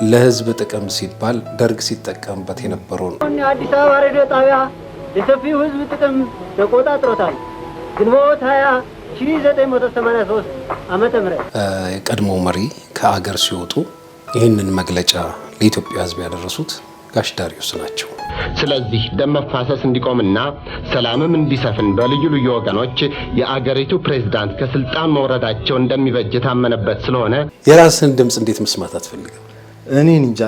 ለህዝብ ጥቅም ሲባል ደርግ ሲጠቀምበት የነበረው ነው። አዲስ አበባ ሬዲዮ ጣቢያ ለሰፊው ህዝብ ጥቅም ተቆጣጥሮታል። ግንቦት 20 1983 ዓመተ ምህረት የቀድሞ መሪ ከአገር ሲወጡ ይህንን መግለጫ ለኢትዮጵያ ህዝብ ያደረሱት ጋሽ ዳሪዮስ ናቸው። ስለዚህ ደም መፋሰስ እንዲቆምና ሰላምም እንዲሰፍን በልዩ ልዩ ወገኖች የአገሪቱ ፕሬዝዳንት ከስልጣን መውረዳቸው እንደሚበጅ ታመነበት ስለሆነ የራስን ድምጽ እንዴት መስማት አትፈልግም? እኔ እንጃ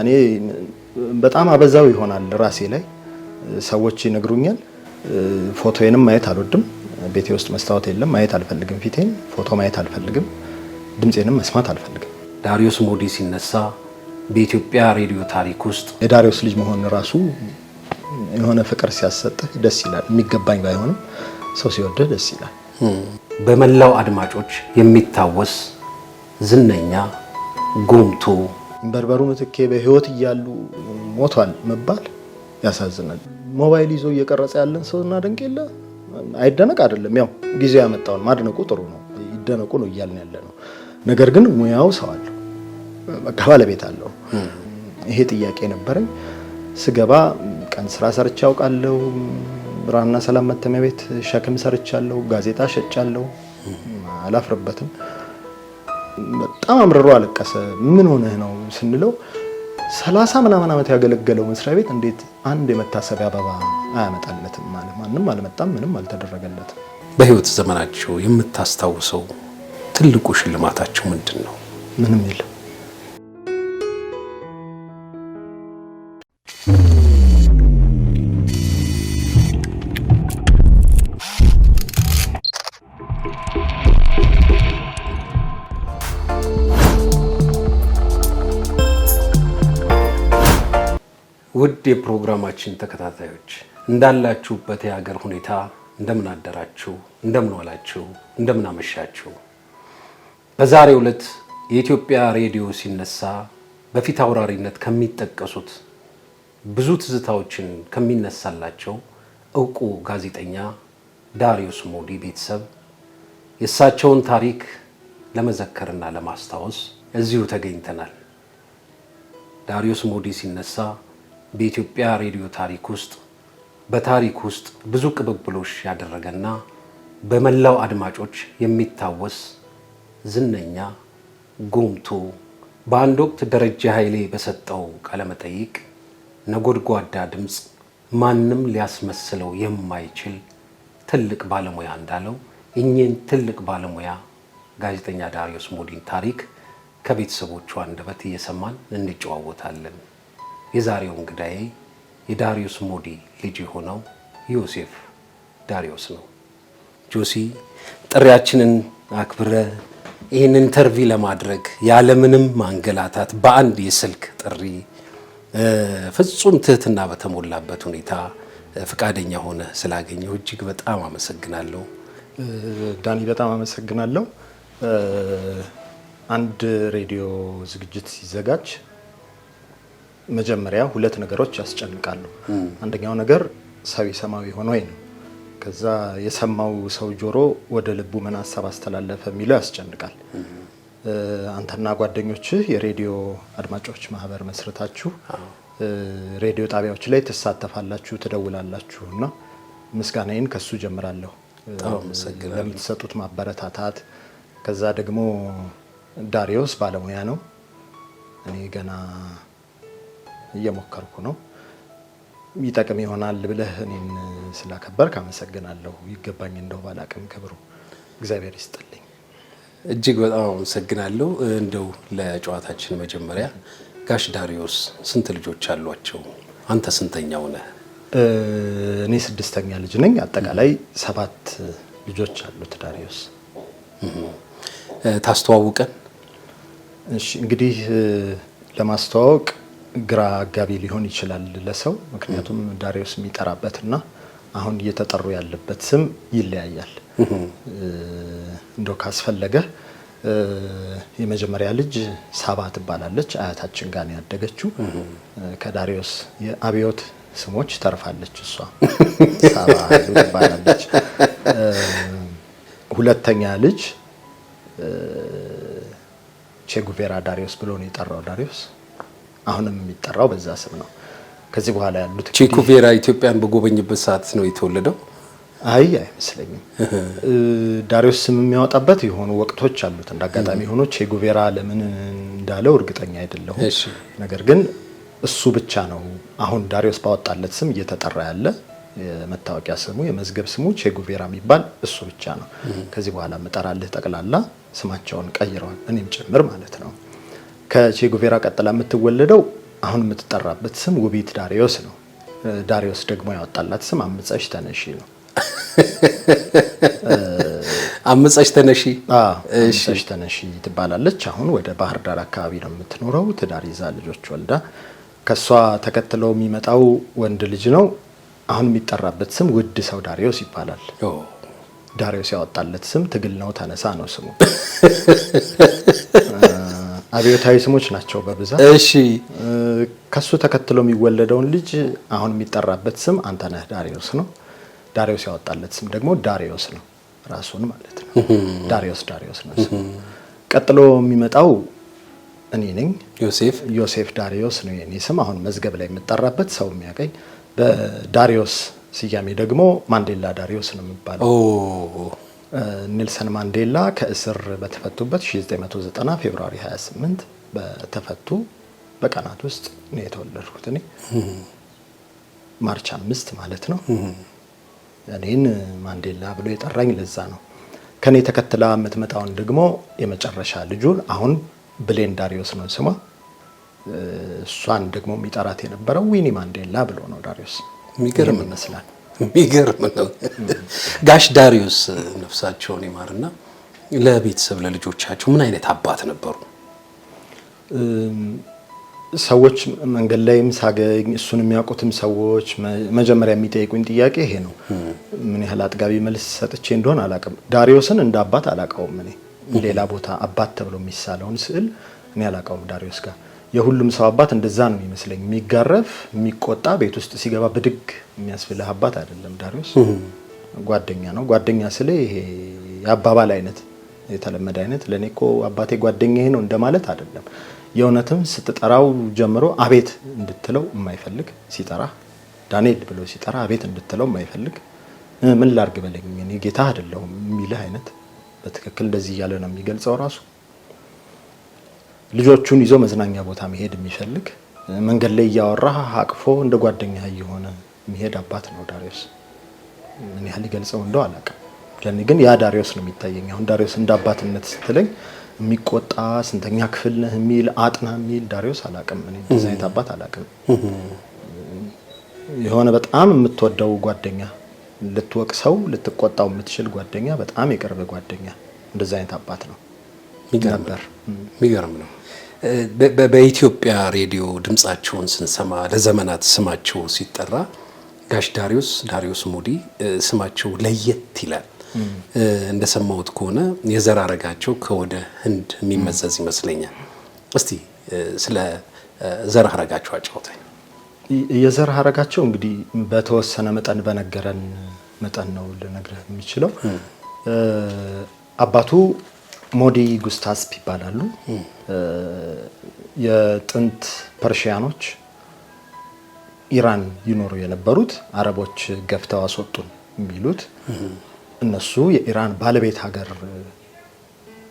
በጣም አበዛው ይሆናል ራሴ ላይ ሰዎች ይነግሩኛል። ፎቶዬንም ማየት አልወድም። ቤቴ ውስጥ መስታወት የለም፣ ማየት አልፈልግም። ፊቴን ፎቶ ማየት አልፈልግም። ድምጼንም መስማት አልፈልግም። ዳሪዮስ ሞዲ ሲነሳ በኢትዮጵያ ሬዲዮ ታሪክ ውስጥ የዳሪዮስ ልጅ መሆን ራሱ የሆነ ፍቅር ሲያሰጥህ ደስ ይላል። የሚገባኝ ባይሆንም ሰው ሲወደህ ደስ ይላል። በመላው አድማጮች የሚታወስ ዝነኛ ጉምቱ በርበሩ ምትኬ በህይወት እያሉ ሞቷል መባል ያሳዝናል። ሞባይል ይዞ እየቀረጸ ያለን ሰው እናደንቅ የለ አይደነቅ አይደለም። ያው ጊዜው ያመጣውን ማድነቁ ጥሩ ነው፣ ይደነቁ ነው እያልን ያለ ነው። ነገር ግን ሙያው ሰው አለው፣ በቃ ባለቤት አለው። ይሄ ጥያቄ ነበረኝ። ስገባ ቀን ስራ ሰርቼ አውቃለሁ። ብርሃንና ሰላም መተሚያ ቤት ሸክም ሰርቻለሁ፣ ጋዜጣ ሸጫለሁ። አላፍርበትም። በጣም አምርሮ አለቀሰ። ምን ሆነህ ነው ስንለው 30 ምናምን ዓመት ያገለገለው መስሪያ ቤት እንዴት አንድ የመታሰቢያ አበባ አያመጣለትም ማለት ማንም አልመጣም፣ ምንም አልተደረገለትም። በህይወት ዘመናቸው የምታስታውሰው ትልቁ ሽልማታቸው ምንድን ነው? ምንም የለም። ውድ የፕሮግራማችን ተከታታዮች እንዳላችሁበት የሀገር ሁኔታ እንደምን አደራችሁ፣ እንደምን ዋላችሁ፣ እንደምን አመሻችሁ። በዛሬው ዕለት የኢትዮጵያ ሬዲዮ ሲነሳ በፊት አውራሪነት ከሚጠቀሱት ብዙ ትዝታዎችን ከሚነሳላቸው ዕውቁ ጋዜጠኛ ዳሪዮስ ሞዲ ቤተሰብ የእሳቸውን ታሪክ ለመዘከርና ለማስታወስ እዚሁ ተገኝተናል። ዳሪዮስ ሞዲ ሲነሳ በኢትዮጵያ ሬዲዮ ታሪክ ውስጥ በታሪክ ውስጥ ብዙ ቅብብሎሽ ያደረገና በመላው አድማጮች የሚታወስ ዝነኛ ጉምቱ በአንድ ወቅት ደረጀ ኃይሌ በሰጠው ቃለመጠይቅ ነጎድጓዳ ድምፅ ማንም ሊያስመስለው የማይችል ትልቅ ባለሙያ እንዳለው እኚህን ትልቅ ባለሙያ ጋዜጠኛ ዳሪዮስ ሞዲን ታሪክ ከቤተሰቦቹ አንደበት እየሰማን እንጨዋወታለን። የዛሬው እንግዳዬ የዳሪዮስ ሞዲ ልጅ የሆነው ዮሴፍ ዳሪዮስ ነው። ጆሲ ጥሪያችንን አክብረ ይህን ኢንተርቪው ለማድረግ ያለምንም ማንገላታት በአንድ የስልክ ጥሪ ፍጹም ትህትና በተሞላበት ሁኔታ ፍቃደኛ ሆነ ስላገኘው እጅግ በጣም አመሰግናለሁ። ዳኒ በጣም አመሰግናለሁ። አንድ ሬዲዮ ዝግጅት ሲዘጋጅ መጀመሪያ ሁለት ነገሮች ያስጨንቃሉ። አንደኛው ነገር ሰው ይሰማው ይሆን ወይ ነው። ከዛ የሰማው ሰው ጆሮ ወደ ልቡ ምን ሐሳብ አስተላለፈ የሚለው ያስጨንቃል። አንተና ጓደኞችህ የሬዲዮ አድማጮች ማህበር መስርታችሁ ሬዲዮ ጣቢያዎች ላይ ተሳተፋላችሁ፣ ትደውላላችሁና ምስጋናዬን ከሱ ጀምራለሁ ለምትሰጡት ማበረታታት። ከዛ ደግሞ ዳሪዮስ ባለሙያ ነው፣ እኔ ገና እየሞከርኩ ነው። ይጠቅም ይሆናል ብለህ እኔን ስላከበርክ አመሰግናለሁ። ይገባኝ እንደው ባላቅም ክብሩ እግዚአብሔር ይስጥልኝ። እጅግ በጣም አመሰግናለሁ። እንደው ለጨዋታችን መጀመሪያ ጋሽ ዳሪዮስ ስንት ልጆች አሏቸው? አንተ ስንተኛው ነህ? እኔ 6ኛ ልጅ ነኝ። አጠቃላይ 7 ልጆች አሉት ዳሪዮስ። ታስተዋውቀን? እሺ፣ እንግዲህ ለማስተዋወቅ ግራ አጋቢ ሊሆን ይችላል ለሰው። ምክንያቱም ዳሪዮስ የሚጠራበትና አሁን እየተጠሩ ያለበት ስም ይለያያል። እንደው ካስፈለገ የመጀመሪያ ልጅ ሳባ ትባላለች። አያታችን ጋር ነው ያደገችው። ከዳሪዮስ የአብዮት ስሞች ተርፋለች። እሷ ሳባ ትባላለች። ሁለተኛ ልጅ ቼጉቬራ ዳሪዮስ ብሎ ነው የጠራው ዳሪዮስ። አሁንም የሚጠራው በዛ ስም ነው። ከዚህ በኋላ ያሉት ቼ ጉቬራ ኢትዮጵያን በጎበኝበት ሰዓት ነው የተወለደው? አይመስለኝም። ዳሪዮስ ስም የሚያወጣበት የሆኑ ወቅቶች አሉት። እንዳጋጣሚ ሆኖ ቼ ጉቬራ ለምን እንዳለው እርግጠኛ አይደለሁም። ነገር ግን እሱ ብቻ ነው አሁን ዳሪዮስ ባወጣለት ስም እየተጠራ ያለ። የመታወቂያ ስሙ የመዝገብ ስሙ ቼ ጉቬራ የሚባል እሱ ብቻ ነው። ከዚህ በኋላ መጠራልህ ጠቅላላ ስማቸውን ቀይረዋል፣ እኔም ጭምር ማለት ነው። ከቼ ጉቬራ ቀጥላ የምትወለደው አሁን የምትጠራበት ስም ውቢት ዳሪዮስ ነው። ዳሪዮስ ደግሞ ያወጣላት ስም አምፀሽ ተነሺ ነው። አምፀሽ ተነሺ አምፀሽ ተነሺ ትባላለች። አሁን ወደ ባህር ዳር አካባቢ ነው የምትኖረው። ትዳር ይዛ ልጆች ወልዳ ከሷ ተከትለው የሚመጣው ወንድ ልጅ ነው። አሁን የሚጠራበት ስም ውድ ሰው ዳሪዮስ ይባላል። ዳሪዮስ ያወጣለት ስም ትግል ነው ተነሳ ነው ስሙ። አብዮታዊ ስሞች ናቸው በብዛት። እሺ ከሱ ተከትሎ የሚወለደውን ልጅ አሁን የሚጠራበት ስም አንተነህ ዳሪዮስ ነው። ዳሪዮስ ያወጣለት ስም ደግሞ ዳሪዮስ ነው ራሱን ማለት ነው። ዳሪዮስ ነው ስሙ። ቀጥሎ የሚመጣው እኔ ነኝ። ዮሴፍ ዳሪዮስ ነው የኔ ስም። አሁን መዝገብ ላይ የምጠራበት ሰው የሚያቀኝ። በዳሪዮስ ስያሜ ደግሞ ማንዴላ ዳሪዮስ ነው የሚባለው። ኔልሰን ማንዴላ ከእስር በተፈቱበት 1990 ፌብሩዋሪ 28 በተፈቱ በቀናት ውስጥ ነው የተወለድኩት እኔ። ማርች 5 ማለት ነው። እኔን ማንዴላ ብሎ የጠራኝ ለዛ ነው። ከኔ ተከትላ የምትመጣውን ደግሞ የመጨረሻ ልጁን አሁን ብሌን ዳሪዮስ ነው ስሟ። እሷን ደግሞ የሚጠራት የነበረው ዊኒ ማንዴላ ብሎ ነው ዳሪዮስ። የሚገርም ይመስላል። የሚገርም ነው። ጋሽ ዳሪዮስ ነፍሳቸውን ይማርና ለቤተሰብ ለልጆቻቸው ምን አይነት አባት ነበሩ? ሰዎች መንገድ ላይም ሳገኝ እሱን የሚያውቁትም ሰዎች መጀመሪያ የሚጠይቁኝ ጥያቄ ይሄ ነው። ምን ያህል አጥጋቢ መልስ ሰጥቼ እንደሆነ አላውቅም። ዳሪዮስን እንደ አባት አላውቀውም። እኔ ሌላ ቦታ አባት ተብሎ የሚሳለውን ስዕል እኔ አላውቀውም። ዳሪዮስ ጋር የሁሉም ሰው አባት እንደዛ ነው የሚመስለኝ። የሚጋረፍ የሚቆጣ፣ ቤት ውስጥ ሲገባ ብድግ የሚያስብልህ አባት አይደለም ዳሪዮስ። ጓደኛ ነው። ጓደኛ ስለ ይሄ የአባባል አይነት የተለመደ አይነት ለኔ እኮ አባቴ ጓደኛዬ ነው እንደማለት አይደለም። የእውነትም ስትጠራው ጀምሮ አቤት እንድትለው የማይፈልግ፣ ሲጠራ ዳንኤል ብሎ ሲጠራ አቤት እንድትለው የማይፈልግ፣ ምን ላርግ በለኝ እኔ ጌታ አይደለሁም የሚልህ አይነት፣ በትክክል እንደዚህ እያለ ነው የሚገልጸው ራሱ። ልጆቹን ይዞ መዝናኛ ቦታ መሄድ የሚፈልግ፣ መንገድ ላይ እያወራ አቅፎ እንደ ጓደኛ እየሆነ የሚሄድ አባት ነው ዳሪዮስ። ምን ያህል ይገልጸው እንደው አላውቅም። ለኔ ግን ያ ዳሪዮስ ነው የሚታየኝ። አሁን ዳሪዮስ እንደ አባትነት ስትለኝ የሚቆጣ ስንተኛ ክፍል ነህ የሚል አጥና የሚል ዳሪዮስ አላውቅም። እኔ እንደዚህ አይነት አባት አላውቅም። የሆነ በጣም የምትወደው ጓደኛ፣ ልትወቅሰው ልትቆጣው የምትችል ጓደኛ፣ በጣም የቅርብ ጓደኛ፣ እንደዚህ አይነት አባት ነው ነበር። የሚገርም ነው። በኢትዮጵያ ሬዲዮ ድምጻቸውን ስንሰማ ለዘመናት ስማቸው ሲጠራ ጋሽ ዳሪዮስ ሙዲ ስማቸው ለየት ይላል። እንደሰማሁት ከሆነ የዘር ሐረጋቸው ከወደ ህንድ የሚመዘዝ ይመስለኛል። እስቲ ስለ ዘር ሐረጋቸው አጫውተኝ። የዘር ሐረጋቸው እንግዲህ በተወሰነ መጠን በነገረን መጠን ነው ልነግርህ የሚችለው። አባቱ ሞዲ ጉስታስፕ ይባላሉ። የጥንት ፐርሺያኖች ኢራን ይኖሩ የነበሩት አረቦች ገፍተው አስወጡን የሚሉት እነሱ የኢራን ባለቤት ሀገር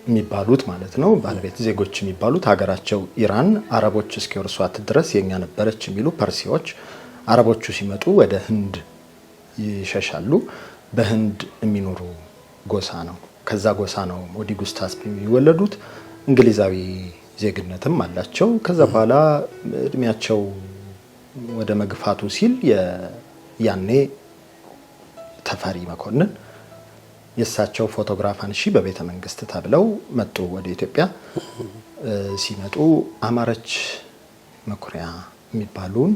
የሚባሉት ማለት ነው። ባለቤት ዜጎች የሚባሉት ሀገራቸው ኢራን አረቦች እስኪወርሷት ድረስ የኛ ነበረች የሚሉ ፐርሲዎች አረቦቹ ሲመጡ ወደ ህንድ ይሸሻሉ። በህንድ የሚኖሩ ጎሳ ነው። ከዛ ጎሳ ነው ሞዲ ጉስታስፕ የሚወለዱት። እንግሊዛዊ ዜግነትም አላቸው። ከዛ በኋላ እድሜያቸው ወደ መግፋቱ ሲል ያኔ ተፈሪ መኮንን የእሳቸው ፎቶግራፍ አንሺ በቤተ መንግስት ተብለው መጡ ወደ ኢትዮጵያ። ሲመጡ አማረች መኩሪያ የሚባሉን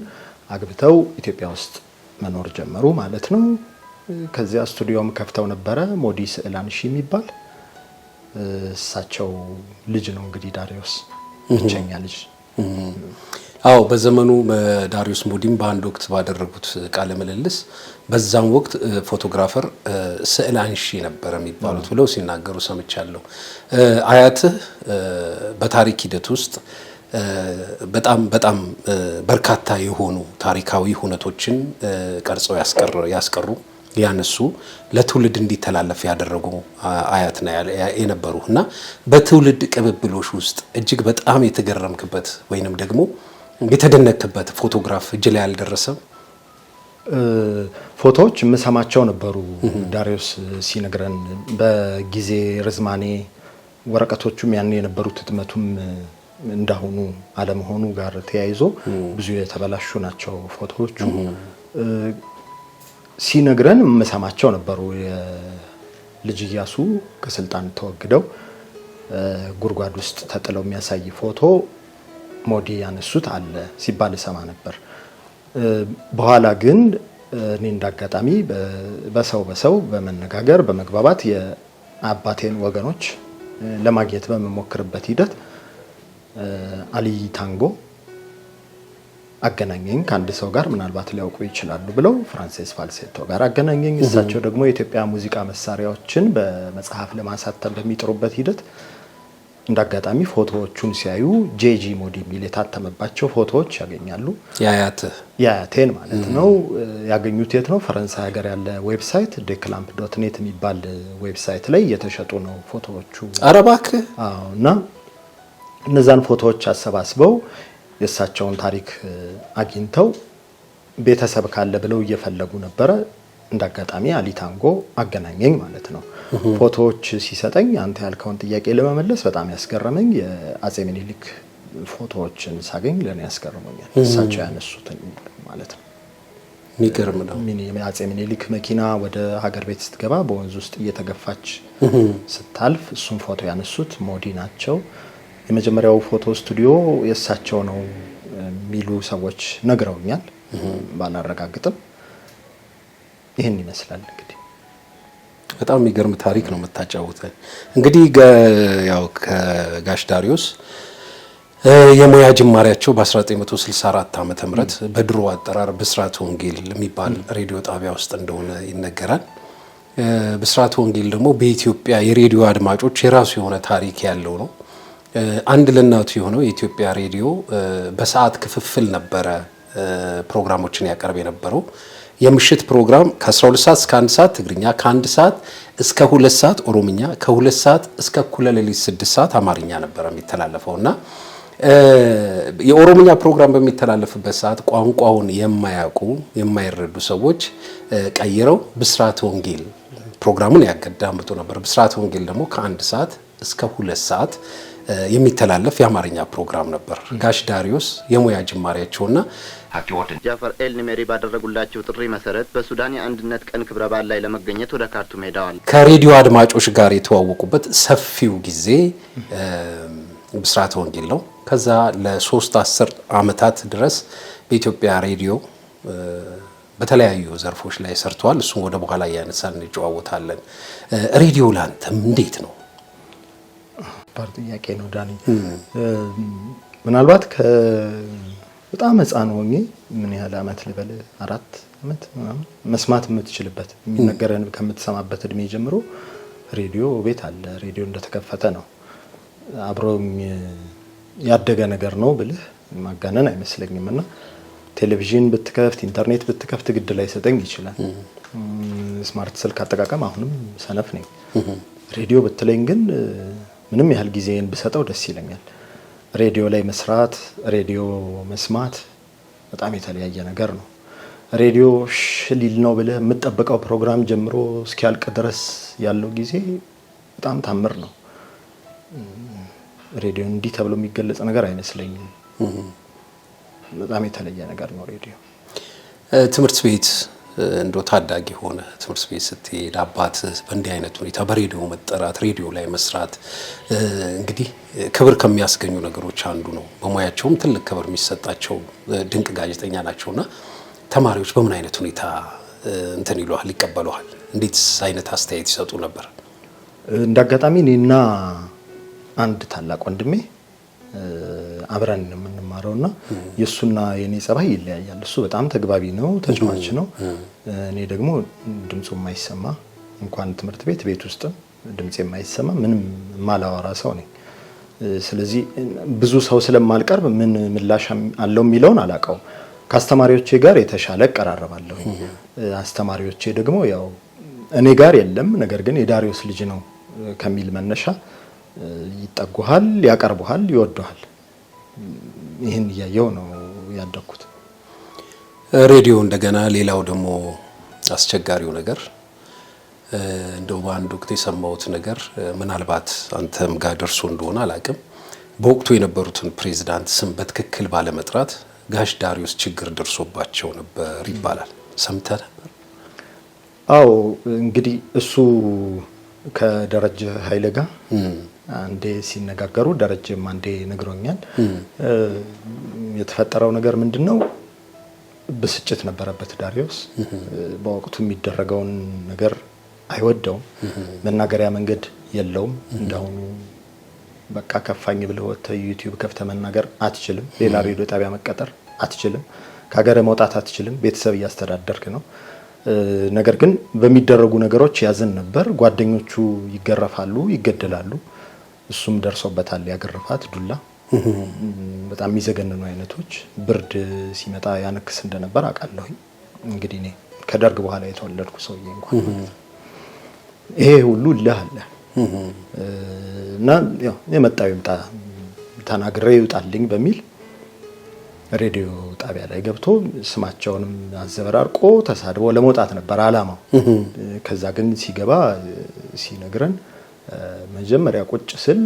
አግብተው ኢትዮጵያ ውስጥ መኖር ጀመሩ ማለት ነው። ከዚያ ስቱዲዮም ከፍተው ነበረ፣ ሞዲ ስዕል አንሺ የሚባል። እሳቸው ልጅ ነው እንግዲህ ዳሪዮስ ብቸኛ ልጅ። አዎ በዘመኑ በዳሪዮስ ሙዲም በአንድ ወቅት ባደረጉት ቃለ ምልልስ በዛም ወቅት ፎቶግራፈር ስዕል አንሺ ነበር የሚባሉት ብለው ሲናገሩ ሰምቻለሁ። አያትህ በታሪክ ሂደት ውስጥ በጣም በርካታ የሆኑ ታሪካዊ ሁነቶችን ቀርጸው ያስቀሩ ያነሱ ለትውልድ እንዲተላለፍ ያደረጉ አያት ነው የነበሩ እና በትውልድ ቅብብሎሽ ውስጥ እጅግ በጣም የተገረምክበት ወይንም ደግሞ የተደነክበት ፎቶግራፍ እጅ ላይ ያልደረሰም? ፎቶዎች የምሰማቸው ነበሩ። ዳሪዮስ ሲነግረን በጊዜ ርዝማኔ ወረቀቶቹም ያን የነበሩት ህትመቱም እንዳሁኑ አለመሆኑ ጋር ተያይዞ ብዙ የተበላሹ ናቸው ፎቶዎቹ። ሲነግረን የምሰማቸው ነበሩ። የልጅ ኢያሱ ከስልጣን ተወግደው ጉድጓድ ውስጥ ተጥለው የሚያሳይ ፎቶ ሞዲ ያነሱት አለ ሲባል ሰማ ነበር። በኋላ ግን እኔ እንዳጋጣሚ በሰው በመነጋገር በመግባባት የአባቴን ወገኖች ለማግኘት በመሞክርበት ሂደት አሊ ታንጎ አገናኘኝ ከአንድ ሰው ጋር ምናልባት ሊያውቁ ይችላሉ ብለው ፍራንሲስ ፋልሴቶ ጋር አገናኘኝ። እሳቸው ደግሞ የኢትዮጵያ ሙዚቃ መሳሪያዎችን በመጽሐፍ ለማሳተም በሚጥሩበት ሂደት እንዳጋጣሚ ፎቶዎቹን ሲያዩ ጄጂ ሞዲ የሚል የታተመባቸው ፎቶዎች ያገኛሉ። የአያቴን ማለት ነው። ያገኙት የት ነው? ፈረንሳይ ሀገር ያለ ዌብሳይት declamp.net የሚባል ዌብሳይት ላይ የተሸጡ ነው ፎቶዎቹ። ኧረ እባክህ! አዎ። እና እነዛን ፎቶዎች አሰባስበው የእሳቸውን ታሪክ አግኝተው ቤተሰብ ካለ ብለው እየፈለጉ ነበረ። እንዳጋጣሚ አሊ ታንጎ አገናኘኝ ማለት ነው። ፎቶዎች ሲሰጠኝ አንተ ያልከውን ጥያቄ ለመመለስ በጣም ያስገረመኝ የአጼ ምኒልክ ፎቶዎችን ሳገኝ ለኔ ያስገርመኛል። እሳቸው ያነሱትን ማለት ነው። የሚገርም ነው። አጼ ምኒልክ መኪና ወደ ሀገር ቤት ስትገባ በወንዝ ውስጥ እየተገፋች ስታልፍ እሱን ፎቶ ያነሱት ሞዲ ናቸው። የመጀመሪያው ፎቶ ስቱዲዮ የእሳቸው ነው የሚሉ ሰዎች ነግረውኛል፣ ባላረጋግጥም ይህን ይመስላል። እንግዲህ በጣም የሚገርም ታሪክ ነው የምታጫውተን። እንግዲህ ያው ከጋሽ ዳሪዮስ የሙያ ጅማሬያቸው በ1964 ዓመተ ምህረት በድሮ አጠራር ብስራት ወንጌል የሚባል ሬዲዮ ጣቢያ ውስጥ እንደሆነ ይነገራል። ብስራት ወንጌል ደግሞ በኢትዮጵያ የሬዲዮ አድማጮች የራሱ የሆነ ታሪክ ያለው ነው። አንድ ለእናቱ የሆነው የኢትዮጵያ ሬዲዮ በሰዓት ክፍፍል ነበረ ፕሮግራሞችን ያቀርብ የነበረው። የምሽት ፕሮግራም ከ12 ሰዓት እስከ 1 ሰዓት ትግርኛ፣ ከ1 ሰዓት እስከ 2 ሰዓት ኦሮምኛ፣ ከ2 ሰዓት እስከ እኩለ ሌሊት 6 ሰዓት አማርኛ ነበረ የሚተላለፈው እና የኦሮምኛ ፕሮግራም በሚተላለፍበት ሰዓት ቋንቋውን የማያውቁ የማይረዱ ሰዎች ቀይረው ብስራት ወንጌል ፕሮግራሙን ያገዳምጡ ነበር። ብስራት ወንጌል ደግሞ ከ1 ሰዓት እስከ 2 ሰዓት የሚተላለፍ የአማርኛ ፕሮግራም ነበር። ጋሽ ዳሪዮስ የሙያ ጅማሬያቸውና ጃፈር ኤል ኒሜሪ ባደረጉላቸው ጥሪ መሰረት በሱዳን የአንድነት ቀን ክብረ በዓል ላይ ለመገኘት ወደ ካርቱም ሄደዋል። ከሬዲዮ አድማጮች ጋር የተዋወቁበት ሰፊው ጊዜ ብስራት ወንጌል ነው። ከዛ ለ3 10 ዓመታት ድረስ በኢትዮጵያ ሬዲዮ በተለያዩ ዘርፎች ላይ ሰርተዋል። እሱም ወደ በኋላ ያነሳን እንጨዋወታለን። ሬዲዮ ላንተም እንዴት ነው? ባር ጥያቄ ነው ዳኒ። ምናልባት በጣም ህፃን ሆኜ ምን ያህል አመት ልበል 4 አመት መስማት የምትችልበት የሚነገረን ከምትሰማበት እድሜ ጀምሮ ሬዲዮ ቤት አለ። ሬዲዮ እንደተከፈተ ነው አብሮኝ ያደገ ነገር ነው ብልህ ማጋነን አይመስለኝም። እና ቴሌቪዥን ብትከፍት ኢንተርኔት ብትከፍት ግድ ላይ ሰጠኝ ይችላል። ስማርት ስልክ አጠቃቀም አሁንም ሰነፍ ነኝ። ሬዲዮ ብትለኝ ግን ምንም ያህል ጊዜን ብሰጠው ደስ ይለኛል። ሬዲዮ ላይ መስራት፣ ሬዲዮ መስማት በጣም የተለያየ ነገር ነው። ሬዲዮ ሽሊል ነው ብለህ የምትጠብቀው ፕሮግራም ጀምሮ እስኪያልቅ ድረስ ያለው ጊዜ በጣም ታምር ነው። ሬዲዮ እንዲህ ተብሎ የሚገለጽ ነገር አይመስለኝም። በጣም የተለየ ነገር ነው ሬዲዮ። ትምህርት ቤት እንዶ ታዳጊ ሆነ ትምህርት ቤት ስትሄድ አባት በእንዲህ አይነት ሁኔታ በሬዲዮ መጠራት ሬዲዮ ላይ መስራት እንግዲህ ክብር ከሚያስገኙ ነገሮች አንዱ ነው። በሙያቸውም ትልቅ ክብር የሚሰጣቸው ድንቅ ጋዜጠኛ ናቸውና ተማሪዎች በምን አይነት ሁኔታ እንትን ይሏል ይቀበሉሃል? እንዴት አይነት አስተያየት ይሰጡ ነበር? እንዳጋጣሚ እኔና አንድ ታላቅ ወንድሜ አብረን የምንማረውና የሱና የኔ ጸባይ ይለያያል። እሱ በጣም ተግባቢ ነው፣ ተጫዋች ነው። እኔ ደግሞ ድምጹ የማይሰማ እንኳን ትምህርት ቤት ውስጥ ድምጽ የማይሰማ ምንም ማላወራ ሰው ነኝ ስለዚህ ብዙ ሰው ስለማልቀርብ ምን ምላሽ አለው የሚለውን አላውቀውም። ከአስተማሪዎቼ ጋር የተሻለ እቀራረባለሁ። አስተማሪዎቼ ደግሞ ያው እኔ ጋር የለም፣ ነገር ግን የዳሪዮስ ልጅ ነው ከሚል መነሻ ይጠጉሃል፣ ያቀርቡሃል፣ ይወዱሃል። ይህን እያየው ነው ያደግኩት። ሬዲዮ እንደገና ሌላው ደግሞ አስቸጋሪው ነገር እንደው በአንድ ወቅት የሰማሁት ነገር ምናልባት አንተም ጋር ደርሶ እንደሆነ አላቅም፣ በወቅቱ የነበሩትን ፕሬዝዳንት ስም በትክክል ባለመጥራት ጋሽ ዳሪዮስ ችግር ደርሶባቸው ነበር ይባላል። ሰምተህ ነበር? አዎ እንግዲህ እሱ ከደረጀ ኃይሌ ጋር አንዴ ሲነጋገሩ ደረጀም አንዴ ነግሮኛል። የተፈጠረው ነገር ምንድነው? ብስጭት ነበረበት ዳሪዮስ። በወቅቱ የሚደረገውን ነገር አይወደውም። መናገሪያ መንገድ የለውም። እንደሆኑ በቃ ከፋኝ ብለህ ወጥተህ ዩቲዩብ ከፍተህ መናገር አትችልም። ሌላ ሬዲዮ ጣቢያ መቀጠር አትችልም። ከሀገር መውጣት አትችልም። ቤተሰብ እያስተዳደርክ ነው። ነገር ግን በሚደረጉ ነገሮች ያዝን ነበር። ጓደኞቹ ይገረፋሉ፣ ይገደላሉ። እሱም ደርሶበታል ያገረፋት ዱላ፣ በጣም የሚዘገንኑ አይነቶች። ብርድ ሲመጣ ያነክስ እንደነበር አውቃለሁ። እንግዲህ እኔ ከደርግ በኋላ የተወለድኩ ሰውዬ እንኳን ይሄ ሁሉ ልህ አለ እና ያው የመጣው ይምጣ ተናግሬ ይውጣልኝ በሚል ሬዲዮ ጣቢያ ላይ ገብቶ ስማቸውንም አዘበራርቆ ተሳድቦ ለመውጣት ነበር አላማው። ከዛ ግን ሲገባ ሲነግረን መጀመሪያ ቁጭ ስል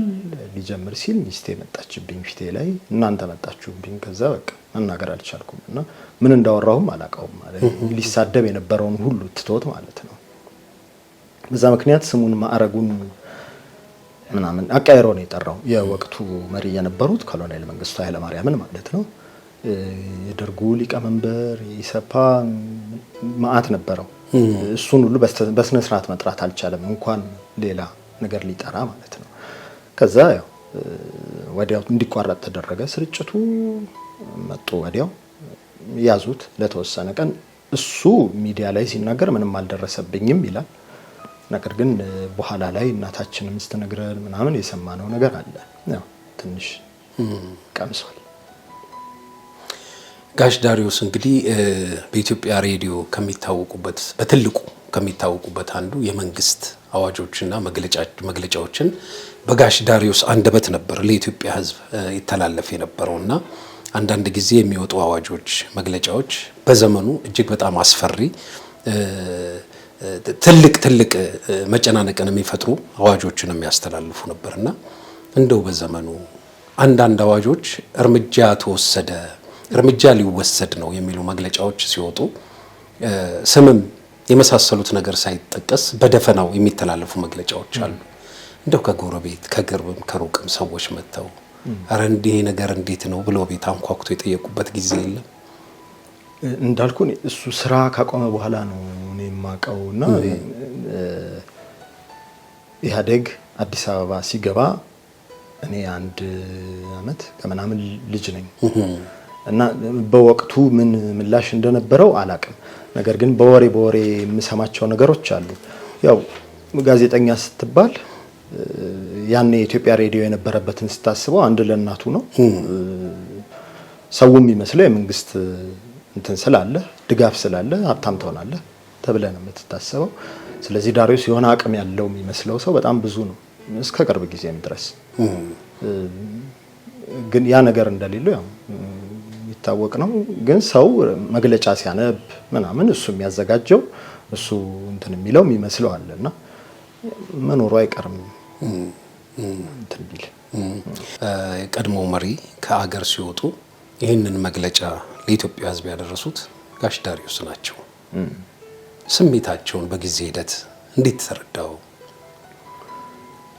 ሊጀምር ሲል ሚስቴ መጣችብኝ ፊቴ ላይ፣ እናንተ መጣችሁብኝ። ከዛ በቃ መናገር አልቻልኩም እና ምን እንዳወራሁም አላውቀውም ማለት ሊሳደብ የነበረውን ሁሉ ትቶት ማለት ነው። በዛ ምክንያት ስሙን ማዕረጉን ምናምን አቃይሮ ነው የጠራው። የወቅቱ መሪ የነበሩት ኮሎኔል መንግስቱ ኃይለማርያምን ማለት ነው። የደርጉ ሊቀመንበር የኢሰፓ ማአት ነበረው። እሱን ሁሉ በስነ ስርዓት መጥራት አልቻለም፣ እንኳን ሌላ ነገር ሊጠራ ማለት ነው። ከዛ ያው ወዲያው እንዲቋረጥ ተደረገ ስርጭቱ። መጡ ወዲያው ያዙት ለተወሰነ ቀን። እሱ ሚዲያ ላይ ሲናገር ምንም አልደረሰብኝም ይላል። ነገር ግን በኋላ ላይ እናታችንም ስትነግረን ምናምን የሰማነው ነገር አለ። ያው ትንሽ ቀምሷል። ጋሽ ዳሪዮስ እንግዲህ በኢትዮጵያ ሬዲዮ ከሚታወቁበት በትልቁ ከሚታወቁበት አንዱ የመንግስት አዋጆችና መግለጫዎችን በጋሽ ዳሪዮስ አንደበት ነበር ለኢትዮጵያ ሕዝብ ይተላለፍ የነበረውና አንዳንድ ጊዜ የሚወጡ አዋጆች፣ መግለጫዎች በዘመኑ እጅግ በጣም አስፈሪ ትልቅ መጨናነቅን የሚፈጥሩ አዋጆችን የሚያስተላልፉ ነበርና እንደው በዘመኑ አንዳንድ አዋጆች እርምጃ ሊወሰድ ነው የሚሉ መግለጫዎች ሲወጡ ስምም የመሳሰሉት ነገር ሳይጠቀስ በደፈናው የሚተላለፉ መግለጫዎች አሉ። እንደው ከጎረቤት ከቅርብም ከሩቅም ሰዎች መጥተው አረ እንዲህ ነገር እንዴት ነው ብለው ቤት አንኳኩቶ የጠየቁበት ጊዜ የለም? እንዳልኩ እሱ ስራ ካቆመ በኋላ ነው እኔ የማውቀውና ኢህአዴግ አዲስ አበባ ሲገባ እኔ 1 አመት ከምናምን ልጅ ነኝ እና በወቅቱ ምን ምላሽ እንደነበረው አላቅም። ነገር ግን በወሬ የምሰማቸው ነገሮች አሉ። ያው ጋዜጠኛ ስትባል ያን የኢትዮጵያ ሬዲዮ የነበረበትን ስታስበው አንድ ለእናቱ ነው። ሰው የሚመስለው የመንግስት እንትን ስላለ ድጋፍ ስላለ ሀብታም ትሆናለህ ተብለህ ነው የምትታሰበው። ስለዚህ ዳሪዮስ የሆነ አቅም ያለው የሚመስለው ሰው በጣም ብዙ ነው እስከ ቅርብ ጊዜም ድረስ። ግን ያ ነገር እንደሌለው ያው የሚታወቅ ነው። ግን ሰው መግለጫ ሲያነብ ምናምን እሱ የሚያዘጋጀው እሱ እንትን የሚለው የሚመስለው አለና መኖሩ አይቀርም እንትን ቢል። የቀድሞ መሪ ከአገር ሲወጡ ይህንን መግለጫ ለኢትዮጵያ ሕዝብ ያደረሱት ጋሽ ዳሪዮስ ናቸው። ስሜታቸውን በጊዜ ሂደት እንዴት ተረዳው?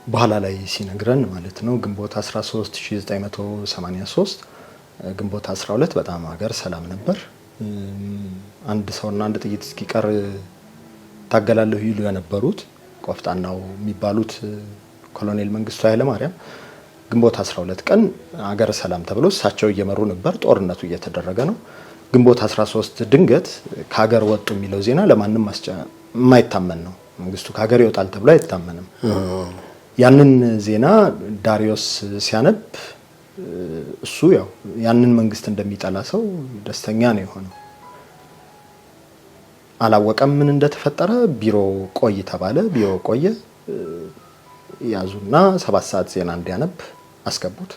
በኋላ ላይ ሲነግረን ማለት ነው ግንቦት 13 1983 ግንቦት 12 በጣም ሀገር ሰላም ነበር። አንድ ሰውና አንድ ጥይት እስኪቀር ታገላለሁ ይሉ የነበሩት ቆፍጣናው የሚባሉት ኮሎኔል መንግስቱ ኃይለማርያም ግንቦት 12 ቀን ሀገር ሰላም ተብሎ እሳቸው እየመሩ ነበር። ጦርነቱ እየተደረገ ነው። ግንቦት 13 ድንገት ከሀገር ወጡ የሚለው ዜና ለማንም የማይታመን ነው። መንግስቱ ከሀገር ይወጣል ተብሎ አይታመንም። ያንን ዜና ዳሪዮስ ሲያነብ እሱ ያው ያንን መንግስት እንደሚጠላ ሰው ደስተኛ ነው የሆነው። አላወቀም ምን እንደተፈጠረ። ቢሮ ቆይ ተባለ። ቢሮ ቆየ። ያዙና 7 ሰዓት ዜና እንዲያነብ አስገቡት።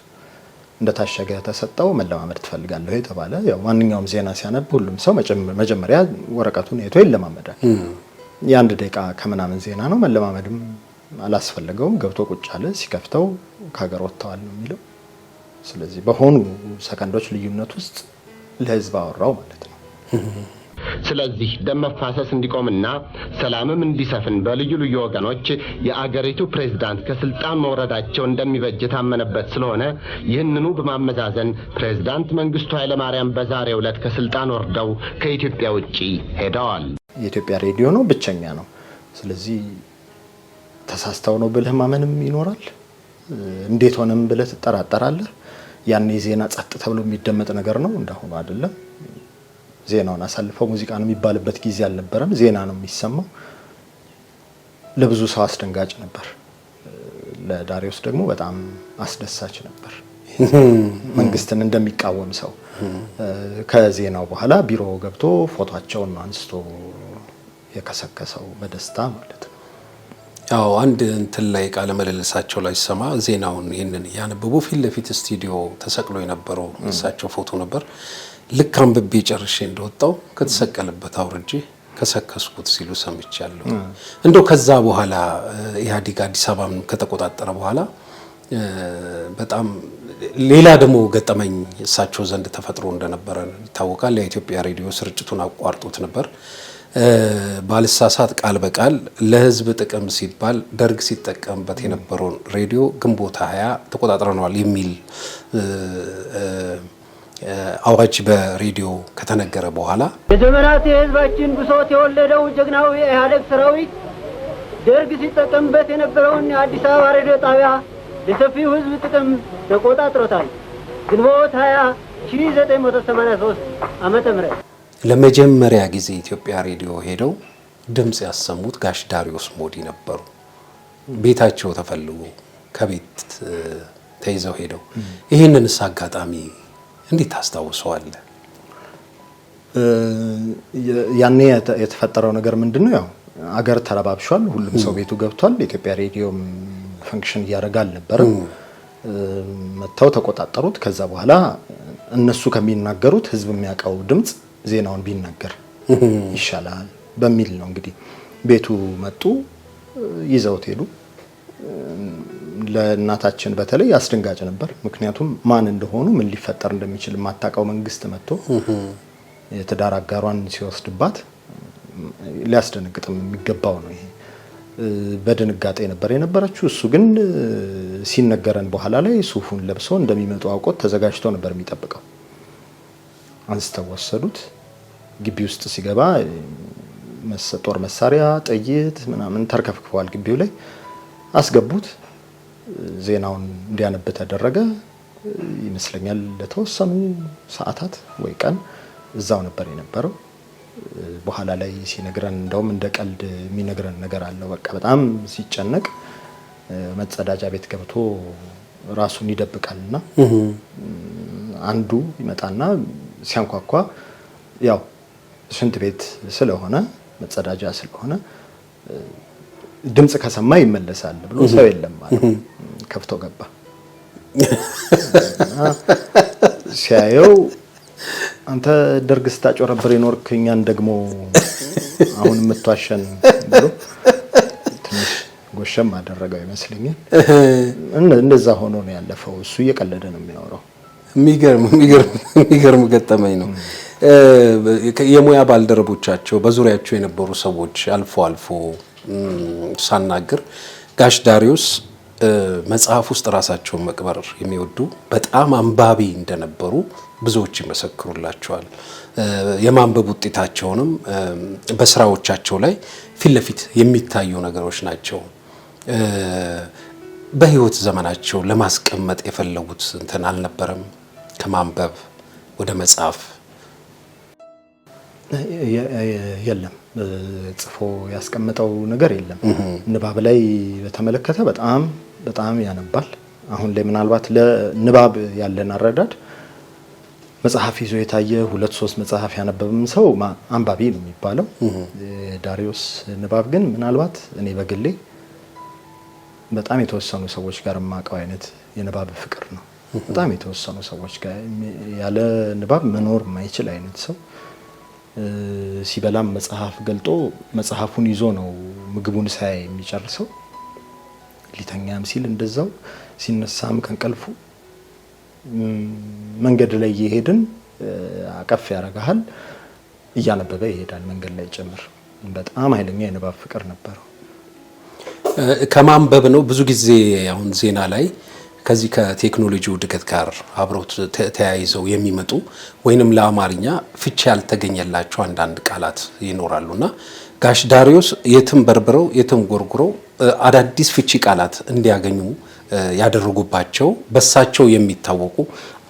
እንደታሸገ ተሰጠው። መለማመድ ትፈልጋለህ ተባለ። ያው ማንኛውም ዜና ሲያነብ ሁሉም ሰው መጀመሪያ ወረቀቱን አይቶ ይለማመዳል። የአንድ ደቂቃ ከምናምን ዜና ነው። መለማመድም አላስፈልገውም። ገብቶ ቁጭ አለ። ሲከፍተው ከሀገር ወጥተዋል ነው የሚለው። ስለዚህ በሆኑ ሰከንዶች ልዩነት ውስጥ ለህዝብ አወራው ማለት ነው። ስለዚህ ደም መፋሰስ እንዲቆምና ሰላምም እንዲሰፍን በልዩ ልዩ ወገኖች የአገሪቱ ፕሬዝዳንት ከስልጣን መውረዳቸው እንደሚበጅ ታመነበት ስለሆነ ይህንኑ በማመዛዘን ፕሬዝዳንት መንግስቱ ኃይለማርያም በዛሬው ዕለት ከስልጣን ወርደው ከኢትዮጵያ ውጪ ሄደዋል። የኢትዮጵያ ሬዲዮ ነው፣ ብቸኛ ነው። ስለዚህ ተሳስተው ነው ብለህ ማመንም ይኖራል። እንዴት ሆነም ብለህ ትጠራጠራለህ። ያኔ ዜና ጸጥ ተብሎ የሚደመጥ ነገር ነው፣ እንዳሁኑ አይደለም። ዜናውን አሳልፈው ሙዚቃ ነው የሚባልበት ጊዜ አልነበረም። ዜና ነው የሚሰማው። ለብዙ ሰው አስደንጋጭ ነበር። ለዳሪዮስ ደግሞ በጣም አስደሳች ነበር። መንግስትን እንደሚቃወም ሰው ከዜናው በኋላ ቢሮ ገብቶ ፎቶአቸውን አንስቶ የከሰከሰው በደስታ ማለት ነው። ያው አንድ እንትን ላይ ቃለ መልልሳቸው ላይ ሰማ ዜናውን ይሄንን ያነበቡ ፊት ለፊት ስቱዲዮ ተሰቅሎ የነበረው እሳቸው ፎቶ ነበር። ልክ አንብቤ ጨርሼ እንደወጣው ከተሰቀለበት አውርጄ ከሰከስኩት ሲሉ ሰምቻለሁ። እንደው ከዛ በኋላ ኢህአዴግ አዲስ አበባን ከተቆጣጠረ በኋላ በጣም ሌላ ደግሞ ገጠመኝ እሳቸው ዘንድ ተፈጥሮ እንደነበረ ይታወቃል። የኢትዮጵያ ሬዲዮ ስርጭቱን አቋርጦት ነበር። ባልሳሳት ቃል በቃል ለህዝብ ጥቅም ሲባል ደርግ ሲጠቀምበት የነበረውን ሬዲዮ ግንቦት 20 ተቆጣጥረናል የሚል አዋጅ በሬዲዮ ከተነገረ በኋላ የዘመናት የህዝባችን ብሶት የወለደው ጀግናው የኢህአዴግ ሰራዊት ደርግ ሲጠቀምበት የነበረውን የአዲስ አበባ ሬዲዮ ጣቢያ ለሰፊው ህዝብ ጥቅም ተቆጣጥሮታል። ግንቦት 20 1983 ዓመተ ምህረት ለመጀመሪያ ጊዜ ኢትዮጵያ ሬዲዮ ሄደው ድምጽ ያሰሙት ጋሽ ዳሪዮስ ሞዲ ነበሩ። ቤታቸው ተፈልጎ ከቤት ተይዘው ሄደው ይህንንስ አጋጣሚ እንዴት ታስታውሰዋለህ? ያኔ የተፈጠረው ነገር ምንድነው? ያው አገር ተረባብሿል። ሁሉም ሰው ቤቱ ገብቷል። ኢትዮጵያ ሬዲዮም ፈንክሽን እያደረገ አልነበረም። መተው ተቆጣጠሩት። ከዛ በኋላ እነሱ ከሚናገሩት ህዝብ የሚያውቀው ድምጽ ዜናውን ቢናገር ይሻላል በሚል ነው እንግዲህ ቤቱ መጡ፣ ይዘውት ሄዱ። ለእናታችን በተለይ አስደንጋጭ ነበር። ምክንያቱም ማን እንደሆኑ ምን ሊፈጠር እንደሚችል የማታውቀው መንግስት መጥቶ የትዳር አጋሯን ሲወስድባት ሊያስደነግጥም የሚገባው ነው። ይሄ በድንጋጤ ነበር የነበረችው። እሱ ግን ሲነገረን በኋላ ላይ ሱፉን ለብሶ እንደሚመጡ አውቆት ተዘጋጅቶ ነበር የሚጠብቀው። አንስተው ወሰዱት። ግቢ ውስጥ ሲገባ ጦር መሳሪያ፣ ጥይት ምናምን ተርከፍክፈዋል ግቢው ላይ። አስገቡት። ዜናውን እንዲያነብ ተደረገ። ይመስለኛል ለተወሰኑ ሰዓታት ወይ ቀን እዛው ነበር የነበረው። በኋላ ላይ ሲነግረን እንደውም እንደ ቀልድ የሚነግረን ነገር አለው። በቃ በጣም ሲጨነቅ መጸዳጃ ቤት ገብቶ ራሱን ይደብቃልና አንዱ ይመጣና ሲያንኳኳ ያው ሽንት ቤት ስለሆነ መጸዳጃ ስለሆነ ድምጽ ከሰማ ይመለሳል ብሎ ሰው የለም ማለት ከፍቶ ገባ። ሲያየው አንተ ደርግ ስታጮረብር የኖርክ እኛን ደግሞ አሁን የምትዋሸን ብሎ ትንሽ ጎሸም አደረገው ይመስለኛል። እንደዛ ሆኖ ነው ያለፈው። እሱ እየቀለደ ነው የሚያወራው። የሚገርም ገጠመኝ ነው። የሙያ ባልደረቦቻቸው በዙሪያቸው የነበሩ ሰዎች አልፎ ሳናግር ጋሽ ዳሪዮስ መጽሐፍ ውስጥ ራሳቸውን መቅበር የሚወዱ በጣም አንባቢ እንደነበሩ ብዙዎች ይመሰክሩላቸዋል። የማንበብ ውጤታቸውንም በስራዎቻቸው ላይ ፊት ለፊት የሚታዩ ነገሮች ናቸው። በህይወት ዘመናቸው ለማስቀመጥ የፈለጉት እንትን አልነበረም? ከማንበብ ወደ መጽሐፍ የለም፣ ጽፎ ያስቀመጠው ነገር የለም። ንባብ ላይ በተመለከተ በጣም በጣም ያነባል። አሁን ላይ ምናልባት ለንባብ ያለን አረዳድ መጽሐፍ ይዞ የታየ 2-3 መጽሐፍ ያነበበም ሰው አንባቢ ነው የሚባለው። ዳሪዮስ ንባብ ግን ምናልባት እኔ በግሌ በጣም የተወሰኑ ሰዎች ጋር የማውቀው አይነት የንባብ ፍቅር ነው። በጣም የተወሰኑ ሰዎች ጋር ያለ ንባብ መኖር የማይችል አይነት ሰው፣ ሲበላም መጽሐፍ ገልጦ መጽሐፉን ይዞ ነው ምግቡን ሳይ የሚጨርሰው። ሊተኛም ሲል እንደዛው፣ ሲነሳም ከእንቅልፉ መንገድ ላይ እየሄድን አቀፍ ያደርግሃል፣ እያነበበ ይሄዳል መንገድ ላይ ጭምር። በጣም ኃይለኛ የንባብ ፍቅር ነበረው። ከማንበብ ነው ብዙ ጊዜ አሁን ዜና ላይ ከዚህ ከቴክኖሎጂው እድገት ጋር አብረው ተያይዘው የሚመጡ ወይንም ለአማርኛ ፍቺ ያልተገኘላቸው አንዳንድ ቃላት ይኖራሉና ጋሽ ዳሪዮስ የትም በርብረው የትም ጎርጉረው አዳዲስ ፍቺ ቃላት እንዲያገኙ ያደረጉባቸው በሳቸው የሚታወቁ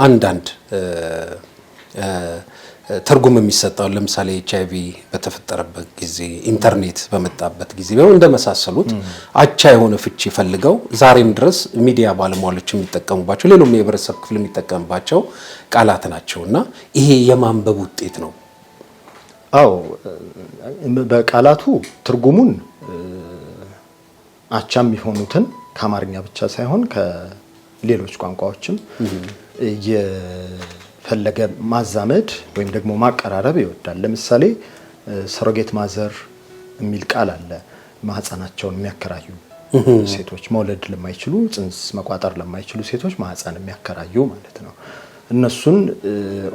አንዳንድ ትርጉም የሚሰጠው ለምሳሌ HIV በተፈጠረበት ጊዜ ኢንተርኔት በመጣበት ጊዜ እንደመሳሰሉት አቻ የሆነ ፍቺ ፈልገው ዛሬም ድረስ ሚዲያ ባለሙያዎች የሚጠቀሙባቸው ሌላም የህብረተሰብ ክፍል የሚጠቀምባቸው ቃላት ናቸውና ይሄ የማንበብ ውጤት ነው። አዎ በቃላቱ ትርጉሙን አቻም የሆኑትን ከአማርኛ ብቻ ሳይሆን ከሌሎች ቋንቋዎችም የፈለገ ማዛመድ ወይም ደግሞ ማቀራረብ ይወዳል። ለምሳሌ ሰሮጌት ማዘር የሚል ቃል አለ። ማህፀናቸውን የሚያከራዩ ሴቶች፣ መውለድ ለማይችሉ ጽንስ መቋጠር ለማይችሉ ሴቶች ማህፀን የሚያከራዩ ማለት ነው። እነሱን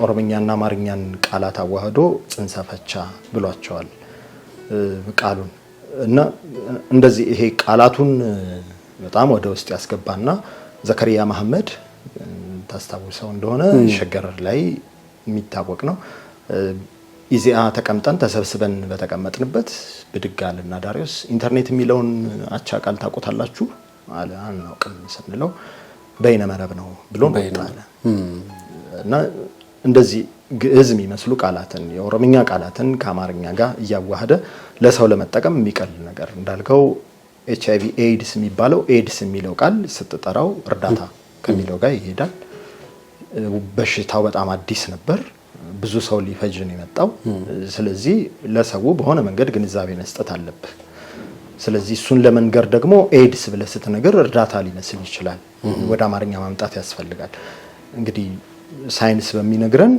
ኦሮምኛና አማርኛን ቃላት አዋህዶ ጽንሰ ፈቻ ብሏቸዋል ቃሉን። እና እንደዚህ ይሄ ቃላቱን በጣም ወደ ውስጥ ያስገባና ዘከሪያ መሐመድ ታስታውሰው እንደሆነ ሸገር ላይ የሚታወቅ ነው። ኢዜአ ተቀምጠን ተሰብስበን በተቀመጥንበት ብድግ አለና ዳሪዮስ ኢንተርኔት የሚለውን አቻ ቃል ታውቁታላችሁ አለ። አናውቅም ስንለው በይነ መረብ ነው ብሎ መጣለ። እና እንደዚህ ግዕዝ የሚመስሉ ቃላትን የኦሮምኛ ቃላትን ከአማርኛ ጋር እያዋሃደ ለሰው ለመጠቀም የሚቀል ነገር እንዳልከው HIV ኤድስ የሚባለው ኤድስ የሚለው ቃል ስትጠራው እርዳታ ከሚለው ጋር ይሄዳል። በሽታው በጣም አዲስ ነበር፣ ብዙ ሰው ሊፈጅ ነው የመጣው። ስለዚህ ለሰው በሆነ መንገድ ግንዛቤ መስጠት አለብህ። ስለዚህ እሱን ለመንገር ደግሞ ኤድስ ብለህ ስትነግር እርዳታ ሊመስል ይችላል፣ ወደ አማርኛ ማምጣት ያስፈልጋል። እንግዲህ ሳይንስ በሚነግረን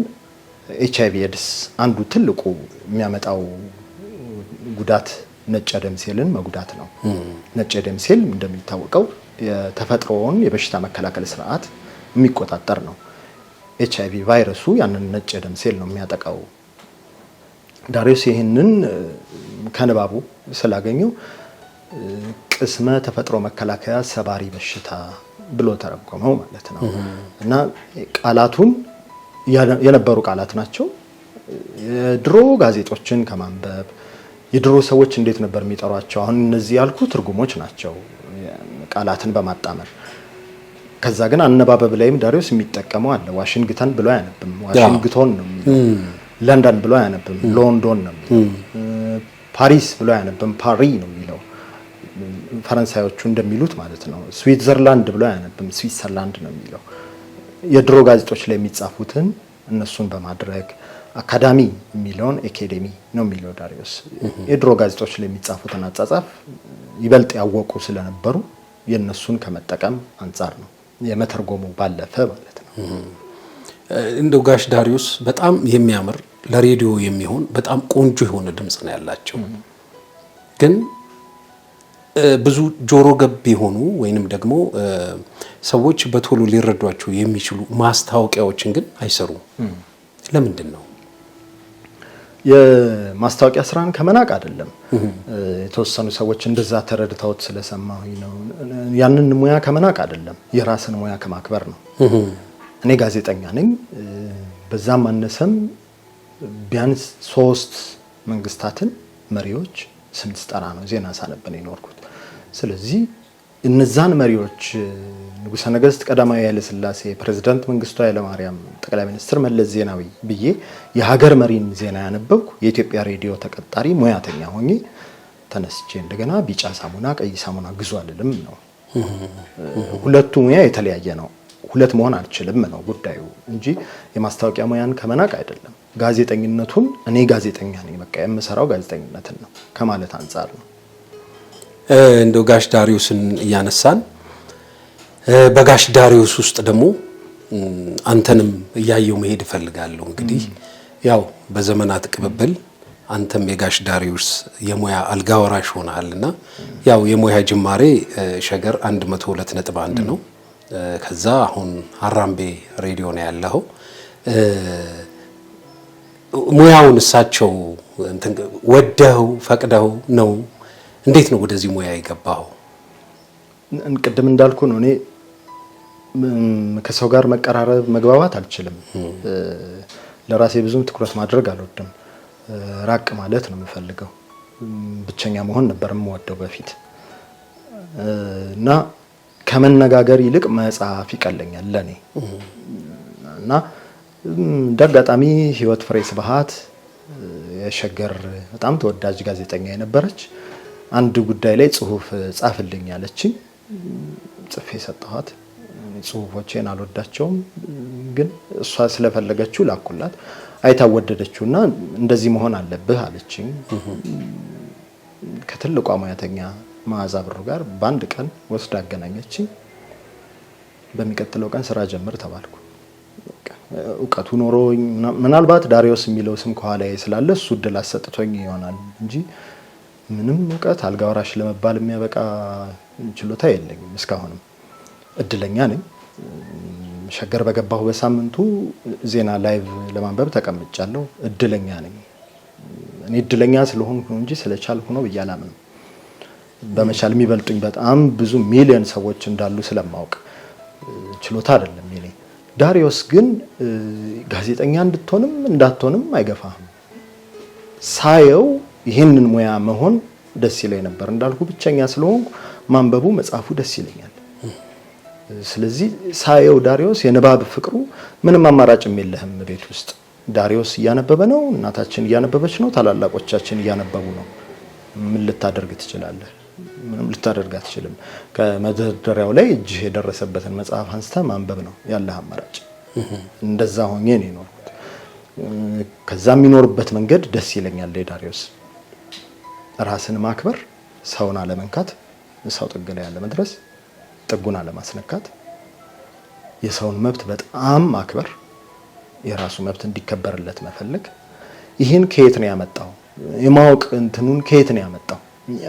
HIV ኤድስ አንዱ ትልቁ የሚያመጣው ጉዳት ነጭ ደም ሴልን መጉዳት ነው። ነጭ ደም ሴል እንደሚታወቀው የተፈጥሮውን የበሽታ መከላከል ስርዓት የሚቆጣጠር ነው። HIV ቫይረሱ ያንን ነጭ ደም ሴል ነው የሚያጠቃው። ዳሪዮስ ይህንን ከንባቡ ስላገኘው ቅስመ ተፈጥሮ መከላከያ ሰባሪ በሽታ ብሎ ተረጎመው ማለት ነው። እና ቃላቱን የነበሩ ቃላት ናቸው። የድሮ ጋዜጦችን ከማንበብ የድሮ ሰዎች እንዴት ነበር የሚጠሯቸው፣ አሁን እነዚህ ያልኩ ትርጉሞች ናቸው ቃላትን በማጣመር። ከዛ ግን አነባበብ ላይም ዳሪዮስ የሚጠቀመው አለ። ዋሽንግተን ብሎ አያነብም፣ ዋሽንግቶን ነው የሚለው። ለንደን ብሎ አያነብም፣ ሎንዶን ነው የሚለው። ፓሪስ ብሎ አያነብም፣ ፓሪ ነው የሚለው። ፈረንሳዮቹ እንደሚሉት ማለት ነው። ስዊትዘርላንድ ብሎ አያነብም፣ ስዊትዘርላንድ ነው የሚለው። የድሮ ጋዜጦች ላይ የሚጻፉትን እነሱን በማድረግ አካዳሚ የሚለውን አካዴሚ ነው የሚለው ዳሪዮስ። የድሮ ጋዜጦች ላይ የሚጻፉትን አጻጻፍ ይበልጥ ያወቁ ስለነበሩ የነሱን ከመጠቀም አንጻር ነው የመተርጎሙ ባለፈ ማለት ነው። እንደው ጋሽ ዳሪዮስ በጣም የሚያምር ለሬዲዮ የሚሆን በጣም ቆንጆ የሆነ ድምጽ ነው ያላቸው። ግን ብዙ ጆሮ ገብ የሆኑ ወይንም ደግሞ ሰዎች በቶሎ ሊረዷቸው የሚችሉ ማስታወቂያዎችን ግን አይሰሩም። ለምንድን ነው? የማስታወቂያ ስራን ከመናቅ አይደለም። የተወሰኑ ሰዎች እንደዛ ተረድተውት ስለሰማሁኝ ነው። ያንን ሙያ ከመናቅ አይደለም፣ የራስን ሙያ ከማክበር ነው። እኔ ጋዜጠኛ ነኝ። በዛም አነሰም ቢያንስ 3 መንግስታትን መሪዎች ስም ስጠራ ነው ዜና ሳነብን የኖርኩት። ስለዚህ እነዛን መሪዎች ንጉሠ ነገሥት ቀዳማዊ ኃይለ ሥላሴ፣ ፕሬዝዳንት መንግስቱ ኃይለ ማርያም፣ ጠቅላይ ሚኒስትር መለስ ዜናዊ ብዬ የሀገር መሪን ዜና ያነበብኩ የኢትዮጵያ ሬዲዮ ተቀጣሪ ሙያተኛ ሆኜ ተነስቼ እንደገና ቢጫ ሳሙና ቀይ ሳሙና ግዙ አልልም ነው። ሁለቱ ሙያ የተለያየ ነው። ሁለት መሆን አልችልም ነው ጉዳዩ እንጂ የማስታወቂያ ሙያን ከመናቅ አይደለም። ጋዜጠኝነቱን እኔ ጋዜጠኛ ነኝ፣ በቃ የምሰራው ጋዜጠኝነትን ነው ከማለት አንጻር ነው። እንደው ጋሽ ዳሪዮስን እያነሳን በጋሽ ዳሪዮስ ውስጥ ደግሞ አንተንም እያየው መሄድ እፈልጋለሁ። እንግዲህ ያው በዘመናት ቅብብል አንተም የጋሽ ዳሪዮስ የሙያ አልጋ ወራሽ ሆነሃልና ያው የሙያ ጅማሬ ሸገር 102.1 ነው። ከዛ አሁን አራምቤ ሬዲዮ ነው ያለው። ሙያውን እሳቸው ወደው ፈቅደው ነው? እንዴት ነው ወደዚህ ሙያ የገባው? ቅድም እንዳልኩ ነው እኔ ከሰው ጋር መቀራረብ መግባባት አልችልም። ለራሴ ብዙም ትኩረት ማድረግ አልወድም። ራቅ ማለት ነው የምፈልገው። ብቸኛ መሆን ነበር የምወደው በፊት እና ከመነጋገር ይልቅ መጻፍ ይቀለኛል ለኔ እና እንዳጋጣሚ ህይወት ፍሬ ስብሃት የሸገር በጣም ተወዳጅ ጋዜጠኛ የነበረች አንድ ጉዳይ ላይ ጽሁፍ ጻፍልኝ አለችኝ። ጽፌ ሰጠኋት። ጽሁፎቼን አልወዳቸውም፣ ግን እሷ ስለፈለገችው ላኩላት። አይታወደደችውና እንደዚህ መሆን አለብህ አለችኝ። ከትልቋ ሙያተኛ መዓዛ ብሩ ጋር በአንድ ቀን ወስዳ አገናኘችኝ። በሚቀጥለው ቀን ስራ ጀምር ተባልኩ። እውቀቱ ኖሮኝ ምናልባት ዳሪዮስ የሚለው ስም ከኋላ ስላለ እሱ እድል አሰጥቶኝ ይሆናል እንጂ ምንም እውቀት አልጋ ወራሽ ለመባል የሚያበቃ ችሎታ የለኝም። እስካሁንም እድለኛ ነኝ። ሸገር በገባሁ በሳምንቱ ዜና ላይቭ ለማንበብ ተቀምጫለሁ። እድለኛ ነኝ። እኔ እድለኛ ስለሆንኩ እንጂ ስለቻልኩ ነው ብዬ አላምንም። በመቻል የሚበልጡኝ በጣም ብዙ ሚሊዮን ሰዎች እንዳሉ ስለማውቅ ችሎታ አይደለም የኔ። ዳሪዮስ ግን ጋዜጠኛ እንድትሆንም እንዳትሆንም አይገፋህም። ሳየው ይህንን ሙያ መሆን ደስ ይለኝ ነበር። እንዳልኩ ብቸኛ ስለሆንኩ ማንበቡ መጻፉ ደስ ይለኛል። ስለዚህ ሳየው ዳሪዮስ የንባብ ፍቅሩ ምንም አማራጭም የለህም። ቤት ውስጥ ዳሪዮስ እያነበበ ነው፣ እናታችን እያነበበች ነው፣ ታላላቆቻችን እያነበቡ ነው። ምን ልታደርግ ትችላለህ? ምንም ልታደርግ አትችልም። ከመደርደሪያው ላይ እጅህ የደረሰበትን መጽሐፍ አንስተህ ማንበብ ነው ያለህ አማራጭ። እንደዛ ሆኜ ነው የኖርኩት። ከዛ የሚኖርበት መንገድ ደስ ይለኛል። ዳሪዮስ ራስን ማክበር፣ ሰውን አለመንካት፣ ሰው ጥግ ላይ ያለ መድረስ፣ ጥጉን አለማስነካት፣ የሰውን መብት በጣም ማክበር፣ የራሱ መብት እንዲከበርለት መፈለግ። ይህን ከየት ነው ያመጣው? የማወቅ እንትኑን ከየት ነው ያመጣው?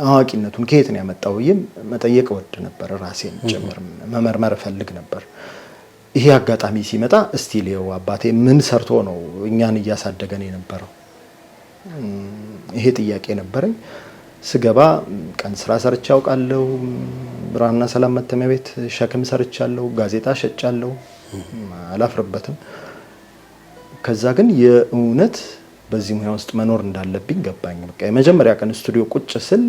አዋቂነቱን ከየት ነው ያመጣው? መጠየቅ ወድ ነበር። ራሴን ጭምር መመርመር ፈልግ ነበር። ይሄ አጋጣሚ ሲመጣ እስቲ ሌው አባቴ ምን ሰርቶ ነው እኛን እያሳደገን የነበረው? ይሄ ጥያቄ ነበረኝ። ስገባ ቀን ስራ ሰርቼ አውቃለሁ። ብርሃንና ሰላም መተሚያ ቤት ሸክም ሰርቻለሁ። ጋዜጣ ሸጫለሁ። አላፍርበትም። ከዛ ግን የእውነት በዚህ ሙያ ውስጥ መኖር እንዳለብኝ ገባኝ። በቃ የመጀመሪያ ቀን ስቱዲዮ ቁጭ ስል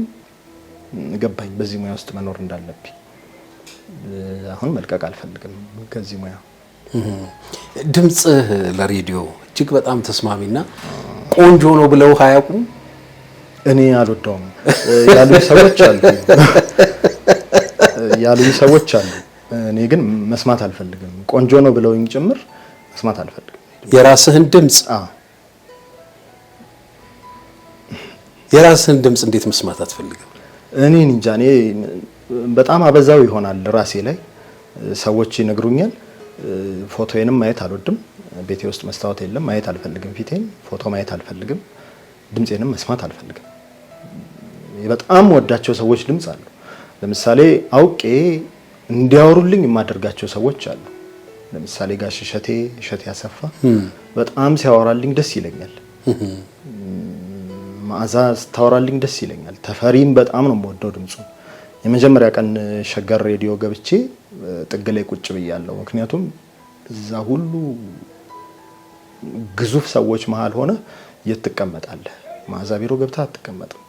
ገባኝ በዚህ ሙያ ውስጥ መኖር እንዳለብኝ። አሁን መልቀቅ አልፈልግም ከዚህ ሙያ። ድምጽህ ለሬዲዮ እጅግ በጣም ተስማሚና ቆንጆ ነው ብለው አያውቁም? እኔ አልወደውም ያሉኝ ሰዎች አሉ። እኔ ግን መስማት አልፈልግም። ቆንጆ ነው ብለውኝ ጭምር መስማት አልፈልግም። የራስህን ድምጽ እንዴት መስማት አትፈልግም? እኔ እንጃ። እኔ በጣም አበዛው ይሆናል ራሴ ላይ። ሰዎች ይነግሩኛል። ፎቶዬንም ማየት አልወድም። ቤቴ ውስጥ መስታወት የለም፣ ማየት አልፈልግም። ፊቴን ፎቶ ማየት አልፈልግም። ድምጼንም መስማት አልፈልግም። በጣም ወዳቸው ሰዎች ድምጽ አሉ። ለምሳሌ አውቄ እንዲያወሩልኝ የማደርጋቸው ሰዎች አሉ። ለምሳሌ ጋሽ እሸቴ ያሰፋ በጣም ሲያወራልኝ ደስ ይለኛል። መዓዛ ስታወራልኝ ደስ ይለኛል። ተፈሪም በጣም ነው የምወደው ድምጹ። የመጀመሪያ ቀን ሸገር ሬዲዮ ገብቼ ጥግ ላይ ቁጭ ብያለሁ። ምክንያቱም እዛ ሁሉ ግዙፍ ሰዎች መሃል ሆነ የት ትቀመጣለህ? መዓዛ ቢሮ ገብታ አትቀመጥም።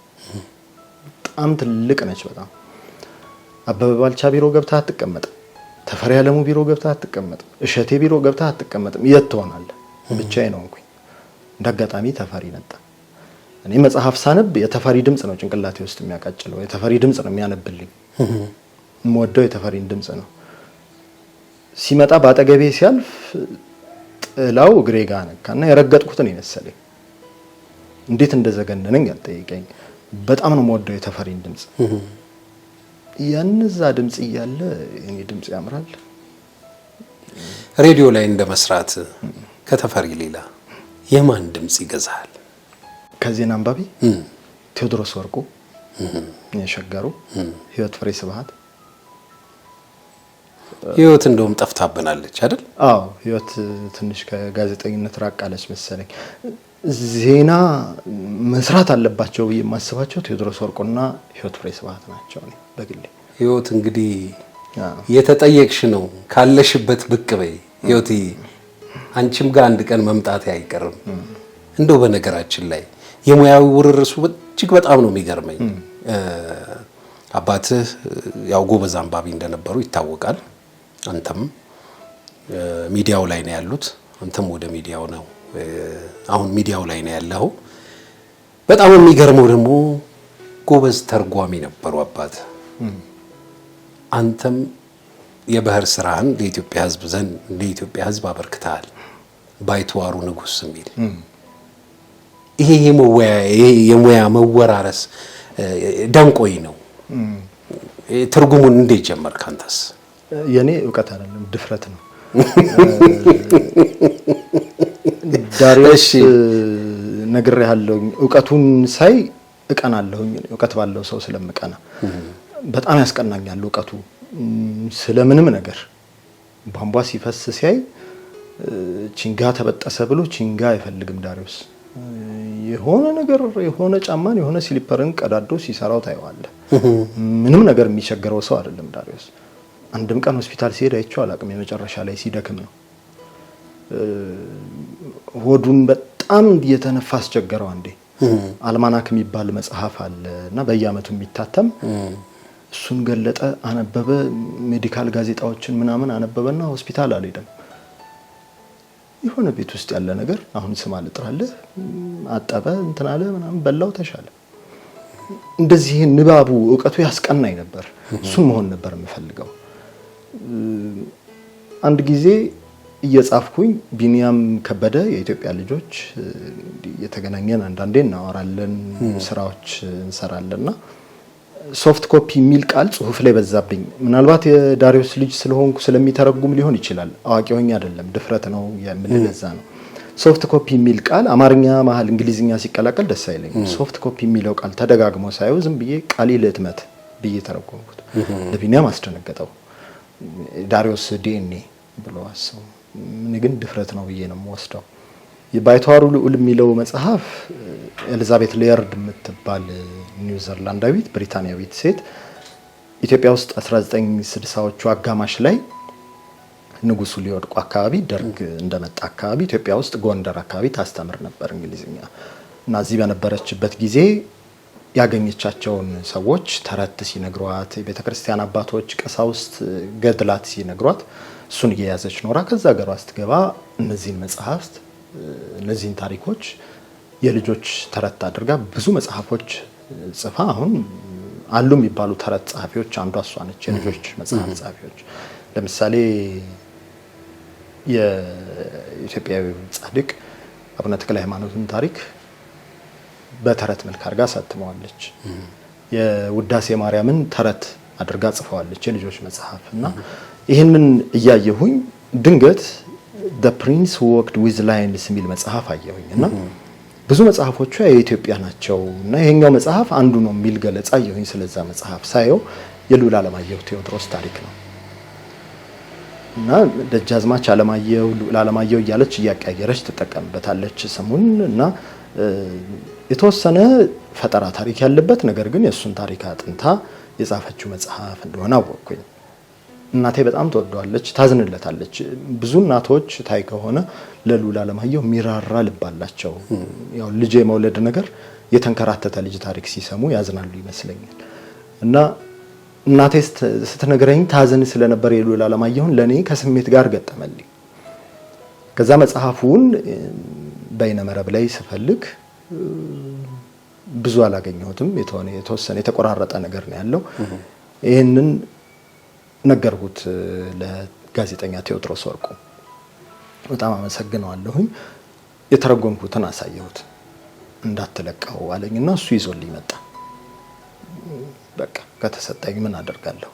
በጣም ትልቅ ነች። በጣም አበበ ባልቻ ቢሮ ገብታ አትቀመጥም። ተፈሪ አለሙ ቢሮ ገብታ አትቀመጥም። እሸቴ ቢሮ ገብታ አትቀመጥም። የት ትሆናለህ? ብቻዬን ሆንኩኝ። እንዳጋጣሚ ተፈሪ መጣ። እኔ መጽሐፍ ሳነብ የተፈሪ ድምጽ ነው ጭንቅላቴ ውስጥ የሚያቃጭለው። የተፈሪ ድምጽ ነው የሚያነብልኝ። የምወደው የተፈሪን ድምጽ ነው። ሲመጣ ባጠገቤ ሲያልፍ ጥላው እግሬ ጋር ነካና የረገጥኩት ነው የመሰለኝ። እንዴት እንደዘገነነኝ አልጠይቀኝ። በጣም ነው የምወደው የተፈሪን ድምጽ። ያንዛ ድምጽ እያለ እኔ ድምጽ ያምራል። ሬዲዮ ላይ እንደመስራት ከተፈሪ ሌላ የማን ድምጽ ይገዛል? ከዜና አንባቢ ቴዎድሮስ ወርቁ የሸገሩ፣ ህይወት ፍሬ ስብሐት። ህይወት እንደውም ጠፍታብናለች አይደል? አዎ ህይወት ትንሽ ከጋዜጠኝነት ራቅ አለች መሰለኝ። ዜና መስራት አለባቸው የማስባቸው ቴዎድሮስ ወርቁና ህይወት ፍሬ ስብሐት ናቸው ነው በግሌ። ህይወት እንግዲህ የተጠየቅሽ ነው ካለሽበት ብቅ በይ ህይወት፣ አንቺም ጋር አንድ ቀን መምጣት አይቀርም። እንደው በነገራችን ላይ የሙያዊ ውርርሱ እጅግ በጣም ነው የሚገርመኝ። አባትህ ያው ጎበዝ አንባቢ እንደነበሩ ይታወቃል። አንተም ሚዲያው ላይ ነው ያሉት፣ አንተም ወደ ሚዲያው ነው አሁን ሚዲያው ላይ ነው ያለው። በጣም የሚገርመው ደግሞ ጎበዝ ተርጓሚ ነበሩ አባት። አንተም የባህር ስራን ለኢትዮጵያ ህዝብ ዘንድ ለኢትዮጵያ ህዝብ አበርክተሃል። ባይተዋሩ ንጉስ የሚል ይሄ የሙያ መወራረስ ደንቆይ ነው። ትርጉሙን እንዴት ጀመርክ አንተስ? የኔ እውቀት አይደለም ድፍረት ነው። ዳሪዮስ ነግሬሃለሁ። እውቀቱን ሳይ እቀናለሁኝ። እውቀት ባለው ሰው ስለምቀና በጣም ያስቀናኛል እውቀቱ። ስለምንም ነገር ቧንቧ ሲፈስ ሲያይ ቺንጋ ተበጠሰ ብሎ ቺንጋ አይፈልግም ዳሪዮስ። የሆነ ነገር የሆነ ጫማን የሆነ ስሊፐርን ቀዳዶ ሲሰራው ታየዋለህ። ምንም ነገር የሚቸገረው ሰው አይደለም ዳሪዮስ። አንድም ቀን ሆስፒታል ሲሄድ አይቼው አላውቅም። የመጨረሻ ላይ ሲደክም ነው ሆዱን በጣም እየተነፋ አስቸገረው። አንዴ አልማናክ የሚባል መጽሐፍ አለ እና በየአመቱ የሚታተም እሱን ገለጠ፣ አነበበ። ሜዲካል ጋዜጣዎችን ምናምን አነበበና ሆስፒታል አልሄደም። የሆነ ቤት ውስጥ ያለ ነገር አሁን ስም አልጥራለህ አጠበ እንትን አለ ምናምን በላው ተሻለ። እንደዚህ ንባቡ እውቀቱ ያስቀናኝ ነበር። እሱን መሆን ነበር የምፈልገው። አንድ ጊዜ እየጻፍኩኝ ቢኒያም ከበደ የኢትዮጵያ ልጆች የተገናኘን አንዳንዴ እናወራለን፣ ስራዎች እንሰራለንና ሶፍት ኮፒ የሚል ቃል ጽሁፍ ላይ በዛብኝ። ምናልባት የዳሪዮስ ልጅ ስለሆንኩ ስለሚተረጉም ሊሆን ይችላል። አዋቂ ሆኜ አይደለም፣ ድፍረት ነው የምንለዛ ነው። ሶፍት ኮፒ የሚል ቃል አማርኛ መሀል እንግሊዝኛ ሲቀላቀል ደስ አይለኝም። ሶፍት ኮፒ የሚለው ቃል ተደጋግሞ ሳይው ዝም ብዬ ቃሊል ህትመት ብዬ ተረጎምኩት። ለቢኒያም አስደነገጠው። ዳሪዮስ ዲኤንኤ ብሎ አሰው። ምን ግን ድፍረት ነው ብዬ ነው የምወስደው። የባይተዋሩ ልዑል የሚለው መጽሐፍ ኤሊዛቤት ሌየርድ የምትባል ኒውዚላንዳዊት ብሪታንያዊት ሴት ኢትዮጵያ ውስጥ 1960ዎቹ አጋማሽ ላይ ንጉሱ ሊወድቁ አካባቢ ደርግ እንደመጣ አካባቢ ኢትዮጵያ ውስጥ ጎንደር አካባቢ ታስተምር ነበር እንግሊዝኛ እና እዚህ በነበረችበት ጊዜ ያገኘቻቸውን ሰዎች ተረት ሲነግሯት፣ የቤተክርስቲያን አባቶች ቀሳውስት ገድላት ሲነግሯት እሱን እየያዘች ኖራ ከዛ ሀገሯ ስትገባ እነዚህን መጽሐፍት እነዚህን ታሪኮች የልጆች ተረት አድርጋ ብዙ መጽሐፎች ጽፋ አሁን አሉ የሚባሉ ተረት ጸሐፊዎች አንዷ እሷ ነች። የልጆች መጽሐፍ ጸሐፊዎች ለምሳሌ የኢትዮጵያዊ ጻድቅ አቡነ ተክለ ሃይማኖትን ታሪክ በተረት መልክ አድርጋ ሳትመዋለች። የውዳሴ ማርያምን ተረት አድርጋ ጽፈዋለች የልጆች መጽሐፍ እና ይህንን እያየሁኝ ድንገት The Prince Who Walked with Lions የሚል መጽሐፍ አየሁኝ እና ብዙ መጽሐፎቿ የኢትዮጵያ ናቸው እና ይሄኛው መጽሐፍ አንዱ ነው የሚል ገለጻ አየሁኝ። ስለዛ መጽሐፍ ሳየው የልዑል ዓለማየሁ ቴዎድሮስ ታሪክ ነው እና ደጃዝማች ዓለማየሁ ልዑል ዓለማየሁ እያለች እያቀያየረች ትጠቀምበታለች ስሙን እና የተወሰነ ፈጠራ ታሪክ ያለበት ነገር ግን የእሱን ታሪክ አጥንታ የጻፈችው መጽሐፍ እንደሆነ አወቅኩኝ። እናቴ በጣም ትወደዋለች፣ ታዝንለታለች። ብዙ እናቶች ታይ ከሆነ ለልዑል ዓለማየሁ ሚራራ ልብ አላቸው። ያው ልጅ የመውለድ ነገር የተንከራተተ ልጅ ታሪክ ሲሰሙ ያዝናሉ ይመስለኛል እና እናቴ ስትነግረኝ ታዝን ስለነበር የልዑል ዓለማየሁን ለኔ ከስሜት ጋር ገጠመልኝ። ከዛ መጽሐፉን በይነመረብ ላይ ስፈልግ ብዙ አላገኘሁትም። የተወሰነ የተቆራረጠ ነገር ነው ያለው። ይሄንን ነገርኩት ለጋዜጠኛ ቴዎድሮስ ወርቁ። በጣም አመሰግነዋለሁኝ። የተረጎምኩትን አሳየሁት። እንዳትለቀው አለኝና እሱ ይዞልኝ መጣ። በቃ ከተሰጠኝ ምን አደርጋለሁ?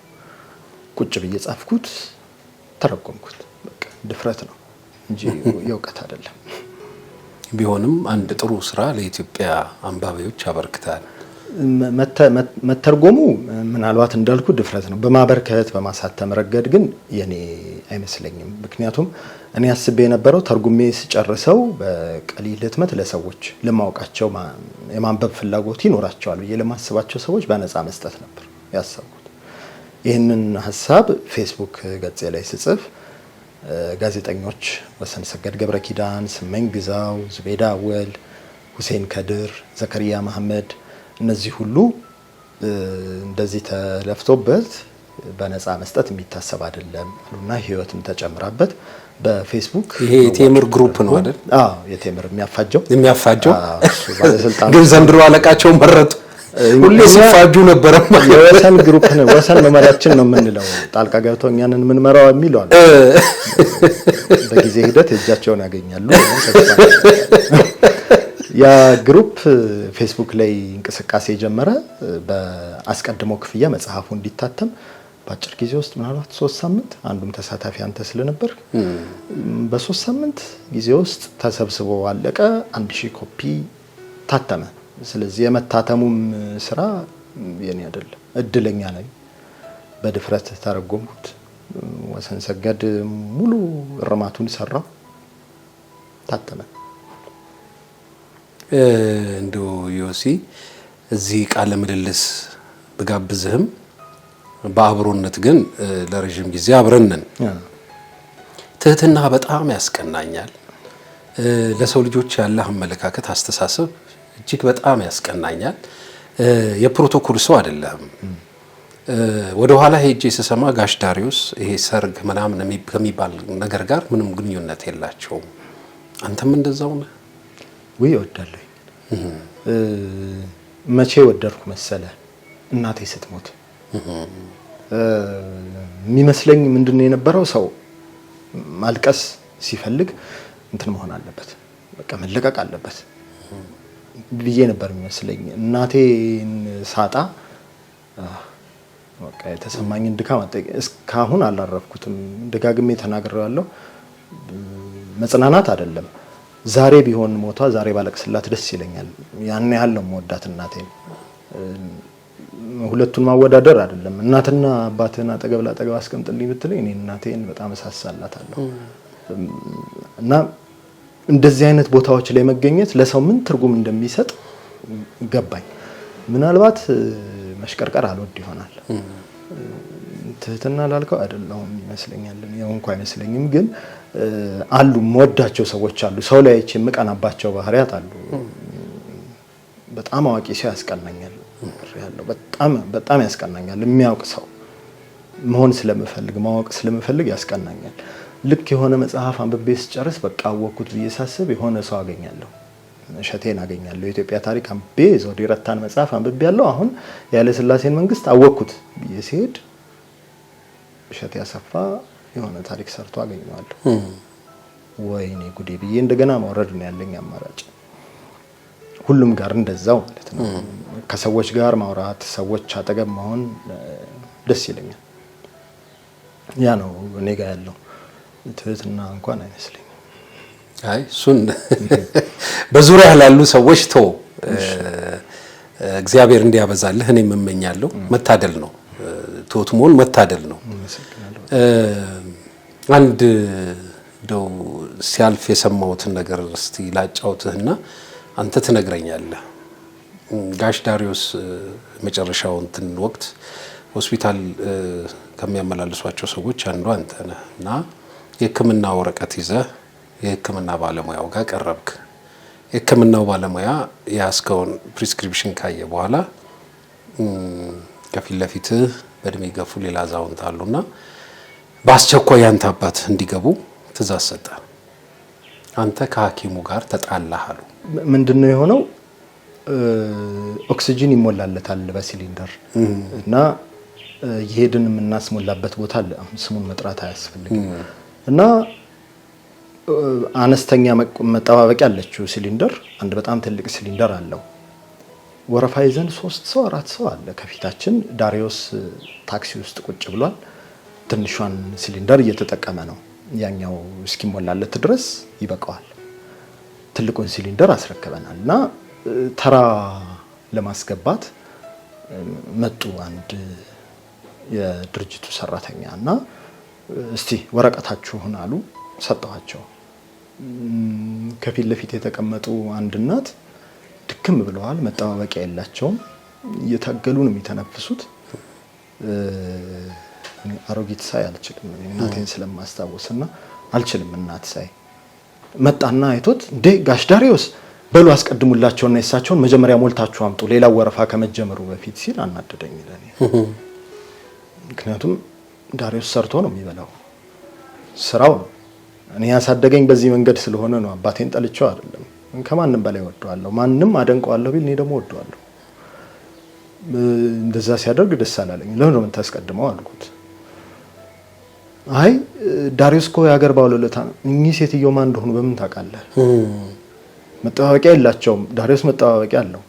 ቁጭ ብዬ ጻፍኩት፣ ተረጎምኩት። በቃ ድፍረት ነው እንጂ የእውቀት አይደለም። ቢሆንም አንድ ጥሩ ስራ ለኢትዮጵያ አንባቢዎች አበርክታል። መተርጎሙ ምናልባት እንዳልኩ ድፍረት ነው። በማበርከት በማሳተም ረገድ ግን የኔ አይመስለኝም። ምክንያቱም እኔ አስቤ የነበረው ተርጉሜ ስጨርሰው በቀሊል ህትመት ለሰዎች ለማውቃቸው የማንበብ ፍላጎት ይኖራቸዋል ብዬ ለማስባቸው ሰዎች በነፃ መስጠት ነበር ያሰብኩት። ይህንን ሀሳብ ፌስቡክ ገጼ ላይ ስጽፍ ጋዜጠኞች ወሰን ሰገድ ገብረ ኪዳን፣ ስመኝ ግዛው፣ ዙቤዳ አወል፣ ሁሴን ከድር፣ ዘከሪያ መሐመድ እነዚህ ሁሉ እንደዚህ ተለፍቶበት በነፃ መስጠት የሚታሰብ አይደለም እና ህይወትም ተጨምራበት በፌስቡክ ይሄ የቴምር ግሩፕ ነው አይደል? አዎ የቴምር የሚያፋጀው እሱ ባለስልጣን ግን ዘንድሮ አለቃቸው መረጡ። ሁሌ ሲፋጁ ነበር። የወሰን ግሩፕ ነው፣ ወሰን መመሪያችን ነው የምንለው። ጣልቃ ገብተው እኛንን የምንመራው የሚለው አለ። በጊዜ ሂደት እጃቸውን ያገኛሉ። ያ ግሩፕ ፌስቡክ ላይ እንቅስቃሴ ጀመረ። በአስቀድሞ ክፍያ መጽሐፉ እንዲታተም በአጭር ጊዜ ውስጥ ምናልባት 3 ሳምንት፣ አንዱም ተሳታፊ አንተ ስለነበር በ3 ሳምንት ጊዜ ውስጥ ተሰብስቦ አለቀ። 1000 ኮፒ ታተመ። ስለዚህ የመታተሙም ስራ የኔ አይደለም፣ እድለኛ ነኝ። በድፍረት ተረጎምኩት። ወሰን ሰገድ ሙሉ እርማቱን ሰራው፣ ታተመ። እንደው ዮሲ እዚህ ቃለ ምልልስ ብጋብዝህም በአብሮነት ግን ለረጅም ጊዜ አብረን ነን። ትህትና በጣም ያስቀናኛል። ለሰው ልጆች ያለህ አመለካከት፣ አስተሳሰብ እጅግ በጣም ያስቀናኛል። የፕሮቶኮል ሰው አይደለም። ወደ ኋላ ሄጄ ስሰማ ጋሽ ዳሪዮስ ይሄ ሰርግ ምናምን ከሚባል ነገር ጋር ምንም ግንኙነት የላቸውም። አንተም እንደዛው ነህ? ወይ እወዳለሁ። መቼ ወደድኩ መሰለ? እናቴ ስትሞት የሚመስለኝ ምንድነው የነበረው፣ ሰው ማልቀስ ሲፈልግ እንትን መሆን አለበት፣ በቃ መለቀቅ አለበት ብዬ ነበር የሚመስለኝ። እናቴን ሳጣ በቃ የተሰማኝን ድካም እስካሁን አላረፍኩትም። ደጋግሜ ተናግሬያለሁ። መጽናናት አይደለም። ዛሬ ቢሆን ሞቷ ዛሬ ባለቅስላት ደስ ይለኛል። ያን ያህል ነው የምወዳት እናቴን። ሁለቱን ማወዳደር አይደለም። እናትና አባትን አጠገብ ላጠገብ አስቀምጥልኝ ብትለኝ እኔ እናቴን በጣም እሳሳላታለሁ። እና እንደዚህ አይነት ቦታዎች ላይ መገኘት ለሰው ምን ትርጉም እንደሚሰጥ ገባኝ። ምናልባት መሽቀርቀር አልወድ ይሆናል። ትህትና ላልከው አይደለም ይመስለኛል። ያው እንኳን አይመስለኝም፣ ግን አሉ የምወዳቸው ሰዎች አሉ። ሰው ላይ አይቼ የምቀናባቸው ባህሪያት አሉ። በጣም አዋቂ ሰው ያስቀናኛል። ያለው በጣም ያስቀናኛል። የሚያውቅ ሰው መሆን ስለምፈልግ ማወቅ ስለምፈልግ ያስቀናኛል። ልክ የሆነ መጽሐፍ አንብቤ ስጨርስ በቃ አወቅኩት ብዬ ሳስብ የሆነ ሰው አገኛለሁ። እሸቴን አገኛለሁ። የኢትዮጵያ ታሪክ አንብቤ ዘውዴ ረታን መጽሐፍ አንብቤ ያለው አሁን ያለ ስላሴን መንግስት አወቅኩት ብዬ ሲሄድ እሸቴ አሰፋ የሆነ ታሪክ ሰርቶ አገኘዋለሁ። ወይኔ ጉዴ ብዬ እንደገና ማውረድ ነው ያለኝ አማራጭ። ሁሉም ጋር እንደዛው ማለት ነው። ከሰዎች ጋር ማውራት፣ ሰዎች አጠገብ መሆን ደስ ይለኛል። ያ ነው እኔ ጋር ያለው። ትህትና እንኳን አይመስለኝም። አይ እሱን በዙሪያ ላሉ ሰዎች ተው፣ እግዚአብሔር እንዲያበዛልህ እኔ እመኛለሁ። መታደል ነው፣ ትሁት መሆን መታደል ነው። አንድ እንደው ሲያልፍ የሰማሁትን ነገር እስቲ ላጫውትህና አንተ ትነግረኛለህ። ጋሽ ዳሪዮስ መጨረሻው እንትን ወቅት ሆስፒታል ከሚያመላልሷቸው ሰዎች አንዱ አንተ ነህ እና የሕክምና ወረቀት ይዘህ የሕክምና ባለሙያው ጋር ቀረብክ። የሕክምናው ባለሙያ የያዝከውን ፕሪስክሪፕሽን ካየ በኋላ ከፊት ለፊትህ በእድሜ ገፉ ሌላ አዛውንት አሉና በአስቸኳይ ያንተ አባት እንዲገቡ ትእዛዝ ሰጠ። አንተ ከሐኪሙ ጋር ተጣላህ አሉ። ምንድነው የሆነው? ኦክሲጅን ይሞላለታል በሲሊንደር እና የሄድን የምናስሞላበት ቦታ አለ። ስሙን መጥራት አያስፈልግም። እና አነስተኛ መጠባበቂያ አለችው ሲሊንደር። አንድ በጣም ትልቅ ሲሊንደር አለው። ወረፋ ይዘን 3 ሰው 4 ሰው አለ ከፊታችን። ዳሪዮስ ታክሲ ውስጥ ቁጭ ብሏል። ትንሿን ሲሊንደር እየተጠቀመ ነው። ያኛው እስኪሞላለት ድረስ ይበቃዋል። ትልቁን ሲሊንደር አስረክበናል እና ተራ ለማስገባት መጡ አንድ የድርጅቱ ሰራተኛ እና እስቲ ወረቀታችሁን አሉ። ሰጠኋቸው። ከፊት ለፊት የተቀመጡ አንድ እናት ድክም ብለዋል። መጠባበቂያ የላቸውም። እየታገሉ ነው የሚተነፍሱት። አሮጊት ሳይ አልችልም እናቴን ስለማስታወስና አልችልም። እናት ሳይ መጣና አይቶት እንዴ ጋሽ ዳሪዮስ በሉ አስቀድሙላቸውና የሳቸውን መጀመሪያ ሞልታችሁ አምጡ ሌላው ወረፋ ከመጀመሩ በፊት ሲል አናደደኝ ለኔ። ምክንያቱም ዳሪዮስ ሰርቶ ነው የሚበላው፣ ስራው ነው። እኔ ያሳደገኝ በዚህ መንገድ ስለሆነ ነው። አባቴን ጠልቼው አይደለም። ከማንም በላይ ወደዋለሁ። ማንም አደንቀዋለሁ ቢል እኔ ደግሞ ወደዋለሁ። እንደዛ ሲያደርግ ደስ አላለኝ። ለምን ነው የምታስቀድመው አልኩት። አይ ዳሪዮስ እኮ የሀገር ባለውለታ ነው። እኚህ ሴትዮ ማን እንደሆኑ በምን ታውቃለህ? መጠባበቂያ የላቸውም። ዳሪዮስ መጠባበቂያ አለው።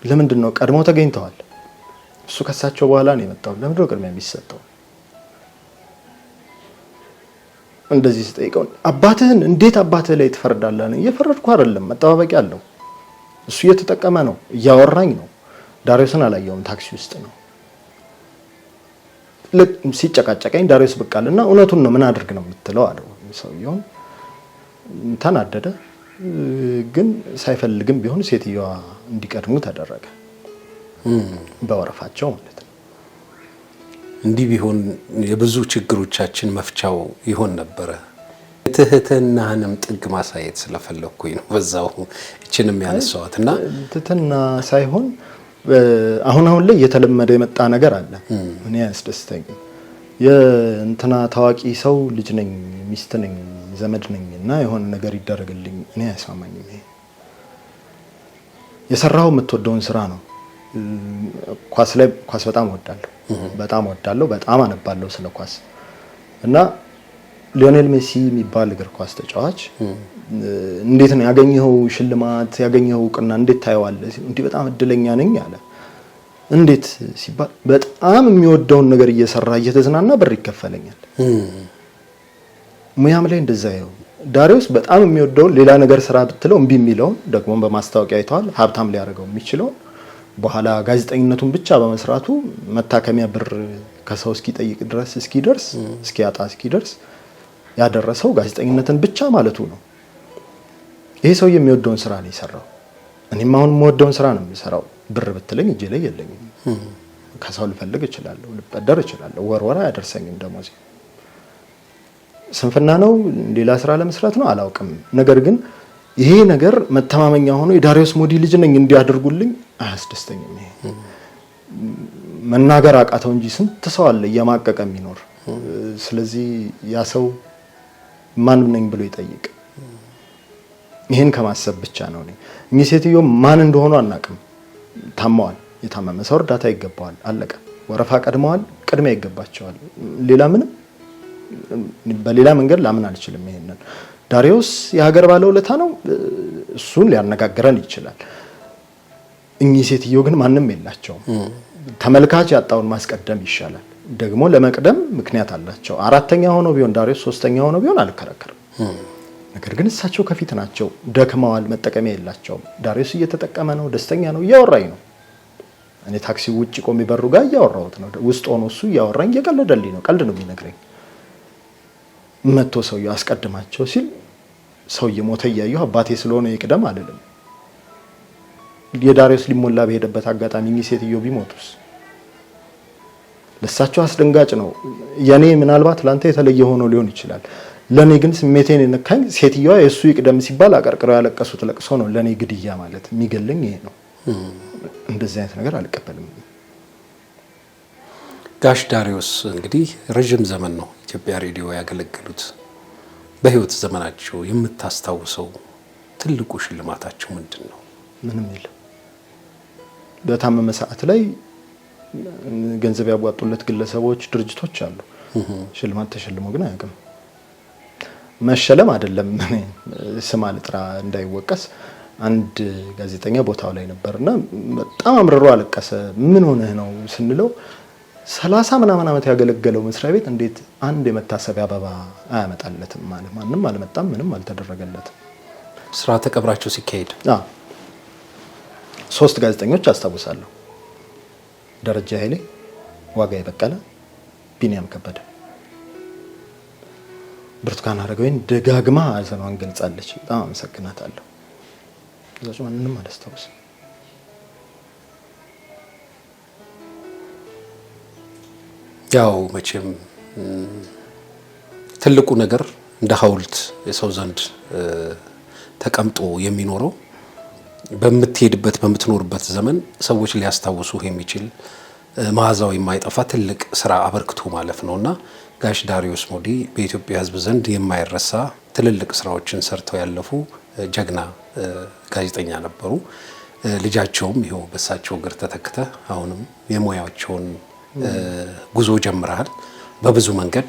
ለምንድን ነው ቀድመው ተገኝተዋል? እሱ ከሳቸው በኋላ ነው የመጣው። ለምንድን ነው ቅድሚያ የሚሰጠው? እንደዚህ ስጠይቀው አባትህን እንዴት አባትህ ላይ ትፈርዳለህ? እየፈረድኩ አይደለም። መጠባበቂያ አለው። እሱ እየተጠቀመ ነው፣ እያወራኝ ነው። ዳሪዮስን አላየውም፣ ታክሲ ውስጥ ነው። ሲጨቃጨቀኝ ዳሪዮስ ብቃልና እውነቱን ነው ምን አድርግ ነው የምትለው አለው። ሰውየውን ተናደደ። ግን ሳይፈልግም ቢሆን ሴትዮዋ እንዲቀድሙ ተደረገ፣ በወረፋቸው ማለት ነው። እንዲህ ቢሆን የብዙ ችግሮቻችን መፍቻው ይሆን ነበረ። ትህትናህንም ጥግ ማሳየት ስለፈለኩኝ ነው በዛው እችንም ያነሳዋትና ትህትና ሳይሆን አሁን ላይ እየተለመደ የመጣ ነገር አለ። እኔ አያስደስተኝም። የእንትና ታዋቂ ሰው ልጅ ነኝ፣ ሚስት ነኝ፣ ዘመድ ነኝ እና የሆነ ነገር ይደረግልኝ እኔ አያስማማኝም። ይሄ የሰራው የምትወደውን ስራ ነው። ኳስ በጣም ወዳለሁ፣ በጣም አነባለሁ ስለ ኳስ እና ሊዮኔል ሜሲ የሚባል እግር ኳስ ተጫዋች እንዴት ነው ያገኘው ሽልማት ያገኘው እውቅና እንዴት ታየዋለህ? እንዴ በጣም እድለኛ ነኝ አለ። እንዴት ሲባል በጣም የሚወደውን ነገር እየሰራ እየተዝናና ብር ይከፈለኛል። ሙያም ላይ እንደዛ ይኸው ዳሪዮስ በጣም የሚወደውን ሌላ ነገር ስራ ብትለው እምቢ የሚለውን ደግሞ በማስታወቂያ አይተዋል። ሀብታም ሊያደርገው የሚችለው በኋላ ጋዜጠኝነቱን ብቻ በመስራቱ መታከሚያ ብር ከሰው እስኪጠይቅ ድረስ እስኪደርስ ያደረሰው ጋዜጠኝነትን ብቻ ማለቱ ነው። ይሄ ሰው የሚወደውን ስራ ነው የሰራው። እኔም አሁን የምወደውን ስራ ነው የምሰራው። ብር ብትለኝ እጄ ላይ የለኝም። ከሰው ልፈልግ እችላለሁ፣ ልበደር እችላለሁ። ወርወራ አያደርሰኝም ደሞዜ። ስንፍና ነው ሌላ ስራ ለመስራት ነው አላውቅም። ነገር ግን ይሄ ነገር መተማመኛ ሆኖ የዳሪዮስ ሞዲ ልጅ ነኝ እንዲያደርጉልኝ አያስደስተኝም። ይሄ መናገር አቃተው እንጂ ስንት ሰው አለ እየማቀቀ የሚኖር። ስለዚህ ያ ሰው ማን ነኝ ብሎ ይጠይቅ። ይሄን ከማሰብ ብቻ ነው። እኚህ ሴትዮ ማን እንደሆኑ አናውቅም። ታመዋል። የታመመ ሰው እርዳታ ይገባዋል። አለቀ። ወረፋ ቀድመዋል፣ ቅድሚያ ይገባቸዋል። ሌላ ምንም በሌላ መንገድ ላምን አልችልም። ይሄንን ዳሪዮስ የሀገር ባለውለታ ነው፣ እሱን ሊያነጋግረን ይችላል። እኚህ ሴትዮ ግን ማንም የላቸውም። ተመልካች ያጣውን ማስቀደም ይሻላል። ደግሞ ለመቅደም ምክንያት አላቸው። አራተኛ ሆኖ ቢሆን ዳሪዮስ ሶስተኛ ሆኖ ቢሆን አልከራከርም። ነገር ግን እሳቸው ከፊት ናቸው። ደክመዋል፣ መጠቀሚያ የላቸውም። ዳሪዮስ እየተጠቀመ ነው፣ ደስተኛ ነው፣ እያወራኝ ነው። እኔ ታክሲ ውጭ ቆሜ በሩ ጋር እያወራሁት ነው። ውስጥ ሆኖ እሱ እያወራኝ እየቀለደልኝ ነው። ቀልድ ነው የሚነግረኝ። መጥቶ ሰውየው አስቀድማቸው ሲል ሰውዬ ሞተ እያየሁ አባቴ ስለሆነ ይቅደም አልልም። የዳሪዮስ ሊሞላ በሄደበት አጋጣሚ እኚህ ሴትዮ ቢሞቱስ? ለሳቸው አስደንጋጭ ነው። የኔ ምናልባት ላንተ የተለየ ሆኖ ሊሆን ይችላል። ለኔ ግን ስሜቴን የነካኝ ሴትዮዋ የሱ ይቅደም ሲባል አቀርቅረው ያለቀሱት ለቅሶ ነው። ለኔ ግድያ ማለት የሚገልኝ ይሄ ነው። እንደዚህ አይነት ነገር አልቀበልም። ጋሽ ዳሪዮስ እንግዲህ ረጅም ዘመን ነው ኢትዮጵያ ሬዲዮ ያገለገሉት። በህይወት ዘመናቸው የምታስታውሰው ትልቁ ሽልማታቸው ምንድን ነው? ምንም የለም። በታመመ ሰዓት ላይ ገንዘብ ያዋጡለት ግለሰቦች፣ ድርጅቶች አሉ። ሽልማት ተሸልሞ ግን አያውቅም። መሸለም አይደለም ስም አልጥራ እንዳይወቀስ አንድ ጋዜጠኛ ቦታው ላይ ነበርና በጣም አምርሮ አለቀሰ። ምን ሆነህ ነው ስንለው 30 ምናምን ዓመት ያገለገለው መስሪያ ቤት እንዴት አንድ የመታሰቢያ አበባ አያመጣለትም ማለት ማንም አልመጣም፣ ምንም አልተደረገለትም። ስርዓተ ቀብራቸው ሲካሄድ 3 ጋዜጠኞች አስታውሳለሁ። ደረጃ ኃይሌ፣ ዋጋዬ በቀለ፣ ቢኒያም ከበደ። ብርቱካን አረጋዊን ደጋግማ ሐዘኗን ገልጻለች። በጣም አመሰግናታለሁ። እዛች ማንንም አላስታውስም። ያው መቼም ትልቁ ነገር እንደ ሐውልት የሰው ዘንድ ተቀምጦ የሚኖረው በምትሄድበት በምትኖርበት ዘመን ሰዎች ሊያስታውሱህ የሚችል መዓዛው የማይጠፋ ትልቅ ስራ አበርክቶ ማለፍ ነውና ጋሽ ዳሪዮስ ሞዲ በኢትዮጵያ ሕዝብ ዘንድ የማይረሳ ትልልቅ ስራዎችን ሰርተው ያለፉ ጀግና ጋዜጠኛ ነበሩ። ልጃቸውም ይኸው በሳቸው እግር ተተክተ አሁንም የሙያቸውን ጉዞ ጀምረሃል። በብዙ መንገድ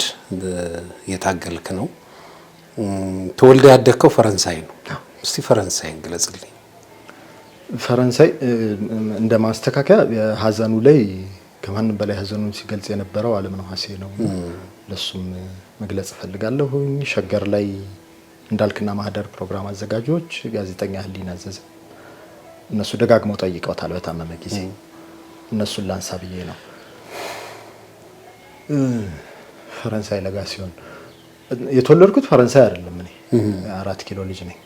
የታገልክ ነው። ተወልደ ያደግከው ፈረንሳይ ነው። እስቲ ፈረንሳይን ግለጽልኝ። ፈረንሳይ እንደ ማስተካከያ ሀዘኑ ላይ ከማንም በላይ ሀዘኑን ሲገልጽ የነበረው አለምነህ ዋሴ ነው። ለሱም መግለጽ እፈልጋለሁ። ሸገር ላይ እንዳልክና ማህደር ፕሮግራም አዘጋጆች ጋዜጠኛ ህሊና አዘዘ እነሱ ደጋግመው ጠይቀውታል በታመመ ጊዜ። እነሱን ላንሳ ብዬ ነው። ፈረንሳይ ለጋ ሲሆን የተወለድኩት ፈረንሳይ አይደለም። እኔ 4 ኪሎ ልጅ ነኝ።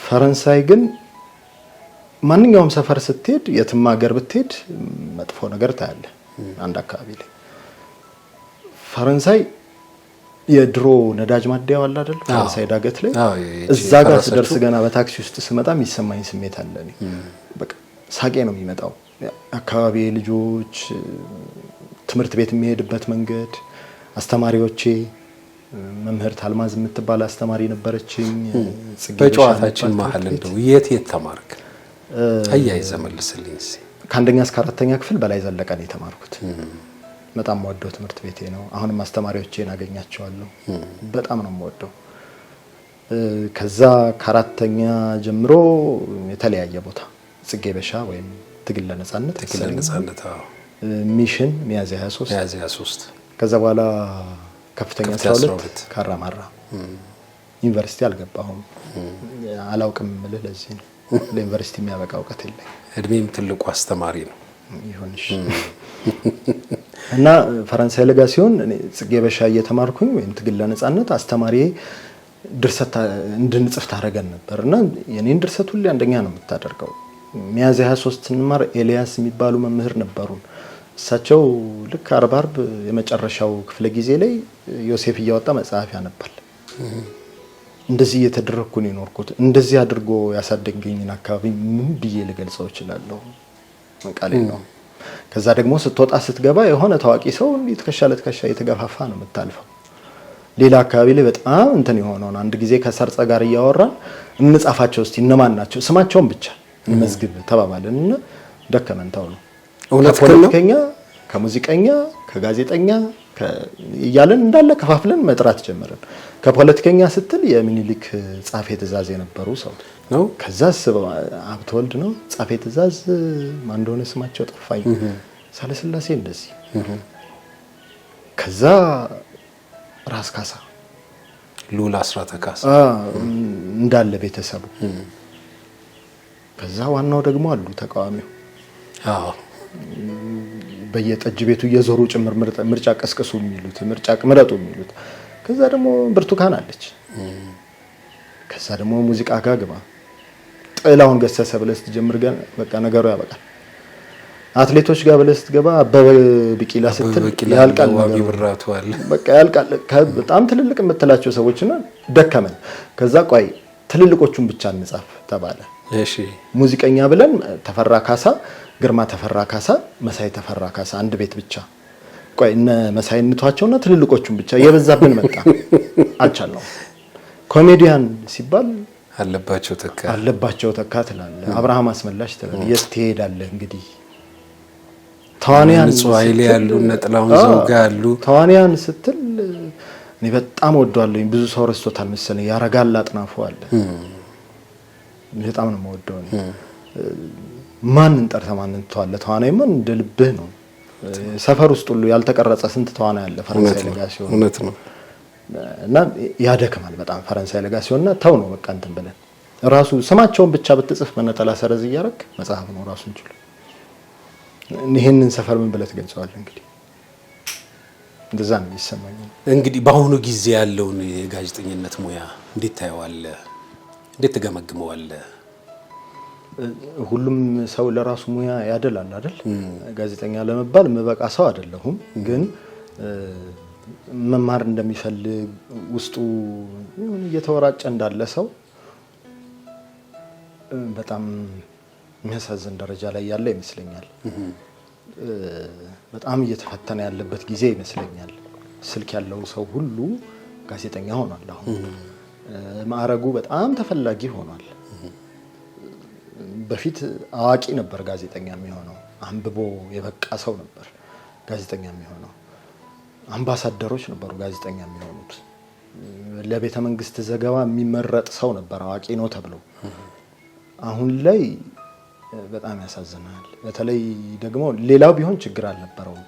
ፈረንሳይ ግን ማንኛውም ሰፈር ስትሄድ የትም ሀገር ብትሄድ መጥፎ ነገር ታያለ። አንድ አካባቢ ላይ ፈረንሳይ የድሮ ነዳጅ ማደያው አለ አይደል? ፈረንሳይ ዳገት ላይ እዛ ጋር ስደርስ ገና በታክሲ ውስጥ ስመጣ የሚሰማኝ ስሜት አለ። እኔ በቃ ሳቄ ነው የሚመጣው። አካባቢ ልጆች፣ ትምህርት ቤት የሚሄድበት መንገድ፣ አስተማሪዎቼ፣ መምህርት አልማዝ የምትባል አስተማሪ ነበረችኝ። በጨዋታችን መሀል እንደው የት ተማርክ? አያይዘህ መልስልኝ። ከአንደኛ እስከ 4ኛ ክፍል በላይ ዘለቀ ነው የተማርኩት። በጣም የምወደው ትምህርት ቤቴ ነው። አሁንም አስተማሪዎቼን አገኛቸዋለሁ። በጣም ነው የምወደው። ከዛ ከ4ኛ ጀምሮ የተለያየ ቦታ ጽጌ በሻ ወይም ትግል ለነጻነት ሚሽን ሚያዝያ 23 ከዛ በኋላ ከፍተኛ 12 ካራማራ ዩኒቨርሲቲ አልገባሁም። አላውቅም ልህ ለዚህ ነው። ለዩኒቨርሲቲ የሚያበቃ እውቀት የለኝ። እድሜም ትልቁ አስተማሪ ነው ይሁንሽ። እና ፈረንሳይ ለጋ ሲሆን እኔ ጽጌ በሻ እየተማርኩኝ ወይም ትግል ለነጻነት አስተማሪ ድርሰት እንድንጽፍ ታረገን ነበርና የኔን ድርሰት ሁሉ አንደኛ ነው የምታደርገው። ሚያዝያ 23 እንማር ኤልያስ የሚባሉ መምህር ነበሩን። እሳቸው ልክ አርብ የመጨረሻው ክፍለ ጊዜ ላይ ዮሴፍ እያወጣ መጽሐፍ ያነባል። እንደዚህ እየተደረኩ ነው የኖርኩት። እንደዚህ አድርጎ ያሳደገኝን አካባቢ ምን ብዬ ልገልጸው እችላለሁ? ቃሌ ነው። ከዛ ደግሞ ስትወጣ ስትገባ የሆነ ታዋቂ ሰው እንዴት ከሻለትከሻ የተገፋፋ ነው የምታልፈው። ሌላ አካባቢ ላይ በጣም እንትን የሆነውን አንድ ጊዜ ከሰርጸ ጋር እያወራን እንጻፋቸው እስቲ እነማን ናቸው ስማቸውን ብቻ እንመዝግብ ተባባልንና ደከመንታው ነው። ከፖለቲከኛ፣ ከሙዚቀኛ፣ ከጋዜጠኛ እያለን እንዳለ ከፋፍለን መጥራት ጀመረን። ከፖለቲከኛ ስትል የሚኒሊክ ጻፌ ትእዛዝ የነበሩ ሰው ነው። ከዛ ሀብተወልድ ነው ጻፌ ትእዛዝ ማን እንደሆነ ስማቸው ጠፋኝ። ሳለስላሴ እንደዚህ። ከዛ ራስ ካሳ፣ ሉላ አስራተ ካሳ እንዳለ ቤተሰቡ። ከዛ ዋናው ደግሞ አሉ ተቃዋሚው በየጠጅ ቤቱ እየዞሩ ጭምር ምርጫ ቀስቅሱ የሚሉት ምርጫ ምረጡ የሚሉት። ከዛ ደግሞ ብርቱካን አለች። ከዛ ደግሞ ሙዚቃ ጋር ግባ ጥላውን ገሰሰ ብለህ ስትጀምር ገና በቃ ነገሩ ያበቃል። አትሌቶች ጋር ብለህ ስትገባ አበበ ቢቂላ ስትል ያልቃል በቃ ያልቃል። በጣም ትልልቅ የምትላቸው ሰዎችና ደከመን። ከዛ ቆይ ትልልቆቹን ብቻ እንጻፍ ተባለ። እሺ ሙዚቀኛ ብለን ተፈራ ካሳ፣ ግርማ ተፈራ ካሳ፣ መሳይ ተፈራ ካሳ አንድ ቤት ብቻ። ቆይ እነ መሳይነቷቸውና ትልልቆቹን ብቻ የበዛብን መጣ። አልቻልነው። ኮሜዲያን ሲባል አለባቸው ተካ ትላለህ፣ አብርሃም አስመላሽ ትላለህ። የት ትሄዳለህ እንግዲህ ተዋንያን ኃይሌ ያሉ ነጥላውን ዘውጋ ያሉ ተዋንያን ስትል እኔ በጣም ወደዋለሁ። ብዙ ሰው ረስቶታል መሰለኝ። ያረጋል አጥናፉ አለ በጣም ነው የምወደው። ማን እንጠርተ ማን እንተዋለ ተዋናይ ማን እንደልብህ ነው። ሰፈር ውስጥ ሁሉ ያልተቀረጸ ስንት ተዋናይ አለ ፈረንሳይ ለጋ ሲሆን እውነት ነው። እና ያደክማል በጣም ፈረንሳይ ለጋ ሲሆንና ተው ነው በቃ እንትን ብለን ራሱ ስማቸውን ብቻ ብትጽፍ በነጠላ ሰረዝ እያረክ መጽሐፍ ነው ራሱን ችሎ። ይሄንን ሰፈር ምን ብለህ ትገልጸዋለህ? እንግዲህ እንደዛ ነው የሚሰማኝ። እንግዲህ በአሁኑ ጊዜ ያለውን የጋዜጠኝነት ሙያ እንዴት ታየዋለህ? እንዴት ተገመግመዋለህ? ሁሉም ሰው ለራሱ ሙያ ያደላል አይደል? ጋዜጠኛ ለመባል መበቃ ሰው አይደለሁም፣ ግን መማር እንደሚፈልግ ውስጡ እየተወራጨ እንዳለ ሰው በጣም የሚያሳዝን ደረጃ ላይ ያለ ይመስለኛል። በጣም እየተፈተነ ያለበት ጊዜ ይመስለኛል። ስልክ ያለው ሰው ሁሉ ጋዜጠኛ ሆኗል። አሁን ማዕረጉ በጣም ተፈላጊ ሆኗል። በፊት አዋቂ ነበር ጋዜጠኛ የሚሆነው፣ አንብቦ የበቃ ሰው ነበር ጋዜጠኛ የሚሆነው። አምባሳደሮች ነበሩ ጋዜጠኛ የሚሆኑት። ለቤተ መንግስት ዘገባ የሚመረጥ ሰው ነበር አዋቂ ነው ተብሎ። አሁን ላይ በጣም ያሳዝናል። በተለይ ደግሞ ሌላው ቢሆን ችግር አልነበረውም።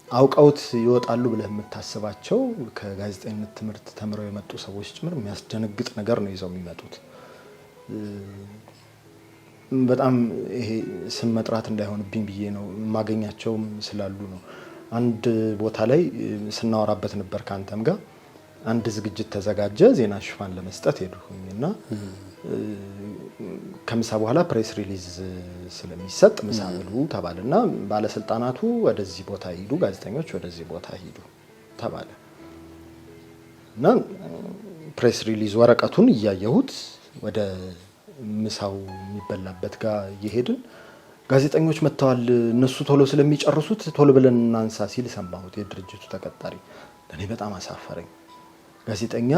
አውቀውት ይወጣሉ ብለህ የምታስባቸው ከጋዜጠኝነት ትምህርት ተምረው የመጡ ሰዎች ጭምር የሚያስደነግጥ ነገር ነው ይዘው የሚመጡት። በጣም ይሄ ስም መጥራት እንዳይሆንብኝ ብዬ ነው የማገኛቸውም ስላሉ ነው። አንድ ቦታ ላይ ስናወራበት ነበር ከአንተም ጋር። አንድ ዝግጅት ተዘጋጀ፣ ዜና ሽፋን ለመስጠት ሄድኩኝና ከምሳ በኋላ ፕሬስ ሪሊዝ ስለሚሰጥ ምሳ ብሉ ተባለና ባለስልጣናቱ ወደዚህ ቦታ ሂዱ፣ ጋዜጠኞች ወደዚህ ቦታ ሂዱ ተባለ እና ፕሬስ ሪሊዝ ወረቀቱን እያየሁት ወደ ምሳው የሚበላበት ጋር እየሄድን ጋዜጠኞች መጥተዋል፣ እነሱ ቶሎ ስለሚጨርሱት ቶሎ ብለን እናንሳ ሲል ሰማሁት የድርጅቱ ተቀጣሪ። ለኔ በጣም አሳፈረኝ። ጋዜጠኛ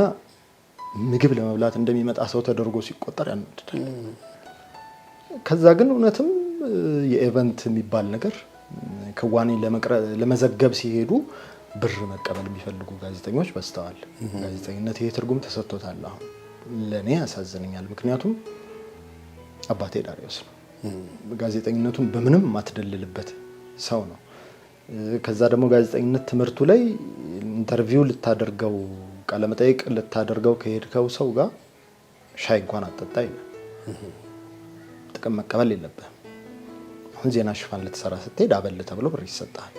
ምግብ ለመብላት እንደሚመጣ ሰው ተደርጎ ሲቆጠር ያናድዳል። ከዛ ግን እውነትም የኢቨንት የሚባል ነገር ክዋኔ ለመዘገብ ሲሄዱ ብር መቀበል የሚፈልጉ ጋዜጠኞች በዝተዋል። ጋዜጠኝነት ይሄ ትርጉም ተሰጥቶታል። አሁን ለኔ ያሳዝነኛል። ምክንያቱም አባቴ ዳሪዮስ ነው። ጋዜጠኝነቱን በምንም ማትደልልበት ሰው ነው። ከዛ ደግሞ ጋዜጠኝነት ትምህርቱ ላይ ኢንተርቪው ልታደርገው ቃለ መጠይቅ ልታደርገው ከሄድከው ሰው ጋር ሻይ እንኳን አጠጣ ይላል። ጥቅም መቀበል የለብህም። አሁን ዜና ሽፋን ልትሰራ ስትሄድ አበል ተብሎ ብር ይሰጣል።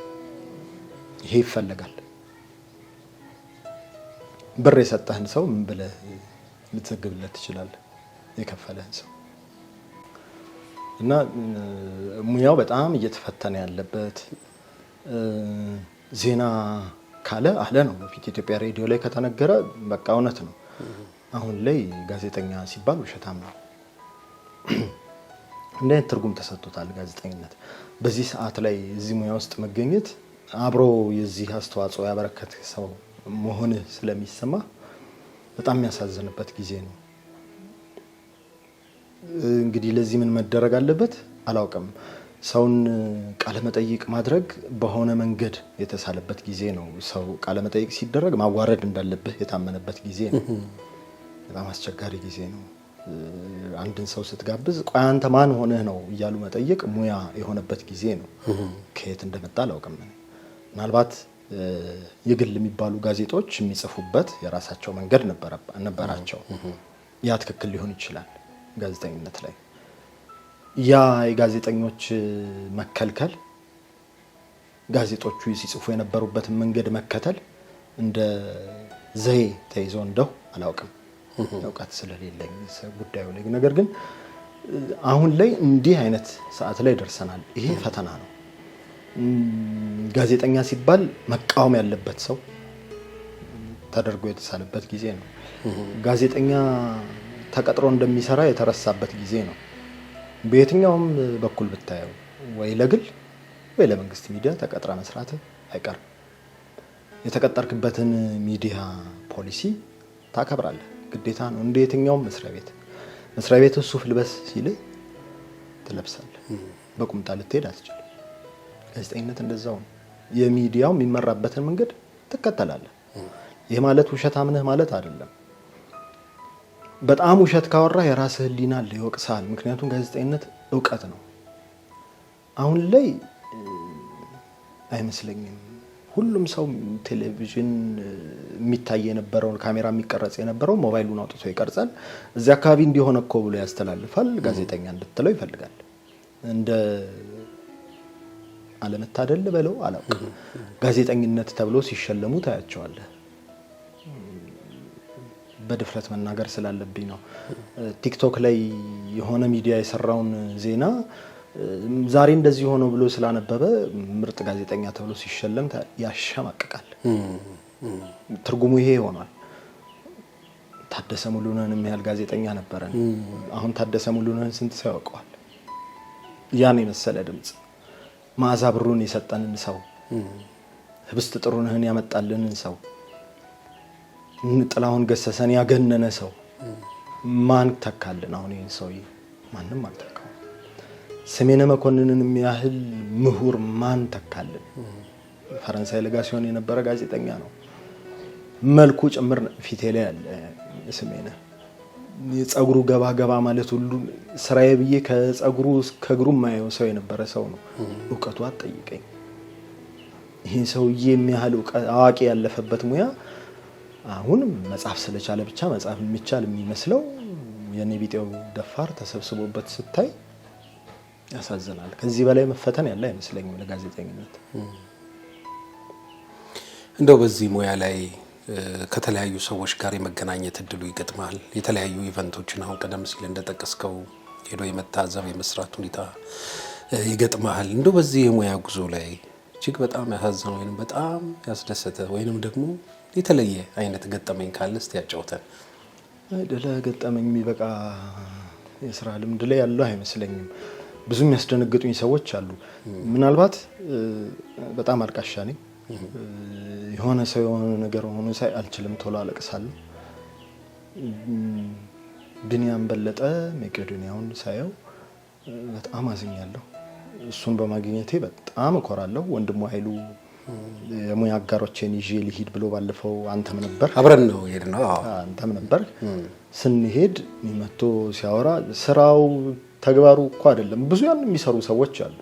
ይሄ ይፈልጋል። ብር የሰጠህን ሰው ምን ብለህ ልትዘግብለት ትችላለህ? የከፈለህን ሰው እና ሙያው በጣም እየተፈተነ ያለበት ዜና ካለ አለ ነው። በፊት ኢትዮጵያ ሬዲዮ ላይ ከተነገረ በቃ እውነት ነው። አሁን ላይ ጋዜጠኛ ሲባል ውሸታም ነው። እንደ አይነት ትርጉም ተሰጥቶታል ጋዜጠኝነት። በዚህ ሰዓት ላይ እዚህ ሙያ ውስጥ መገኘት አብሮ የዚህ አስተዋጽኦ ያበረከተ ሰው መሆን ስለሚሰማ በጣም የሚያሳዝንበት ጊዜ ነው። እንግዲህ ለዚህ ምን መደረግ አለበት አላውቅም። ሰውን ቃለ መጠይቅ ማድረግ በሆነ መንገድ የተሳለበት ጊዜ ነው። ሰው ቃለ መጠይቅ ሲደረግ ማዋረድ እንዳለበት የታመነበት ጊዜ ነው። በጣም አስቸጋሪ ጊዜ ነው። አንድን ሰው ስትጋብዝ ቆይ አንተ ማን ሆነህ ነው እያሉ መጠየቅ ሙያ የሆነበት ጊዜ ነው። ከየት እንደመጣ አላውቅም። ምናልባት የግል የሚባሉ ጋዜጦች የሚጽፉበት የራሳቸው መንገድ ነበራቸው። ያ ትክክል ሊሆን ይችላል። ጋዜጠኝነት ላይ ያ የጋዜጠኞች መከልከል፣ ጋዜጦቹ ሲጽፉ የነበሩበትን መንገድ መከተል እንደ ዘዬ ተይዞ እንደው አላውቅም፣ እውቀት ስለሌለኝ ጉዳዩ ላይ። ነገር ግን አሁን ላይ እንዲህ አይነት ሰዓት ላይ ደርሰናል። ይሄ ፈተና ነው። ጋዜጠኛ ሲባል መቃወም ያለበት ሰው ተደርጎ የተሳለበት ጊዜ ነው። ጋዜጠኛ ተቀጥሮ እንደሚሰራ የተረሳበት ጊዜ ነው። በየትኛውም በኩል ብታየው ወይ ለግል ወይ ለመንግስት ሚዲያ ተቀጥራ መስራት አይቀርም። የተቀጠርክበትን ሚዲያ ፖሊሲ ታከብራለህ፣ ግዴታ ነው። እንደ የትኛውም መስሪያ ቤት ሱፍ ልበስ ሲል ትለብሳለህ። በቁምጣ ልትሄድ አትችልም። ጋዜጠኝነት እንደዛው ነው። የሚዲያው የሚመራበትን መንገድ ትከተላለህ። ይሄ ማለት ውሸታም ነህ ማለት አይደለም። በጣም ውሸት ካወራ የራስህ ህሊና ይወቅሳል። ምክንያቱም ጋዜጠኝነት እውቀት ነው። አሁን ላይ አይመስለኝም ሁሉም ሰው ቴሌቪዥን የሚታይ የነበረውን ካሜራ የሚቀረጽ የነበረው ሞባይሉን አውጥቶ ይቀርጻል። እዚያ አካባቢ እንዲሆነ እኮ ብሎ ያስተላልፋል። ጋዜጠኛ እንድትለው ይፈልጋል። እንደ አለመታደል በለው አላውቅም። ጋዜጠኝነት ተብሎ ሲሸለሙ ታያቸዋለህ። በድፍረት መናገር ስላለብኝ ነው። ቲክቶክ ላይ የሆነ ሚዲያ የሰራውን ዜና ዛሬ እንደዚህ ሆኖ ብሎ ስላነበበ ምርጥ ጋዜጠኛ ተብሎ ሲሸለም ያሸማቅቃል። ትርጉሙ ይሄ ሆኗል። ታደሰ ሙሉነህን የሚያህል ጋዜጠኛ ነበረን። አሁን ታደሰ ሙሉነህን ስንት ሰው ያውቀዋል? ያን የመሰለ ድምጽ መዓዛ ብሩን የሰጠንን ሰው፣ ህብስት ጥሩነህን ያመጣልንን ሰው፣ ጥላሁን ገሰሰን ያገነነ ሰው ማን ተካልን? አሁን ይሄን ሰው ማንም አልተካው። ሰሜነ መኮንንን የሚያህል ምሁር ማን ተካልን? ፈረንሳይ ለጋሲዮን የነበረ ጋዜጠኛ ነው። መልኩ ጭምር ፊቴ ላይ ያለ ሰሜነ የጸጉሩ ገባ ገባ ማለት ሁሉ ስራዬ ብዬ ከጸጉሩ እስከ እግሩ ማየው ሰው የነበረ ሰው ነው። እውቀቱ አትጠይቀኝ። ይሄን ሰውዬ የሚያህል አዋቂ ያለፈበት ሙያ አሁን መጽሐፍ ስለቻለ ብቻ መጽሐፍ የሚቻል የሚመስለው የኔ ቢጤው ደፋር ተሰብስቦበት ስታይ ያሳዝናል። ከዚህ በላይ መፈተን ያለ አይመስለኝም ለጋዜጠኝነት። እንደው በዚህ ሙያ ላይ ከተለያዩ ሰዎች ጋር የመገናኘት እድሉ ይገጥማል። የተለያዩ ኢቨንቶችን አሁን ቀደም ሲል እንደጠቀስከው ሄዶ የመታዘብ የመስራት ሁኔታ ይገጥማል። እንደው በዚህ የሙያ ጉዞ ላይ እጅግ በጣም ያሳዘነ ወይንም በጣም ያስደሰተ ወይንም ደግሞ የተለየ አይነት ገጠመኝ ካለ እስቲ ያጫውተን። አይደለ ገጠመኝ የሚበቃ የስራ ልምድ ላይ ያለው አይመስለኝም። ብዙ የሚያስደነግጡኝ ሰዎች አሉ። ምናልባት በጣም አልቃሻ ነኝ። የሆነ ሰው የሆነ ነገር ሆኖ ሳይ አልችልም፣ ቶሎ አለቅሳለሁ። ቢኒያም በለጠ መቄዶንያውን ሳየው በጣም አዝኛለሁ። እሱን በማግኘቴ በጣም እኮራለሁ። ወንድሙ ኃይሉ የሙያ አጋሮቼን ይዤ ልሂድ ብሎ ባለፈው አንተም ነበር፣ አብረን ነው ሄድነው። አንተም ነበር። ስንሄድ መጥቶ ሲያወራ ስራው ተግባሩ እኮ አይደለም። ብዙ ያን የሚሰሩ ሰዎች አሉ።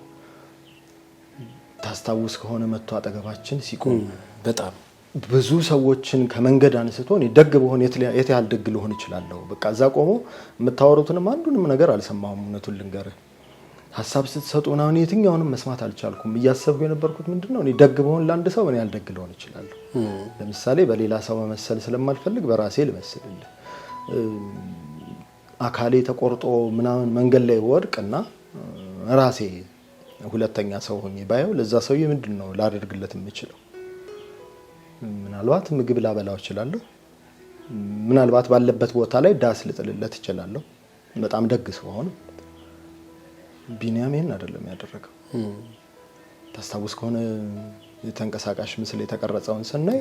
ታስታውስ ከሆነ መጥቶ አጠገባችን ሲቆም በጣም ብዙ ሰዎችን ከመንገድ አንስቶ እኔ ደግ በሆነ የት ያህል ደግ ልሆን እችላለሁ? በቃ እዛ ቆሞ የምታወሩትንም አንዱንም ነገር አልሰማሁም። እውነቱን ልንገርህ ሀሳብ ስትሰጡ ምናምን የትኛውንም መስማት አልቻልኩም። እያሰብኩ የነበርኩት ምንድነው እኔ ደግ በሆን ለአንድ ሰው ምን ያህል ደግ ልሆን እችላለሁ? ለምሳሌ በሌላ ሰው መመሰል ስለማልፈልግ በራሴ ልመስልልህ። አካሌ ተቆርጦ ምናምን መንገድ ላይ ወድቅና ራሴ ሁለተኛ ሰው ሆኜ ባየው ለዛ ሰውዬ ምንድነው ላደርግለት የምችለው? ምናልባት ምግብ ላበላው እችላለሁ። ምናልባት ባለበት ቦታ ላይ ዳስ ልጥልለት እችላለሁ። በጣም ደግ ሰው ሆነ። ቢኒያም ይሄን አይደለም ያደረገው። ታስታውስ ከሆነ የተንቀሳቃሽ ምስል የተቀረጸውን ስናይ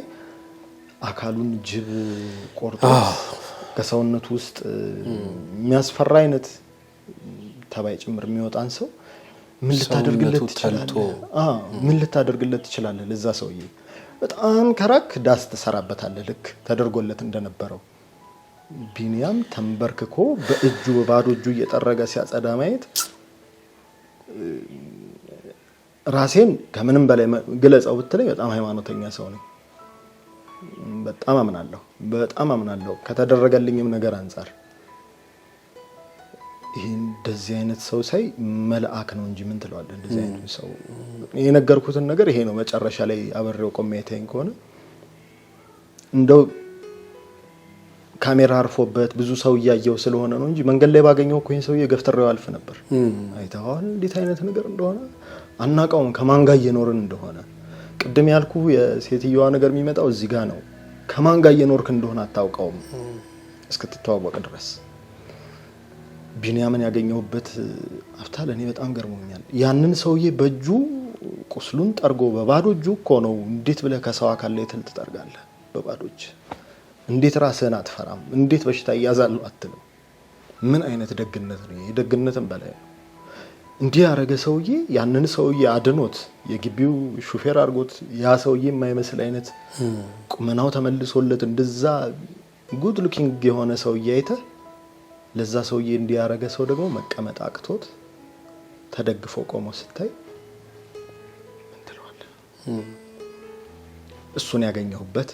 አካሉን ጅብ ቆርጦ ከሰውነቱ ውስጥ የሚያስፈራ አይነት ተባይ ጭምር የሚወጣን ሰው ምን ልታደርግለት ትችላለህ? ምን ልታደርግለት ትችላለህ? ለዛ ሰውዬ በጣም ከራክ ዳስ ተሰራበታለህ፣ ልክ ተደርጎለት እንደነበረው። ቢኒያም ተንበርክኮ በእጁ በባዶ እጁ እየጠረገ ሲያጸዳ ማየት ራሴን ከምንም በላይ ግለጸው ብትለኝ በጣም ሃይማኖተኛ ሰው ነኝ። በጣም አምናለሁ ከተደረገልኝም ነገር አንፃር። ይሄ እንደዚህ አይነት ሰው ሳይ መልአክ ነው እንጂ ምን ትለዋለህ? እንደዚህ አይነት ሰው የነገርኩትን ነገር ይሄ ነው። መጨረሻ ላይ አበሬው ቆሜ አይተኝ ከሆነ እንደው ካሜራ አርፎበት ብዙ ሰው እያየው ስለሆነ ነው እንጂ መንገድ ላይ ባገኘው እኮ ይሄን ሰውዬ ገፍትሬው አልፍ ነበር። አይተዋል እንዴት አይነት ነገር እንደሆነ አናውቀውም፣ ከማን ጋር እየኖርን እንደሆነ። ቅድም ያልኩ የሴትዮዋ ነገር የሚመጣው እዚህ ጋር ነው። ከማን ጋር እየኖርክ እንደሆነ አታውቀውም እስክትተዋወቅ ድረስ። ቢኒያምን ያገኘሁበት አፍታ ለኔ በጣም ገርሞኛል። ያንን ሰውዬ በእጁ ቁስሉን ጠርጎ በባዶ እጁ እኮ ነው። እንዴት ብለህ ከሰው አካል ላይ ትል ትጠርጋለህ በባዶ እጅ? እንዴት ራስህን አትፈራም? እንዴት በሽታ እያዛለሁ አትልም? ምን አይነት ደግነት ነው? የደግነትም በላይ ነው። እንዲህ ያረገ ሰውዬ ያንን ሰውዬ አድኖት የግቢው ሹፌር አድርጎት ያ ሰውዬ የማይመስል አይነት ቁመናው ተመልሶለት እንደዛ ጉድ ሉኪንግ የሆነ ሰውዬ አይተ ለዛ ሰውዬ እንዲህ ያረገ ሰው ደግሞ መቀመጥ አቅቶት ተደግፎ ቆሞ ስታይ ምን ትለዋለህ? እሱን ያገኘሁበት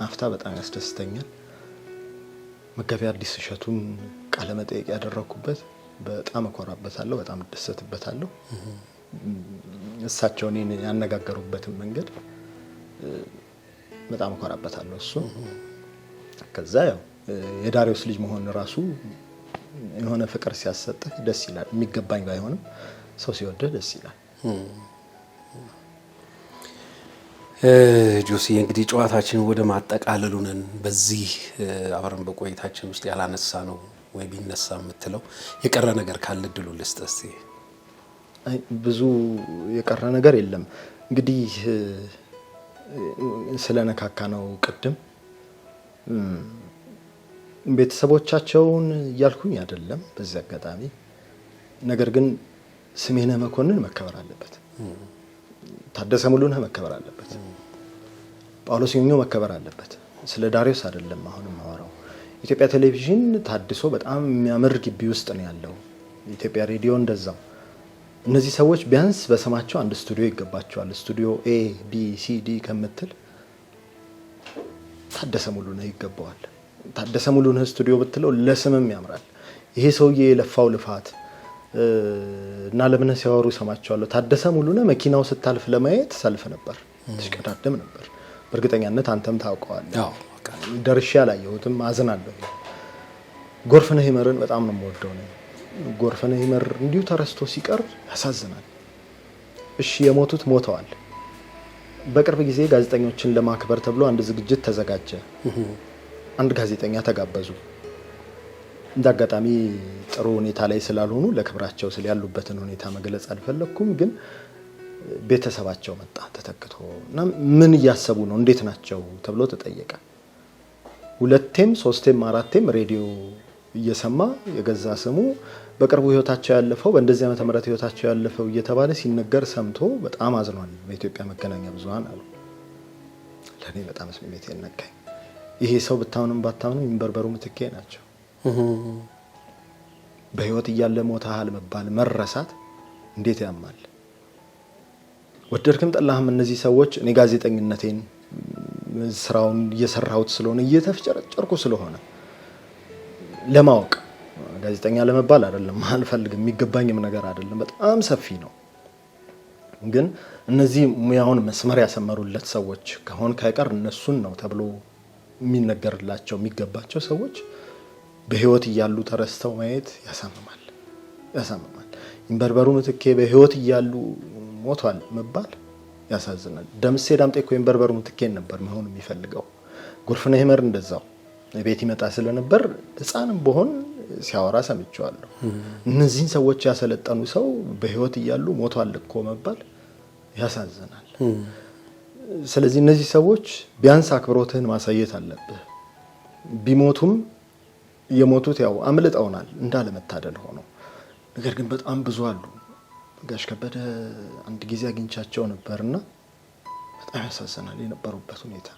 አፍታ በጣም ያስደስተኛል። መጋቢ አዲስ እሸቱን ቃለ መጠይቅ ያደረኩበት በጣም እኮራበታለሁ፣ በጣም እደሰትበታለሁ። እሳቸው እኔን ያነጋገሩበትን መንገድ በጣም እኮራበታለሁ። እሱ ከዛ ያው የዳሪዮስ ልጅ መሆን ራሱ የሆነ ፍቅር ሲያሰጥህ ደስ ይላል። የሚገባኝ ባይሆንም ሰው ሲወደህ ደስ ይላል። ጆሲ እንግዲህ ጨዋታችን ወደ ማጠቃለሉ ነን። በዚህ አብረን በቆይታችን ውስጥ ያላነሳ ነው ወይ ቢነሳ የምትለው የቀረ ነገር ካለ እድሉ ልስጥ እስቲ። ብዙ የቀረ ነገር የለም። እንግዲህ ስለነካካ ነው ቅድም ቤተሰቦቻቸውን እያልኩኝ አይደለም በዚህ አጋጣሚ። ነገር ግን ስሜነህ መኮንን መከበር አለበት፣ ታደሰ ሙሉነህ መከበር አለበት፣ ጳውሎስ ኞኞ መከበር አለበት። ስለ ዳሪዮስ አይደለም አሁንም ማወራው። ኢትዮጵያ ቴሌቪዥን ታድሶ በጣም የሚያምር ግቢ ውስጥ ነው ያለው። ኢትዮጵያ ሬዲዮ እንደዛው። እነዚህ ሰዎች ቢያንስ በስማቸው አንድ ስቱዲዮ ይገባቸዋል። ስቱዲዮ ኤ ቢ ሲ ዲ ከምትል ታደሰ ሙሉነህ ይገባዋል። ታደሰ ሙሉነህ ስቱዲዮ ብትለው ለስምም ያምራል። ይሄ ሰውዬ የለፋው ልፋት እና ለምነህ ሲያወሩ ሰማቸዋለሁ። ታደሰ ሙሉነህ መኪናው ስታልፍ ለማየት ሰልፍ ነበር፣ ተሽቀዳደም ነበር። በእርግጠኛነት አንተም ታውቀዋለህ። ደርሼ አላየሁትም፣ አዝናለሁ። ጎርፍነህ ይመርን በጣም ነው የምወደው ነው። ጎርፍነህ ይመር እንዲሁ ተረስቶ ሲቀር ያሳዝናል። እሺ የሞቱት ሞተዋል። በቅርብ ጊዜ ጋዜጠኞችን ለማክበር ተብሎ አንድ ዝግጅት ተዘጋጀ። አንድ ጋዜጠኛ ተጋበዙ። እንዳጋጣሚ ጥሩ ሁኔታ ላይ ስላልሆኑ ለክብራቸው ስለ ያሉበትን ሁኔታ መግለጽ አልፈለኩም። ግን ቤተሰባቸው መጣ ተተክቶ እና ምን እያሰቡ ነው እንዴት ናቸው ተብሎ ተጠየቀ። 2ቴም 3ቴም 4ቴም ሬዲዮ እየሰማ የገዛ ስሙ በቅርቡ ህይወታቸው ያለፈው በእንደዚህ ዓመተ ምህረት ህይወታቸው ያለፈው እየተባለ ሲነገር ሰምቶ በጣም አዝኗል በኢትዮጵያ መገናኛ ብዙሃን አሉ። ለኔ በጣም ስሜት የነካኝ ይሄ ሰው ብታውንም ባታውንም ይንበርበሩ ምትኬ ናቸው። በህይወት እያለ ሞተሃል መባል መረሳት እንዴት ያማል። ወደድክም ጠላህም እነዚህ ሰዎች እኔ ጋዜጠኝነቴን ስራውን እየሰራሁት ስለሆነ እየተፍጨረጨርኩ ስለሆነ ለማወቅ ጋዜጠኛ ለመባል አይደለም አልፈልግም፣ የሚገባኝም ነገር አይደለም፣ በጣም ሰፊ ነው። ግን እነዚህ ሙያውን መስመር ያሰመሩለት ሰዎች ከሆነ ካይቀር እነሱን ነው ተብሎ የሚነገርላቸው የሚገባቸው ሰዎች በህይወት እያሉ ተረስተው ማየት ያሳምማል። ይንበርበሩ ምትኬ በህይወት እያሉ ሞቷል መባል ያሳዝናል። ደምሴ ዳምጤ እኮ ይንበርበሩ ምትኬን ነበር መሆን የሚፈልገው። ጎርፍነህ ይመር እንደዛው ቤት ይመጣ ስለነበር ህፃንም በሆን ሲያወራ ሰምቼዋለሁ። እነዚህን ሰዎች ያሰለጠኑ ሰው በህይወት እያሉ ሞቷል እኮ መባል ያሳዝናል። ስለዚህ እነዚህ ሰዎች ቢያንስ አክብሮትህን ማሳየት አለብህ። ቢሞቱም የሞቱት ያው አምልጠውናል እንዳለ መታደል ሆኖ፣ ነገር ግን በጣም ብዙ አሉ። ጋሽ ከበደ አንድ ጊዜ አግኝቻቸው ነበርና በጣም ያሳዝናል የነበሩበት ሁኔታ።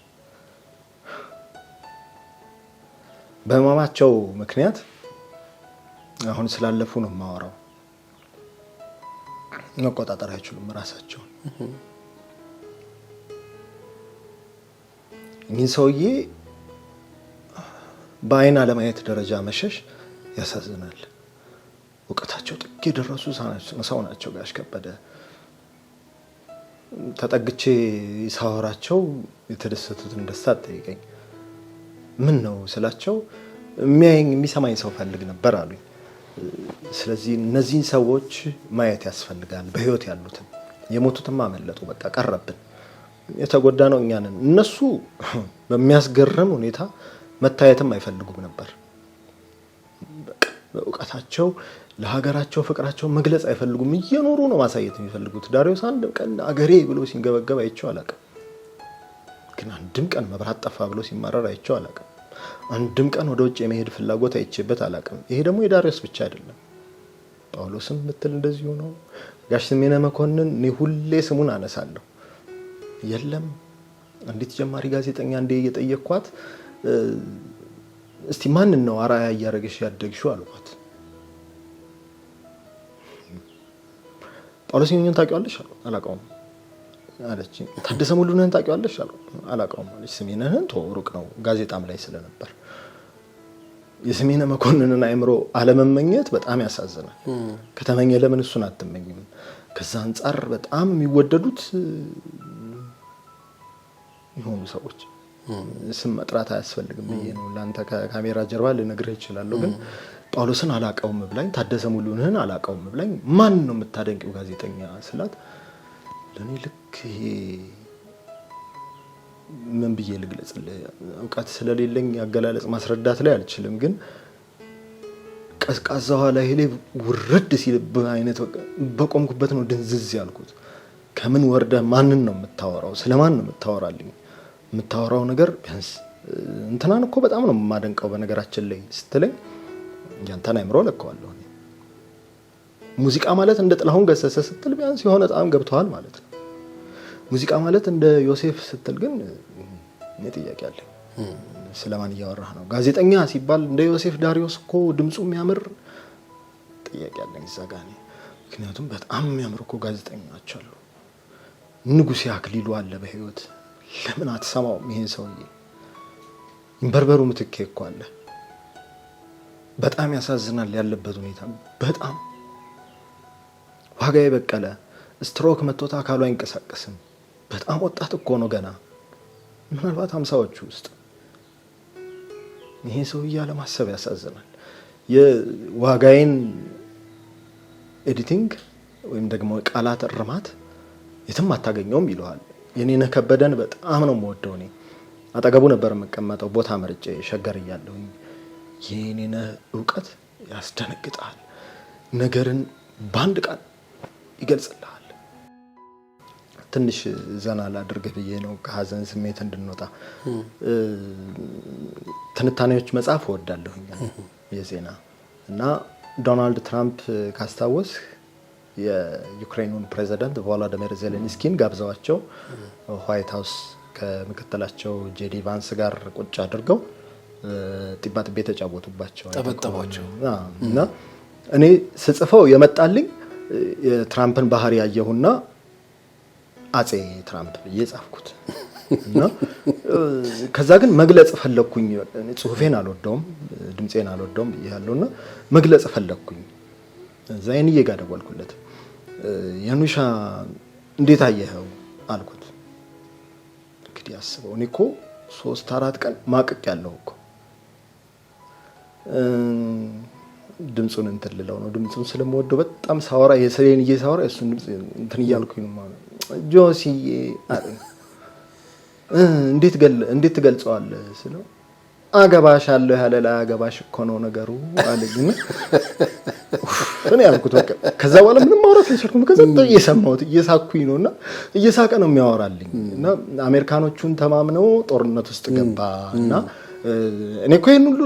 በህመማቸው ምክንያት አሁን ስላለፉ ነው የማወራው። መቆጣጠር አይችሉም ራሳቸውን። እኚህ ሰውዬ በአይን አለማየት ደረጃ መሸሽ ያሳዝናል። እውቀታቸው ጥግ የደረሱ ሰው ናቸው ጋሽ ከበደ። ተጠግቼ ሳወራቸው የተደሰቱትን ደስታ አትጠይቀኝ። ምን ነው ስላቸው የሚያየኝ የሚሰማኝ ሰው ፈልግ ነበር አሉኝ። ስለዚህ እነዚህን ሰዎች ማየት ያስፈልጋል። በህይወት ያሉትን የሞቱትም አመለጡ፣ በቃ ቀረብን። የተጎዳ ነው እኛ ነን። እነሱ በሚያስገርም ሁኔታ መታየትም አይፈልጉም ነበር። በቃ በእውቀታቸው ለሀገራቸው ፍቅራቸው መግለጽ አይፈልጉም። እየኖሩ ነው ማሳየት የሚፈልጉት። ዳሪዮስ አንድ ቀን አገሬ ብሎ ሲንገበገብ አይቼው አላውቅም። ግን አንድም ቀን መብራት ጠፋ ብሎ ሲማረር አይቼው አላውቅም። አንድም ቀን ወደ ውጭ የመሄድ ፍላጎት አይቼበት አላውቅም። ይሄ ደግሞ የዳሪዮስ ብቻ አይደለም። ጳውሎስም ምትል እንደዚሁ ነው። ጋሽ ስሜነ መኮንን እኔ ሁሌ ስሙን አነሳለሁ። የለም አንዲት ጀማሪ ጋዜጠኛ እንደ እየጠየቅኳት እስቲ ማንን ነው አራያ እያደረገሽ ያደግሽው አልኳት። ጳውሎስ ኞኞን ታውቂዋለሽ አላውቀውም አለች። ታደሰ ሙሉነህን ታውቂዋለሽ አላውቀውም አለች። ስሜነህን ሩቅ ነው ጋዜጣም ላይ ስለነበር የስሜነ መኮንንን አእምሮ አለመመኘት በጣም ያሳዝናል። ከተመኘ ለምን እሱን አትመኝም? ከዛ አንጻር በጣም የሚወደዱት የሆኑ ሰዎች ስም መጥራት አያስፈልግም ብዬ ነው ለአንተ ከካሜራ ጀርባ ልነግርህ እችላለሁ። ግን ጳውሎስን አላውቀውም ብላኝ፣ ታደሰ ሙሉነህን አላውቀውም ብላኝ፣ ማን ነው የምታደንቂው ጋዜጠኛ ስላት ለኔ ልክ ይሄ ምን ብዬ ልግለጽልህ? እውቀት ስለሌለኝ ያገላለጽ ማስረዳት ላይ አልችልም። ግን ቀዝቃዛው ላይ ሄሌ ውርድ ሲልብህ አይነት በቆምኩበት ነው ድንዝዝ ያልኩት። ከምን ወርደህ ማንን ነው የምታወራው? ስለማን ነው የምታወራልኝ? የምታወራው ነገር ቢያንስ እንትናን እኮ በጣም ነው የማደንቀው በነገራችን ላይ ስትለኝ ያንተን አይምሮ ለከዋለሁ። ሙዚቃ ማለት እንደ ጥላሁን ገሰሰ ስትል ቢያንስ የሆነ ጣም ገብተዋል ማለት ነው። ሙዚቃ ማለት እንደ ዮሴፍ ስትል ግን እኔ ጥያቄ አለኝ። ስለማን እያወራህ ነው? ጋዜጠኛ ሲባል እንደ ዮሴፍ ዳሪዮስ እኮ ድምፁ የሚያምር ጥያቄ አለኝ እዛ ጋር እኔ። ምክንያቱም በጣም የሚያምር እኮ ጋዜጠኞች አሉ። ንጉሴ አክሊሉ አለ በህይወት። ለምን አትሰማውም? ይሄን ሰውዬ ይንበርበሩ ምትኬ እኮ አለ። በጣም ያሳዝናል ያለበት ሁኔታ። በጣም ዋጋዬ በቀለ ስትሮክ መጥቶት አካሉ አይንቀሳቀስም። በጣም ወጣት እኮ ነው ገና ምናልባት 50ዎቹ ውስጥ። ይሄ ሰውዬ ለማሰብ ያሳዝናል። የዋጋዬን ኤዲቲንግ ወይም ደግሞ ቃላት እርማት የትም አታገኘውም ይለዋል። የኔነህ ከበደን በጣም ነው የምወደው። እኔ አጠገቡ ነበር የምቀመጠው ቦታ መርጬ ሸገር እያለሁኝ። የኔነህ እውቀት ያስደነግጣል። ነገርን በአንድ ቃል ይገልጽልሃል። ትንሽ ዘና ላድርግ ብዬ ነው ከሀዘን ስሜት እንድንወጣ። ትንታኔዎች መጽሐፍ እወዳለሁኝ የዜና እና ዶናልድ ትራምፕ ካስታወስ የዩክሬኑን ፕሬዚዳንት ቮሎዲሚር ዜሌንስኪን ጋብዘዋቸው ዋይት ሃውስ ከምክትላቸው ጄዲ ቫንስ ጋር ቁጭ አድርገው ጢባጥቤ ተጫወቱባቸው ጠበጠባቸው። እና እኔ ስጽፈው የመጣልኝ የትራምፕን ባህሪ ያየሁና አጼ ትራምፕ ብዬ ጻፍኩት። እና ከዛ ግን መግለጽ ፈለኩኝ። ጽሁፌን አልወደውም፣ ድምጼን አልወደውም ብያለሁና መግለጽ ፈለኩኝ። ዛይንዬ ጋር ደወልኩለት። ያኑሻ እንዴት አየኸው አልኩት። እንግዲህ አስበው እኔ እኮ 3-4 ቀን ማቀቅ ያለው እኮ ድምጹን እንትን ልለው ነው። ድምጹን ስለምወደው በጣም ሳወራ የሰሌን እየሳወራ እሱን ድምጽ እንትን እያልኩኝ ነው ማለት ጆሲዬ እንዴት ትገልጸዋለህ ስለው አገባሽ አለው ያለ ላይ አገባሽ እኮ ነው ነገሩ አለኝ። እኔ ያልኩት በቃ ከዛ በኋላ ምንም ማውራት አልቻልኩም። ከዛ እየሰማሁት እየሳኩኝ ነውና እየሳቀ ነው የሚያወራልኝ። እና አሜሪካኖቹን ተማምነው ጦርነት ውስጥ ገባና እኔ እኮ ይሄን ሁሉ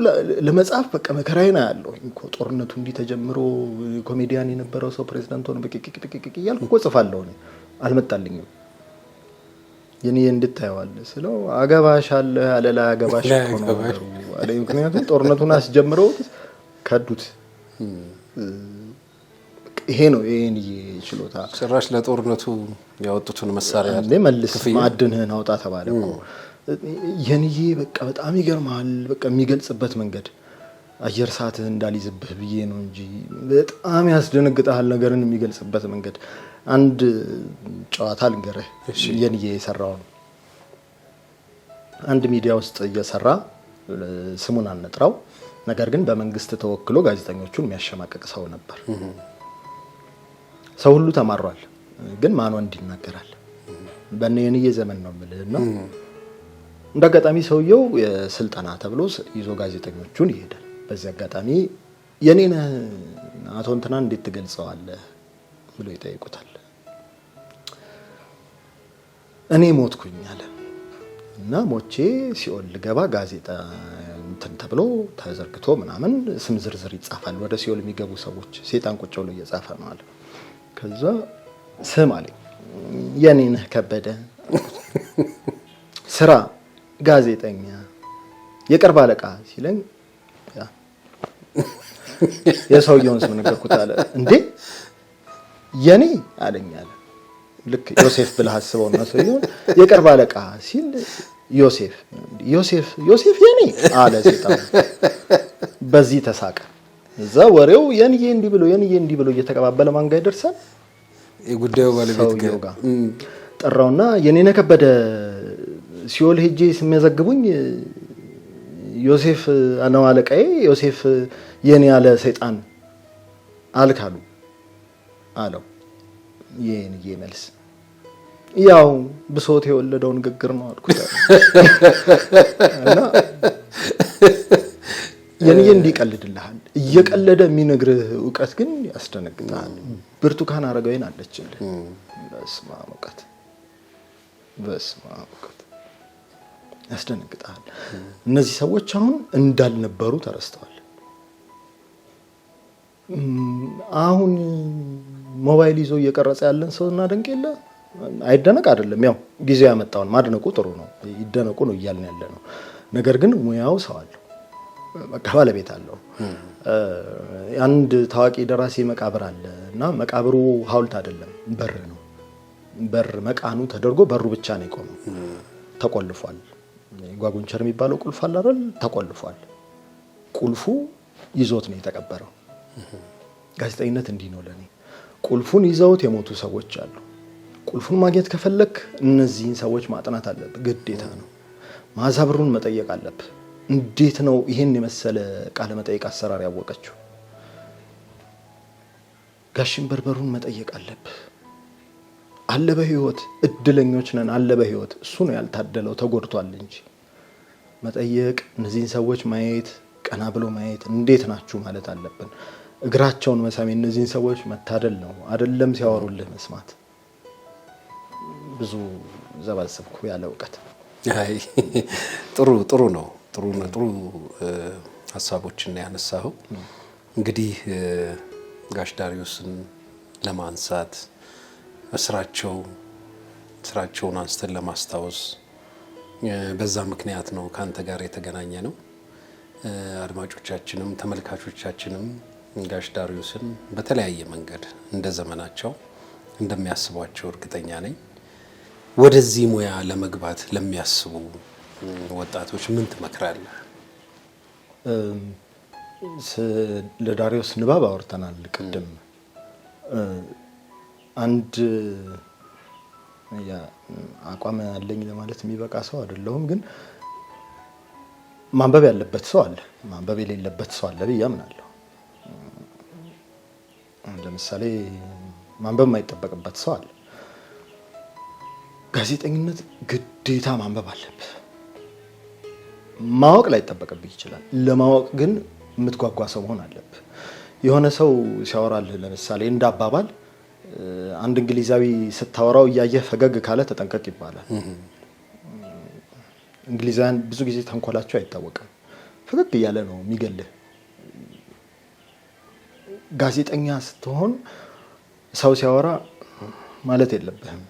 ለመጻፍ በቃ መከራዬን አያለሁ እኮ ጦርነቱ እንዲህ ተጀምሮ ኮሜዲያን የነበረው ሰው ፕሬዝዳንት ሆነ በቂቂቂቂቂ እያልኩ እኮ ጽፋለሁ። እኔ አልመጣልኝም። የኔ እንድታየዋለ ስለው አገባሽ አለ ያለ ላይ አገባሽ እኮ ነው አለ። ምክንያቱም ጦርነቱን አስጀምረው ከዱት። ይሄ ነው የኔ ችሎታ። ጭራሽ ለጦርነቱ ያወጡትን መሳሪያ አለ መልስ ማዕድንህን አውጣ ተባለ እኮ። የኔ በቃ በጣም ይገርማል። በቃ የሚገልጽበት መንገድ አየር ሰዓትህ እንዳልይዝብህ ብዬ ነው እንጂ በጣም ያስደነግጣል ነገርን የሚገልጽበት መንገድ። አንድ ጨዋታ ልንገርህ። የኔ የሰራው ነው። አንድ ሚዲያ ውስጥ እየሰራ ስሙን አንጥራው፣ ነገር ግን በመንግስት ተወክሎ ጋዜጠኞቹን የሚያሸማቀቅ ሰው ነበር። ሰው ሁሉ ተማሯል፣ ግን ማን ወንድ ይናገራል? በእነ የኔ ዘመን ነው የምልህና እንደአጋጣሚ ሰውየው የስልጠና ተብሎ ይዞ ጋዜጠኞቹን ይሄዳል። በዚህ አጋጣሚ የኔን አቶ እንትና እንዴት ትገልጸዋለህ ብሎ ይጠይቁታል። እኔ ሞትኩኝ አለ እና ሞቼ ሲኦል ልገባ ጋዜጣ እንትን ተብሎ ተዘርግቶ ምናምን ስም ዝርዝር ይጻፋል። ወደ ሲኦል የሚገቡ ሰዎች ሰይጣን ቁጭ ብሎ እየጻፈ ነው አለ። ከዛ ስም አለኝ የኔነህ ከበደ፣ ስራ ጋዜጠኛ፣ የቅርብ አለቃ ሲለኝ የሰውየውን ስም ነገርኩት አለ። እንዴ የኔ አለኝ አለ። ልክ ዮሴፍ ብለህ አስበው ነው ሰውየውን የቅርብ አለቃ ሲል ዮሴፍ የኔ አለ ሰይጣን። በዚህ ተሳቀ። እዛ ወሬው የኔ እንዲህ ብሎ እየተቀባበለ ማን ጋር ይደርሳል? የጉዳዩ ባለቤት ጋር ጠራውና የኔነህ ከበደ ሲኦል ሄጄ ሲመዘግቡኝ ዮሴፍ ነው አለቃዬ፣ ዮሴፍ የኔ ያለ ሰይጣን አልካሉ አለው። የኔ መልስ ያው ብሶት የወለደው ንግግር ነው አልኩት። እና የኔ እንዲቀልድልሃል እየቀለደ የሚነግርህ ዕውቀት ግን ያስደነግጣል። ብርቱካን አረጋዊን አለችልህ። በስመ አብ ዕውቀት ያስደነግጣል። እነዚህ ሰዎች አሁን እንዳልነበሩ ተረስተዋል። አሁን ሞባይል ይዞ እየቀረጸ ያለን ሰው እናደንቅ የለ አይደነቅ አይደለም። ያው ጊዜው ያመጣውን ማድነቁ ጥሩ ነው፣ ይደነቁ ነው እያልን ያለ ነው። ነገር ግን ሙያው ሰው አለው፣ በቃ ባለቤት አለው። አንድ ታዋቂ ደራሲ መቃብር አለ እና መቃብሩ ሐውልት አይደለም በር ነው። በር መቃኑ ተደርጎ በሩ ብቻ ነው የቆመው፣ ተቆልፏል። ጓጉንቸር የሚባለው ቁልፍ አለ አይደል? ተቆልፏል። ቁልፉ ይዞት ነው የተቀበረው። ጋዜጠኝነት እንዲህ ነው ለኔ። ቁልፉን ይዘውት የሞቱ ሰዎች አሉ። ቁልፉን ማግኘት ከፈለክ እነዚህን ሰዎች ማጥናት አለብህ፣ ግዴታ ነው። መዓዛ ብሩን መጠየቅ አለብህ። እንዴት ነው ይሄን የመሰለ ቃለ መጠይቅ አሰራር ያወቀችው? ጋሽን በርበሩን መጠየቅ አለብህ። አለ በህይወት እድለኞች ነን፣ አለ በህይወት እሱ ነው ያልታደለው፣ ተጎድቷል እንጂ መጠየቅ፣ እነዚህን ሰዎች ማየት፣ ቀና ብሎ ማየት፣ እንዴት ናችሁ ማለት አለብን። እግራቸውን መሳም እነዚህን ሰዎች መታደል ነው፣ አይደለም ሲያወሩልህ መስማት። ብዙ ዘባሰብኩ ያለ ዕውቀት። አይ ጥሩ ነው። ጥሩ ሀሳቦችን ያነሳው። እንግዲህ ጋሽ ዳሪዮስን ለማንሳት ስራቸውን አንስተን ለማስታወስ በዛ ምክንያት ነው ካንተ ጋር የተገናኘ ነው። አድማጮቻችንም ተመልካቾቻችንም ጋሽ ዳሪዮስን በተለያየ መንገድ እንደ ዘመናቸው እንደሚያስቧቸው እርግጠኛ ነኝ። ወደዚህ ሙያ ለመግባት ለሚያስቡ ወጣቶች ምን ትመክራለህ? ለዳሪዮስ ንባብ አውርተናል ቅድም። አንድ አቋም አለኝ ለማለት የሚበቃ ሰው አይደለሁም፣ ግን ማንበብ ያለበት ሰው አለ፣ ማንበብ የሌለበት ሰው አለ ብዬ አምናለሁ። ለምሳሌ ማንበብ የማይጠበቅበት ሰው አለ። ጋዜጠኝነት ግዴታ ማንበብ አለብህ። ማወቅ ላይጠበቅብህ ይችላል። ለማወቅ ግን የምትጓጓ ሰው መሆን አለብህ። የሆነ ሰው ሲያወራልህ ለምሳሌ እንደ አባባል አንድ እንግሊዛዊ ስታወራው እያየህ ፈገግ ካለ ተጠንቀቅ ይባላል። እንግሊዛውያን ብዙ ጊዜ ተንኮላቸው አይታወቅም። ፈገግ እያለ ነው የሚገልህ። ጋዜጠኛ ስትሆን ሰው ሲያወራ ማለት የለብህም።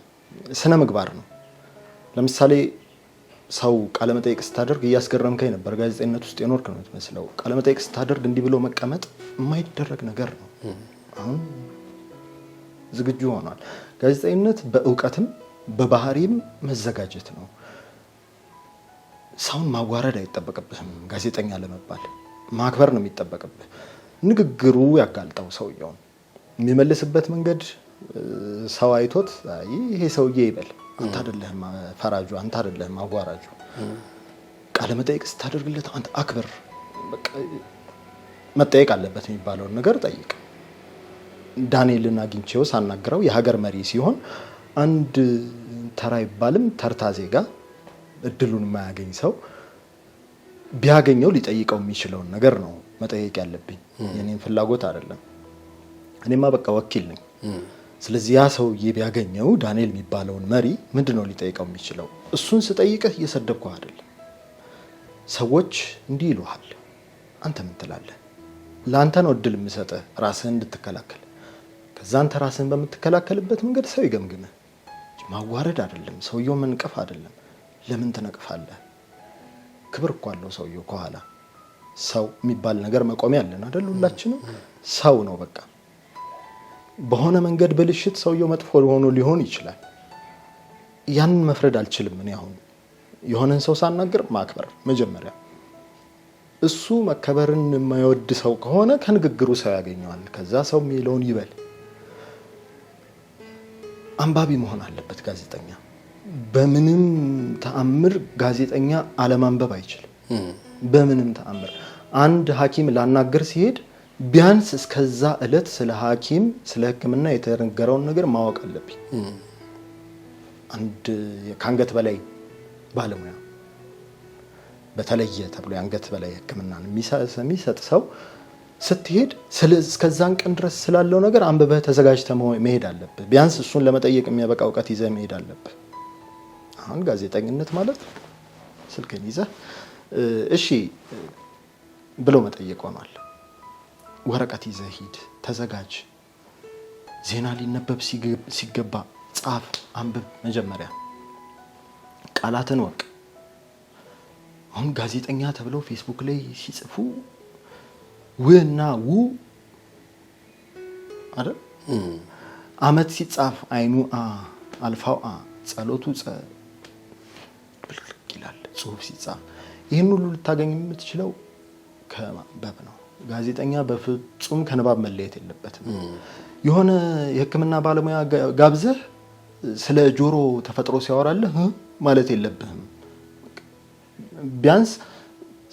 ስነ ምግባር ነው። ለምሳሌ ሰው ቃለመጠይቅ ስታደርግ እያስገረምከኝ ነበር። ጋዜጠኝነት ውስጥ የኖርክ ነው የምትመስለው። ቃለመጠይቅ ስታደርግ እንዲህ ብሎ መቀመጥ የማይደረግ ነገር ነው። አሁን ዝግጁ ሆኗል። ጋዜጠኝነት በእውቀትም በባህሪም መዘጋጀት ነው። ሰውን ማዋረድ አይጠበቅብህም። ጋዜጠኛ ለመባል ማክበር ነው የሚጠበቅብህ። ንግግሩ ያጋልጠው ሰውየውን የሚመልስበት መንገድ ሰው አይቶት ይሄ ሰውዬ ይበል፣ አንተ አይደለህም ፈራጁ፣ አንተ አይደለህም አዋራጁ። ቃለ መጠይቅ ስታደርግለት አንተ አክብር። በቃ መጠየቅ አለበት የሚባለውን ነገር ጠይቅ። ዳንኤልን አግኝቼው ሳናግረው የሀገር መሪ ሲሆን አንድ ተራ ይባልም ተርታ ዜጋ እድሉን የማያገኝ ሰው ቢያገኘው ሊጠይቀው የሚችለውን ነገር ነው መጠየቅ ያለብኝ። የኔን ፍላጎት አይደለም። እኔማ በቃ ወኪል ነኝ። ስለዚህ ያ ሰውዬ ቢያገኘው ዳንኤል የሚባለውን መሪ ምንድነው ሊጠይቀው የሚችለው? እሱን ስጠይቅህ እየሰደብኩህ አይደለም። ሰዎች እንዲህ ይሉሃል፣ አንተ ምን ትላለህ? ለአንተ ነው እድል የምሰጥህ ራስህን እንድትከላከል። ከዛ አንተ ራስህን በምትከላከልበት መንገድ ሰው ይገምግምህ። ማዋረድ አይደለም፣ ሰውየው መንቀፍ አይደለም። ለምን ትነቅፋለህ? ክብር እኮ አለው ሰውየው ከኋላ። ሰው የሚባል ነገር መቆሚያ አለን አይደል? ሁላችንም ሰው ነው በቃ። በሆነ መንገድ ብልሽት ሰውየው መጥፎ ሆኖ ሊሆን ይችላል። ያንን መፍረድ አልችልም እኔ። አሁን የሆነን ሰው ሳናገር ማክበር መጀመሪያ። እሱ መከበርን የማይወድ ሰው ከሆነ ከንግግሩ ሰው ያገኘዋል። ከዛ ሰው የሚለውን ይበል። አንባቢ መሆን አለበት ጋዜጠኛ። በምንም ተአምር ጋዜጠኛ አለማንበብ አይችልም። በምንም ተአምር። አንድ ሐኪም ላናገር ሲሄድ ቢያንስ እስከዛ እለት ስለ ሐኪም ስለ ሕክምና የተነገረውን ነገር ማወቅ አለብኝ። አንድ ከአንገት በላይ ባለሙያ በተለየ ተብሎ የአንገት በላይ ሕክምናን የሚሰጥ ሰው ስትሄድ እስከዛን ቀን ድረስ ስላለው ነገር አንብበህ ተዘጋጅተህ መሄድ አለብህ። ቢያንስ እሱን ለመጠየቅ የሚያበቃ እውቀት ይዘህ መሄድ አለብህ። አሁን ጋዜጠኝነት ማለት ስልክን ይዘህ እሺ ብሎ መጠየቅ ሆኗል። ወረቀት ይዘህ ሂድ፣ ተዘጋጅ። ዜና ሊነበብ ሲገባ ጻፍ፣ አንብብ። መጀመሪያ ቃላትን ወቅ። አሁን ጋዜጠኛ ተብለው ፌስቡክ ላይ ሲጽፉ ውና ው አይደል? አመት ሲጻፍ አይኑ አ አልፋው አ ጸሎቱ ጸ ብልቅ ይላል። ጽሁፍ ሲጻፍ ይህን ሁሉ ልታገኝ የምትችለው ከማንበብ ነው። ጋዜጠኛ በፍጹም ከንባብ መለየት የለበትም። የሆነ የሕክምና ባለሙያ ጋብዘህ ስለ ጆሮ ተፈጥሮ ሲያወራልህ ማለት የለብህም። ቢያንስ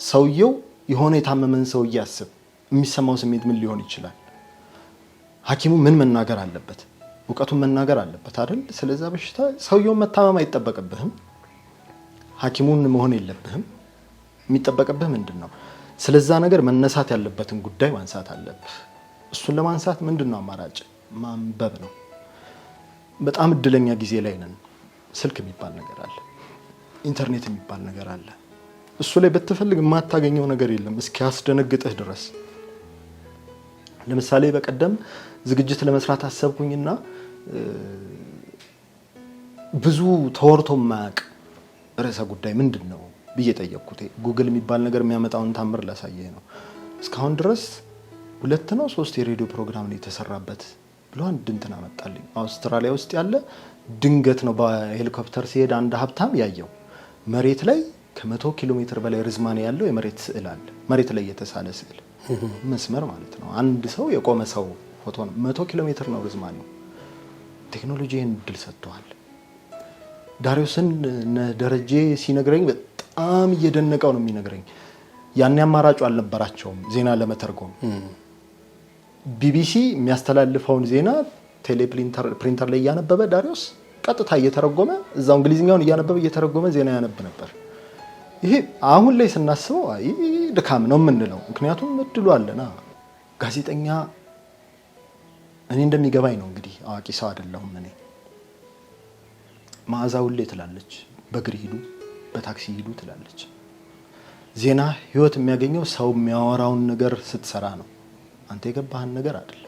ሰውየው የሆነ የታመመን ሰው እያስብ የሚሰማው ስሜት ምን ሊሆን ይችላል? ሐኪሙ ምን መናገር አለበት? እውቀቱን መናገር አለበት አይደል? ስለዛ በሽታ ሰውየውን መታመም አይጠበቅብህም። ሐኪሙን መሆን የለብህም። የሚጠበቅብህ ምንድን ነው? ስለዛ ነገር መነሳት ያለበትን ጉዳይ ማንሳት አለብህ። እሱን ለማንሳት ምንድን ነው አማራጭ? ማንበብ ነው። በጣም እድለኛ ጊዜ ላይ ነን። ስልክ የሚባል ነገር አለ፣ ኢንተርኔት የሚባል ነገር አለ። እሱ ላይ ብትፈልግ የማታገኘው ነገር የለም እስኪያስደነግጥህ ድረስ። ለምሳሌ በቀደም ዝግጅት ለመስራት አሰብኩኝና ብዙ ተወርቶ የማያውቅ ርዕሰ ጉዳይ ምንድን ነው ብዬ ጠየቅኩት። ጉግል የሚባል ነገር የሚያመጣውን ታምር ላሳየህ ነው። እስካሁን ድረስ 2 ነው 3 የሬዲዮ ፕሮግራም ነው የተሰራበት ብሎ አንድ እንትን አመጣልኝ። አውስትራሊያ ውስጥ ያለ ድንገት ነው በሄሊኮፕተር ሲሄድ አንድ ሀብታም ያየው መሬት ላይ ከ100 ኪሎ ሜትር በላይ ርዝማኔ ያለው የመሬት ስዕል አለ። መሬት ላይ የተሳለ ስዕል መስመር ማለት ነው። አንድ ሰው የቆመ ሰው ፎቶ ነው። 100 ኪሎ ሜትር ነው ርዝማኔው። ቴክኖሎጂን እድል ሰጥቷል። ዳሪዮስን ደረጀ ሲነግረኝ በጣም እየደነቀው ነው የሚነግረኝ። ያን አማራጭ አልነበራቸውም ዜና ለመተርጎም። ቢቢሲ የሚያስተላልፈውን ዜና ፕሪንተር ላይ እያነበበ ዳሪዮስ ቀጥታ እየተረጎመ እዛው እንግሊዝኛውን እያነበበ እየተረጎመ ዜና ያነብ ነበር። ይሄ አሁን ላይ ስናስበው አይ ድካም ነው የምንለው፣ ምክንያቱም እድሉ አለና። ጋዜጠኛ እኔ እንደሚገባኝ ነው እንግዲህ፣ አዋቂ ሰው አይደለሁም እኔ። መዓዛ ሁሌ ትላለች በእግር ሂዱ በታክሲ ሂዱ ትላለች። ዜና ህይወት የሚያገኘው ሰው የሚያወራውን ነገር ስትሰራ ነው። አንተ የገባህን ነገር አይደለም።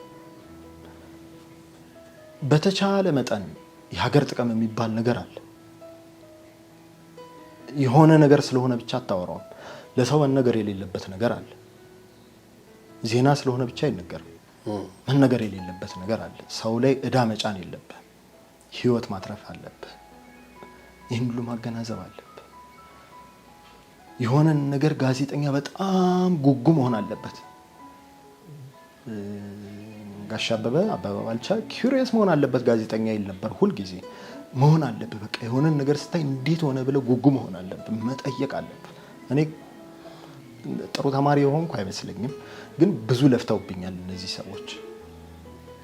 በተቻለ መጠን የሀገር ጥቅም የሚባል ነገር አለ። የሆነ ነገር ስለሆነ ብቻ አታወራውም። ለሰው መነገር የሌለበት ነገር አለ። ዜና ስለሆነ ብቻ አይነገርም። መነገር የሌለበት ነገር አለ። ሰው ላይ ዕዳ መጫን የለብህ። ህይወት ማትረፍ አለብህ። ይህን ሁሉ ማገናዘብ አለብህ። የሆነን ነገር ጋዜጠኛ በጣም ጉጉ መሆን አለበት። ጋሽ አበበ ባልቻ ኪዩሪየስ መሆን አለበት ጋዜጠኛ ይል ነበር። ሁልጊዜ መሆን አለብህ። በቃ የሆነን ነገር ስታይ እንዴት ሆነ ብለህ ጉጉ መሆን አለብህ። መጠየቅ አለብህ። እኔ ጥሩ ተማሪ የሆንኩ አይመስለኝም፣ ግን ብዙ ለፍተውብኛል እነዚህ ሰዎች።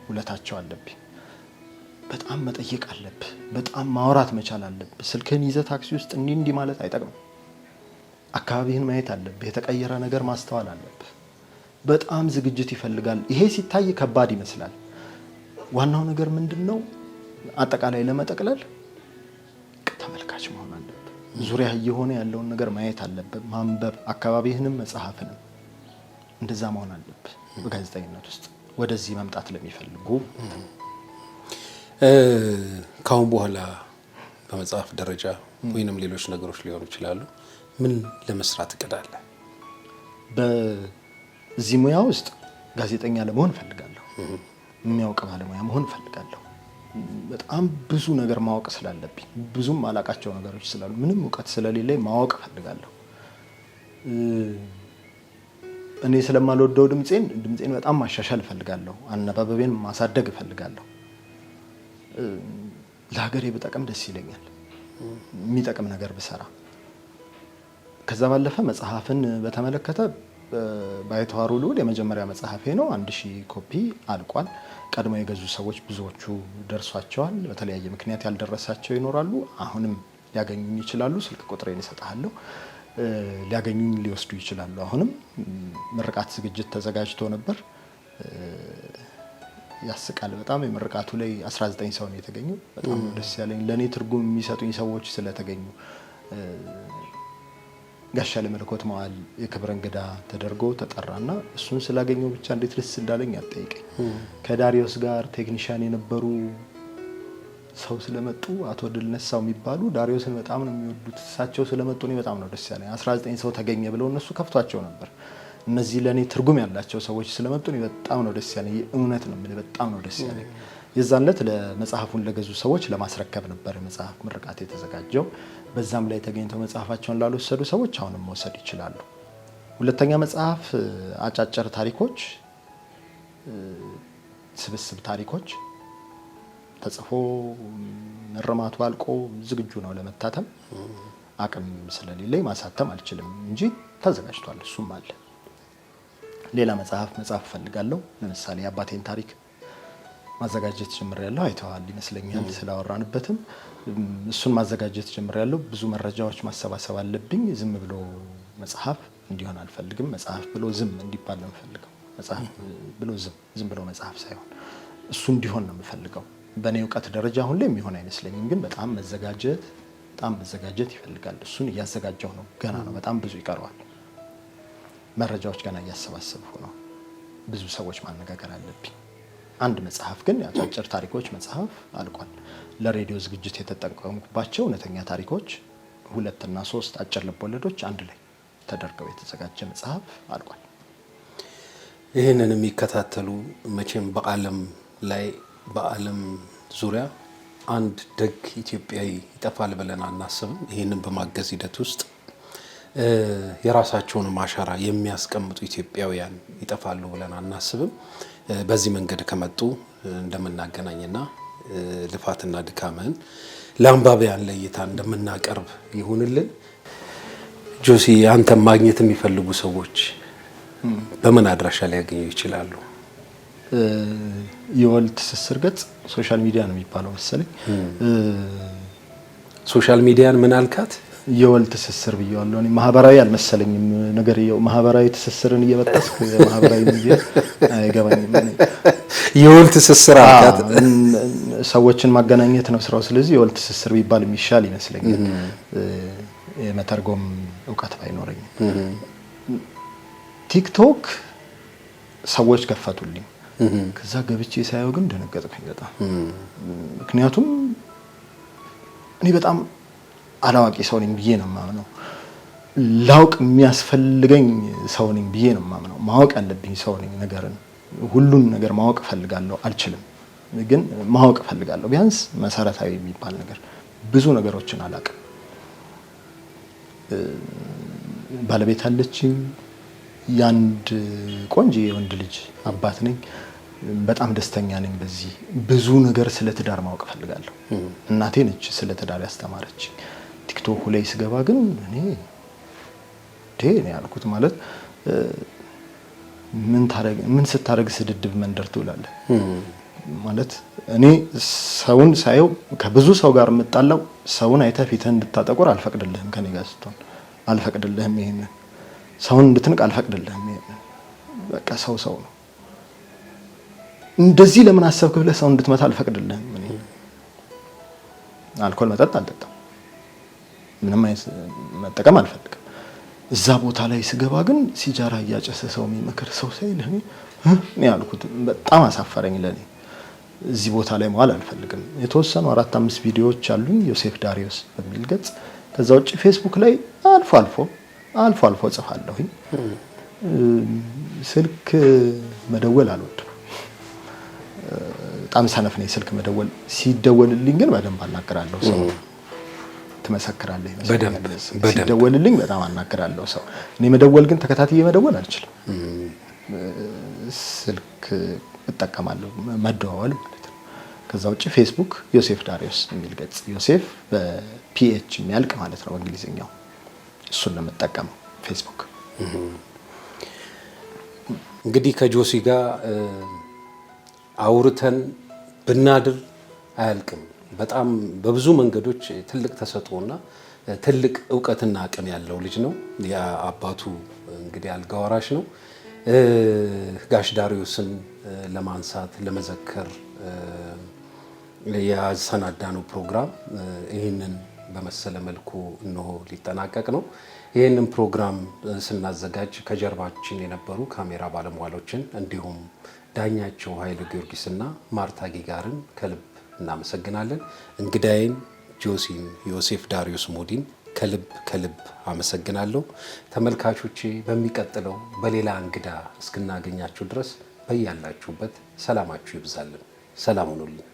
ውለታቸው አለብኝ። በጣም መጠየቅ አለብህ። በጣም ማውራት መቻል አለብህ። ስልክህን ይዘህ ታክሲ ውስጥ እንዲህ ማለት አይጠቅምም። አካባቢህን ማየት አለብህ። የተቀየረ ነገር ማስተዋል አለብህ። በጣም ዝግጅት ይፈልጋል። ይሄ ሲታይ ከባድ ይመስላል። ዋናው ነገር ምንድነው? አጠቃላይ ለመጠቅለል ተመልካች መሆን አለብህ። ዙሪያ እየሆነ ያለውን ነገር ማየት አለብህ። ማንበብ፣ አካባቢህንም መጽሐፍንም እንደዛ መሆን አለብህ። በጋዜጠኝነት ውስጥ ወደዚህ መምጣት ለሚፈልጉ ካሁን በኋላ በመጽሐፍ ደረጃ ወይንም ሌሎች ነገሮች ሊሆኑ ይችላሉ ምን ለመስራት እቅዳለ? በዚህ ሙያ ውስጥ ጋዜጠኛ ለመሆን ፈልጋለሁ። የሚያውቅ ባለሙያ መሆን ፈልጋለሁ። በጣም ብዙ ነገር ማወቅ ስላለብኝ ብዙም አላቃቸው ነገሮች ስላሉ ምንም እውቀት ስለሌለኝ ማወቅ ፈልጋለሁ። እኔ ስለማልወደው ድምጼን በጣም ማሻሻል ፈልጋለሁ። አነባበቤን ማሳደግ ፈልጋለሁ። ለሀገሬ በጠቀም ደስ ይለኛል። የሚጠቅም ነገር ብሰራ። ከዛ ባለፈ መጽሐፍን በተመለከተ ባይተዋሩ ልዑል የመጀመሪያ መጽሐፌ ነው። 1000 ኮፒ አልቋል። ቀድሞ የገዙ ሰዎች ብዙዎቹ ደርሷቸዋል። በተለያየ ምክንያት ያልደረሳቸው ይኖራሉ። አሁንም ሊያገኙኝ ይችላሉ። ስልክ ቁጥሬን እሰጥሃለሁ። ሊያገኙኝ ሊወስዱ ይችላሉ። አሁንም ምርቃት ዝግጅት ተዘጋጅቶ ነበር። ያስቃል በጣም። የምርቃቱ ላይ 19 ሰው ነው የተገኘው። በጣም ደስ ያለኝ ለኔ ትርጉም የሚሰጡኝ ሰዎች ስለተገኙ ጋሻ ለመለኮት መዋል የክብር እንግዳ ተደርጎ ተጠራና እሱን ስላገኘው ብቻ እንዴት ደስ እንዳለኝ አትጠይቀኝ። ከዳሪዮስ ጋር ቴክኒሻን የነበሩ ሰው ስለመጡ አቶ ድልነሳው የሚባሉ ዳሪዮስን በጣም ነው የሚወዱት። እሳቸው ስለመጡ እኔ በጣም ነው ደስ ያለኝ። 19 ሰው ተገኘ ብለው እነሱ ከፍቷቸው ነበር። እነዚህ ለኔ ትርጉም ያላቸው ሰዎች ስለመጡ እኔ በጣም ነው ደስ ያለኝ። እውነት ነው የምልህ በጣም ነው ደስ ያለኝ። የዛን ዕለት ለመጽሐፉን ለገዙ ሰዎች ለማስረከብ ነበር መጽሐፍ ምርቃት የተዘጋጀው። በዛም ላይ ተገኝተው መጽሐፋቸውን ላልወሰዱ ሰዎች አሁንም መውሰድ ይችላሉ። ሁለተኛ መጽሐፍ አጫጭር ታሪኮች፣ ስብስብ ታሪኮች ተጽፎ ምርማቱ አልቆ ዝግጁ ነው ለመታተም። አቅም ስለሌለኝ ማሳተም አልችልም እንጂ ተዘጋጅቷል። እሱም አለ። ሌላ መጽሐፍ ፈልጋለሁ። ለምሳሌ አባቴን ታሪክ ማዘጋጀት ጀምሬያለሁ። አይተዋል ይመስለኛል ስላወራንበትም እሱን ማዘጋጀት ጀምሬያለሁ። ብዙ መረጃዎች ማሰባሰብ አለብኝ። ዝም ብሎ መጽሐፍ እንዲሆን አልፈልግም። መጽሐፍ ብሎ ዝም እንዲባል ነው የምፈልገው። መጽሐፍ ብሎ ዝም ብሎ መጽሐፍ ሳይሆን እሱ እንዲሆን ነው የምፈልገው። በእኔ እውቀት ደረጃ አሁን ላይ የሚሆን አይመስለኝም፣ ግን በጣም መዘጋጀት ይፈልጋል። እሱን እያዘጋጀው ነው። ገና ነው፣ በጣም ብዙ ይቀረዋል። መረጃዎች ገና እያሰባሰብኩ ነው። ብዙ ሰዎች ማነጋገር አለብኝ። አንድ መጽሐፍ ግን የአጫጭር ታሪኮች መጽሐፍ አልቋል። ለሬዲዮ ዝግጅት የተጠቀምኩባቸው እውነተኛ ታሪኮች 2 እና 3 አጭር ልቦለዶች አንድ ላይ ተደርገው የተዘጋጀ መጽሐፍ አልቋል። ይህንን የሚከታተሉ መቼም በዓለም ዙሪያ አንድ ደግ ኢትዮጵያዊ ይጠፋል ብለን አናስብም። ይህንን በማገዝ ሂደት ውስጥ የራሳቸውን አሻራ የሚያስቀምጡ ኢትዮጵያውያን ይጠፋሉ ብለን አናስብም። በዚህ መንገድ ከመጡ እንደምናገናኝና ልፋትና ድካምህን ለአንባቢያን ለእይታ እንደምናቀርብ ይሁንልን። ጆሲ፣ አንተን ማግኘት የሚፈልጉ ሰዎች በምን አድራሻ ሊያገኙ ይችላሉ? የወል ትስስር ገጽ ሶሻል ሚዲያ ነው የሚባለው መሰለኝ። ሶሻል ሚዲያን ምን አልካት? የወል ትስስር ብየዋለሁ። እኔ ማህበራዊ አልመሰለኝም ነገር ማህበራዊ ትስስርን እየበጠስኩ ማህበራዊ ሚዲያ አይገባኝም። የወል ትስስር አልካት። ሰዎችን ማገናኘት ነው ስራው። ስለዚህ የወል ትስስር ቢባል የሚሻል ይመስለኛል። የመተርጎም እውቀት ባይኖረኝም ቲክቶክ ሰዎች ከፈቱልኝ። ከዛ ገብቼ ሳየው ግን ደነገጥኩኝ በጣም። ምክንያቱም እኔ በጣም አላዋቂ ሰው ነኝ ብዬ ነው የማምነው። ላውቅ የሚያስፈልገኝ ሰው ነኝ ብዬ ነው የማምነው። ማወቅ ያለብኝ ሰው ነኝ። ነገርን ሁሉን ነገር ማወቅ እፈልጋለሁ። አልችልም፣ ግን ማወቅ እፈልጋለሁ። ቢያንስ መሰረታዊ የሚባል ነገር። ብዙ ነገሮችን አላውቅም። ባለቤት አለችኝ። የአንድ ቆንጆ የወንድ ልጅ አባት ነኝ። በጣም ደስተኛ ነኝ በዚህ። ብዙ ነገር ስለ ትዳር ማወቅ እፈልጋለሁ። እናቴ ነች ስለ ትዳር ያስተማረችኝ። ቲክቶክ ላይ ስገባ ግን እኔ ያልኩት ማለት ምን ስታረግ ስድድብ መንደር ትውላለህ ማለት። እኔ ሰውን ሳየው ከብዙ ሰው ጋር የምጣላው ሰውን አይተህ ፊትህን እንድታጠቁር አልፈቅድልህም። ከኔ ጋር ስትሆን አልፈቅድልህም። ይሄንን ሰውን እንድትንቅ አልፈቅድልህም። ይሄንን በቃ ሰው ነው። እንደዚህ ለምን አሰብክ ብለህ ሰው እንድትመታ አልፈቅድልህም። እኔ አልኮል መጠጥ አልጠጣም። ምንም አይነት መጠቀም አልፈልግም። እዛ ቦታ ላይ ስገባ ግን ሲጃራ እያጨሰ ሰው የሚመክር ሰው ሳይ ለኔ እኔ ያልኩት በጣም አሳፈረኝ። ለኔ እዚህ ቦታ ላይ መዋል አልፈልግም። የተወሰኑ 4-5 ቪዲዮዎች አሉኝ ዮሴፍ ዳሪዮስ በሚል ገጽ። ከዛ ውጪ ፌስቡክ ላይ አልፎ አልፎ ጽፋለሁኝ። ስልክ መደወል አልወድም። በጣም ሰነፍ ነኝ ስልክ መደወል። ሲደወልልኝ ግን በደንብ አናግራለሁ ሰው ትመሰክራለህ ይመስላል። ሲደወልልኝ በጣም አናግራለሁ ሰው። እኔ መደወል ግን ተከታትዬ መደወል አልችልም። ስልክ እጠቀማለሁ መደዋወል ማለት ነው። ከዛ ውጪ ፌስቡክ ዮሴፍ ዳሪዮስ የሚል ገጽ፣ ዮሴፍ በፒኤች የሚያልቅ ማለት ነው በእንግሊዝኛው። እሱን ነው የምጠቀመው ፌስቡክ። እንግዲህ ከጆሲ ጋር አውርተን ብናድር አያልቅም። በጣም በብዙ መንገዶች ትልቅ ተሰጥኦና ትልቅ እውቀትና አቅም ያለው ልጅ ነው። የአባቱ እንግዲህ አልጋ ወራሽ ነው። ጋሽ ዳሪዮስን ለማንሳት ለመዘከር ያሰናዳነው ፕሮግራም ይህንን በመሰለ መልኩ እነሆ ሊጠናቀቅ ነው። ይህንን ፕሮግራም ስናዘጋጅ ከጀርባችን የነበሩ ካሜራ ባለሙያዎችን እንዲሁም ዳኛቸው ኃይለ ጊዮርጊስና ማርታ ጊጋርን ከልብ እናመሰግናለን። እንግዳዬን ጆሲን ዮሴፍ ዳሪዮስ ሞዲን ከልብ አመሰግናለሁ። ተመልካቾቼ በሚቀጥለው በሌላ እንግዳ እስክናገኛችሁ ድረስ በያላችሁበት ሰላማችሁ ይብዛልን። ሰላም ሁኑልኝ።